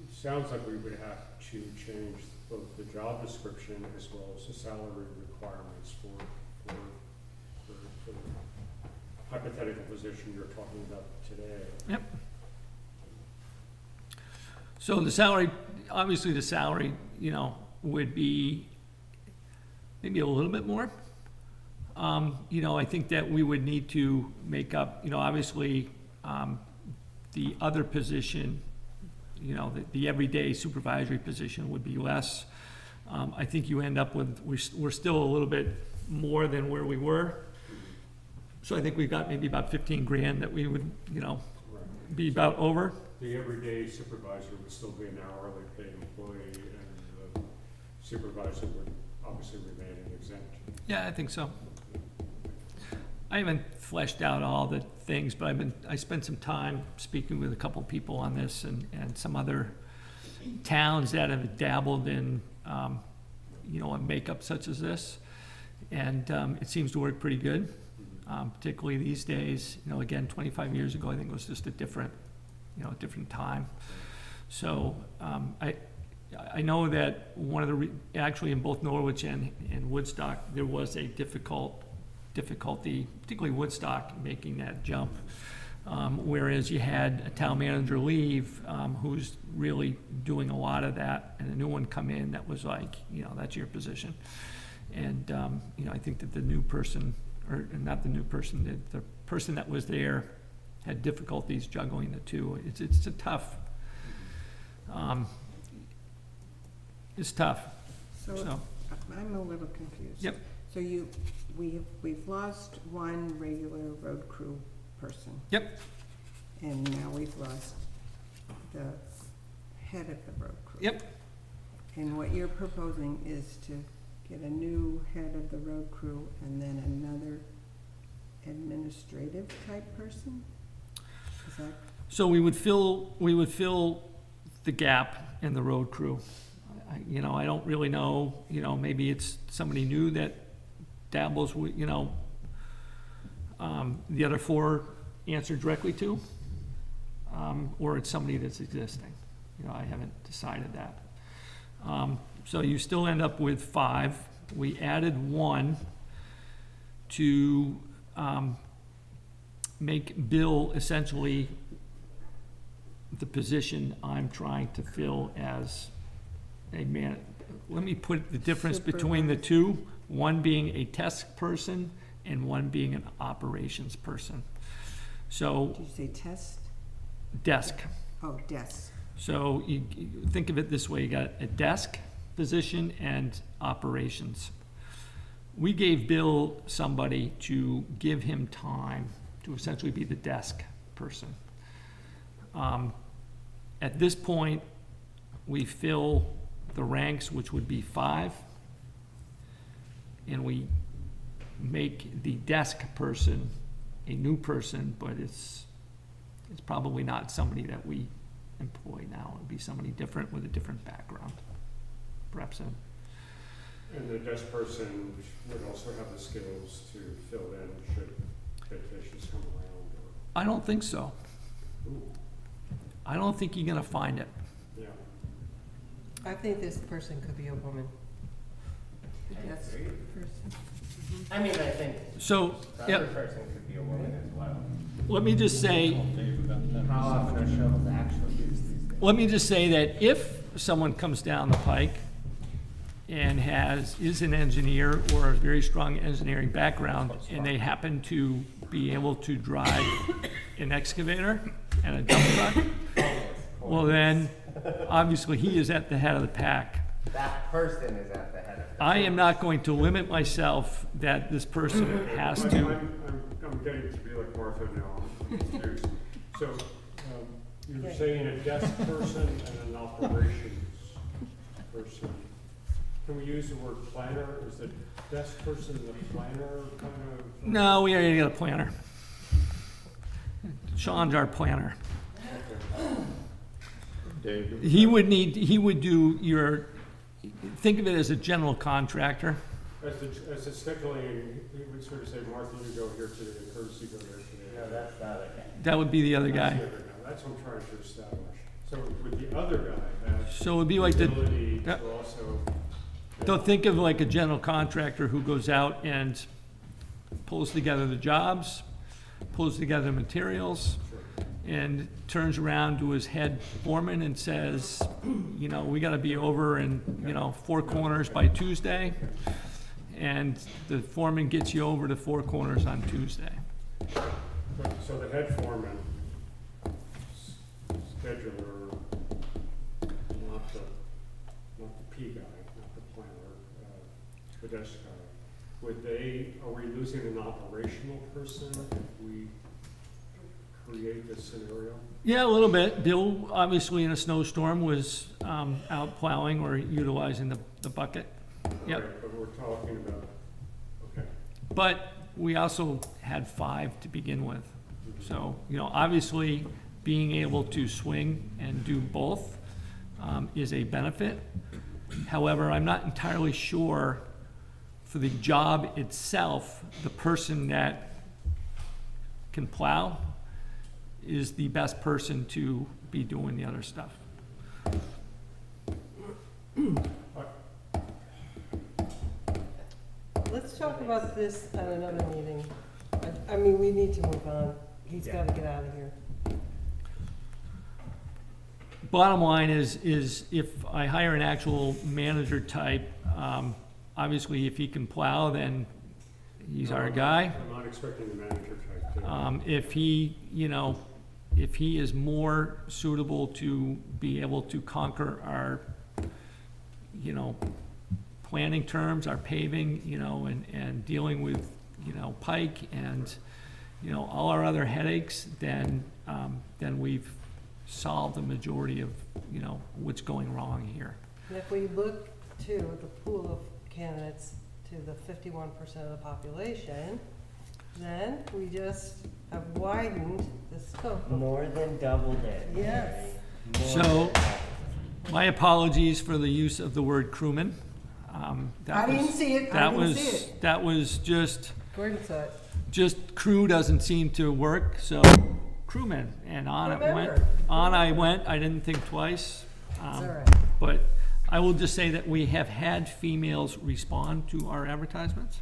it sounds like we would have to change both the job description as well as the salary requirements for the hypothetical position you're talking about today. Yep. So the salary, obviously the salary, you know, would be maybe a little bit more. You know, I think that we would need to make up, you know, obviously, the other position, you know, the everyday supervisory position would be less. I think you end up with, we're still a little bit more than where we were. So I think we've got maybe about 15 grand that we would, you know, Right. be about over. The everyday supervisor would still be an hourly paid employee, and the supervisor would obviously remain an exempt. Yeah, I think so. I haven't fleshed out all the things, but I spent some time speaking with a couple people on this and some other towns that have dabbled in, you know, a makeup such as this. And it seems to work pretty good, particularly these days. You know, again, 25 years ago, I think it was just a different, you know, a different time. So I know that one of the, actually in both Norwich and Woodstock, there was a difficulty, particularly Woodstock, making that jump. Whereas you had a town manager leave, who's really doing a lot of that, and a new one come in that was like, you know, that's your position. And, you know, I think that the new person, or not the new person, the person that was there had difficulties juggling the two. It's a tough, it's tough, so. I'm a little confused. Yep. So we've lost one regular road crew person. Yep. And now we've lost the head of the road crew. Yep. And what you're proposing is to get a new head of the road crew and then another administrative type person? Is that? So we would fill the gap in the road crew. You know, I don't really know, you know, maybe it's somebody new that dabbles with, you know, the other four answer directly to, or it's somebody that's existing. You know, I haven't decided that. So you still end up with 5. We added 1 to make Bill essentially the position I'm trying to fill as a man. Let me put the difference between the two, one being a desk person and one being an operations person. So, Did you say test? desk. Oh, desk. So you think of it this way, you got a desk position and operations. We gave Bill somebody to give him time to essentially be the desk person. At this point, we fill the ranks, which would be 5, and we make the desk person a new person, but it's probably not somebody that we employ now. It would be somebody different with a different background, perhaps. And the desk person would also have the skills to fill in should vacations come around, I don't think so. or, ooh, I don't think you're gonna find it. yeah. I think this person could be a woman. I Yes, agree. person. I mean, I think So, the yeah, other person could be a woman as well. let me just say, How often are shovels actually used these days? let me just say that if someone comes down the pike and is an engineer or a very strong engineering background, and they happen to be able to drive an excavator and a dump truck, well then, obviously, he is at the head of the pack. That person is at the head of it. I am not going to limit myself that this person has to. I'm getting to be like Martha now, I'm confused. So, you're saying a desk person and an operations person. Can we use the word planner? Is the desk person the planner kind of? No, we already got a planner. Sean's our planner. Dave, He would do think of it as a general contractor. As the scheduling, we would sort of say, Martha, you go here today, and Curtis, you go there today. No, that's the other guy. That would be the other That's guy. the other guy. That's what I'm trying to establish. So would the other guy have So it would be like the the, ability yeah. to also? don't think of like a general contractor who goes out and pulls together the jobs, pulls together materials, Sure. and turns around to his head foreman and says, you know, we gotta be over in, you know, Four Corners by Tuesday. And the foreman gets you over to Four Corners on Tuesday. So the head foreman, scheduler, not the P guy, not the planner, the desk guy, are we losing an operational person if we create this scenario? Yeah, a little bit. Bill, obviously in a snowstorm, was out plowing or utilizing the bucket. Yep. Right, but we're talking about, okay. But we also had 5 to begin with. So, you know, obviously, being able to swing and do both is a benefit. However, I'm not entirely sure for the job itself, the person that can plow is the best person to be doing the other stuff. Let's talk about this at another meeting. I mean, we need to move on. He's gotta get out of here. Bottom line is if I hire an actual manager type, obviously if he can plow, then he's our guy. I'm not expecting the manager type to. If he, you know, if he is more suitable to be able to conquer our, you know, planning terms, our paving, you know, and dealing with, you know, Pike and, you know, all our other headaches, then we've solved the majority of, you know, what's going wrong here. And if we look to the pool of candidates to the 51% of the population, then we just have widened the scope. of- More than doubled it. Yes. More So- than doubled. My apologies for the use of the word crewman. I didn't see it, I didn't see it. That was Gordon saw it. just crew doesn't seem to work, so crewman, and on it went. Remember. On I went, I didn't think twice. It's all right. But I will just say that we have had females respond to our advertisements.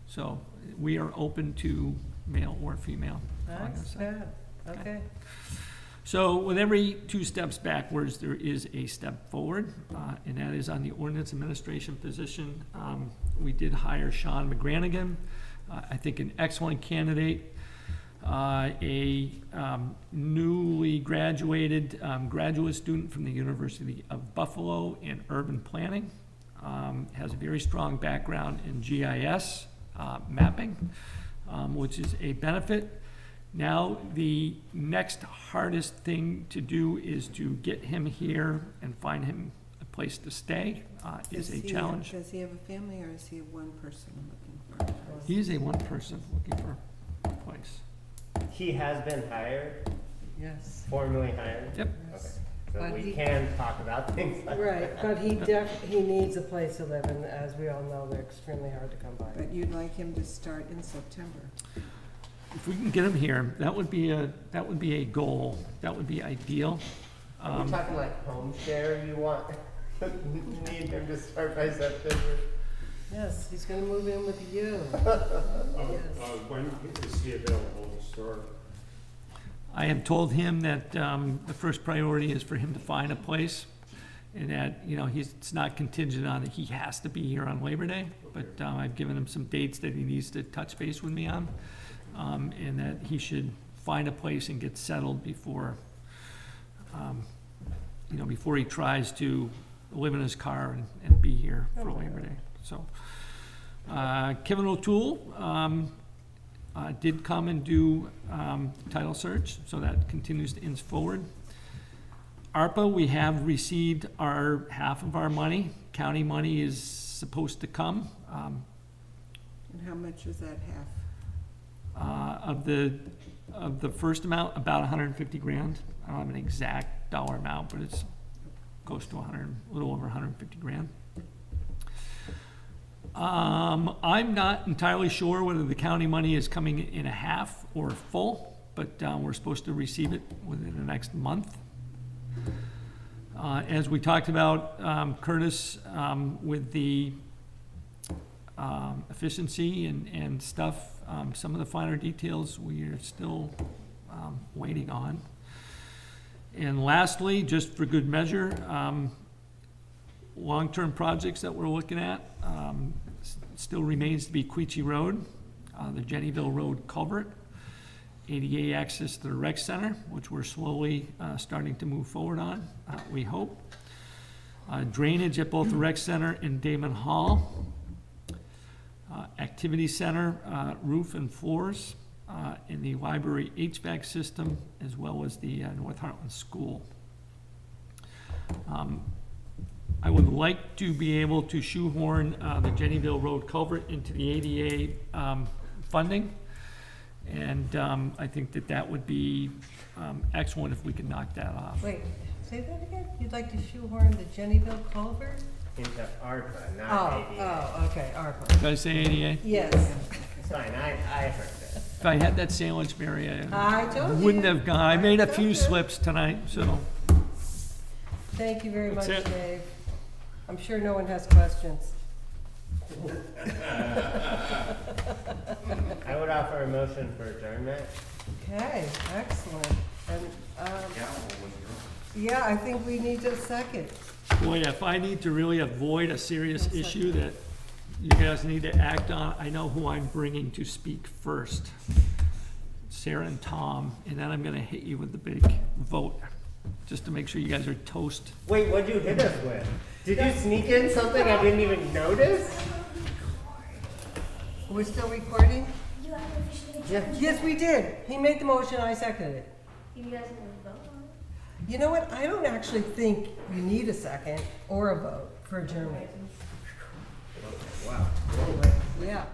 So we are open to male or female. That's bad. Okay. So with every 2 steps backwards, there is a step forward, and that is on the ordinance administration position. We did hire Sean McGranigan, I think an excellent candidate, a newly graduated graduate student from the University of Buffalo in urban planning, has a very strong background in GIS mapping, which is a benefit. Now, the next hardest thing to do is to get him here and find him a place to stay, is a challenge. Does he have a family, or is he one person looking for? He is a one person looking for a place. He has been hired, Yes. formally hired? Yep. Okay, so But we he- can talk about things like that. Right, but he needs a place to live, and as we all know, they're extremely hard to come by. But you'd like him to start in September. If we can get him here, that would be a goal. That would be ideal. Are we talking like home share you want? Need him to start by September? Yes, he's gonna move in with you. When is he available to start? I have told him that the first priority is for him to find a place, and that, you know, it's not contingent on that he has to be here on Labor Day, but I've given him some dates that he needs to touch base with me on, and that he should find a place and get settled before, you know, before he tries to live in his car and be here for Labor Day. So, Kevin O'Toole did come and do title search, so that continues to inch forward. ARPA, we have received our half of our money. County money is supposed to come. And how much is that half? Of the first amount, about 150 grand. I don't have an exact dollar amount, but it's close to a little over 150 grand. I'm not entirely sure whether the county money is coming in a half or full, but we're supposed to receive it within the next month. As we talked about, Curtis, with the efficiency and stuff, some of the finer details we are still waiting on. And lastly, just for good measure, long-term projects that we're looking at still remains to be Queechee Road, the Jennyville Road culvert, ADA access to the rec center, which we're slowly starting to move forward on, we hope. Drainage at both the rec center and Damon Hall. Activity center, roof and floors, in the library HVAC system, as well as the North Hartland School. I would like to be able to shoehorn the Jennyville Road culvert into the ADA funding. And I think that would be excellent if we could knock that off. Wait, say that again? You'd like to shoehorn the Jennyville culvert? Into ARPA, not ADA. Oh, okay, ARPA. Did I say ADA? Yes. It's fine, I heard it. If I had that sandwich, Mary, I told you. wouldn't have gone. I made a few slips tonight, so. Thank you very much, That's it. Dave. I'm sure no one has questions. I would offer a motion for adjournment. Okay, excellent. And, yeah, I think we need a second. Boy, if I need to really avoid a serious issue that you guys need to act on, I know who I'm bringing to speak first. Sarah and Tom, and then I'm gonna hit you with the big vote, just to make sure you guys are toast. Wait, what'd you hit us with? Did you sneak in something I didn't even notice? We're still recording? You have to officially Yeah. adjourn. Yes, we did. He made the motion, I seconded it. You guys can vote on it. You know what? I don't actually think you need a second or a vote for adjournment. Wow. Yeah.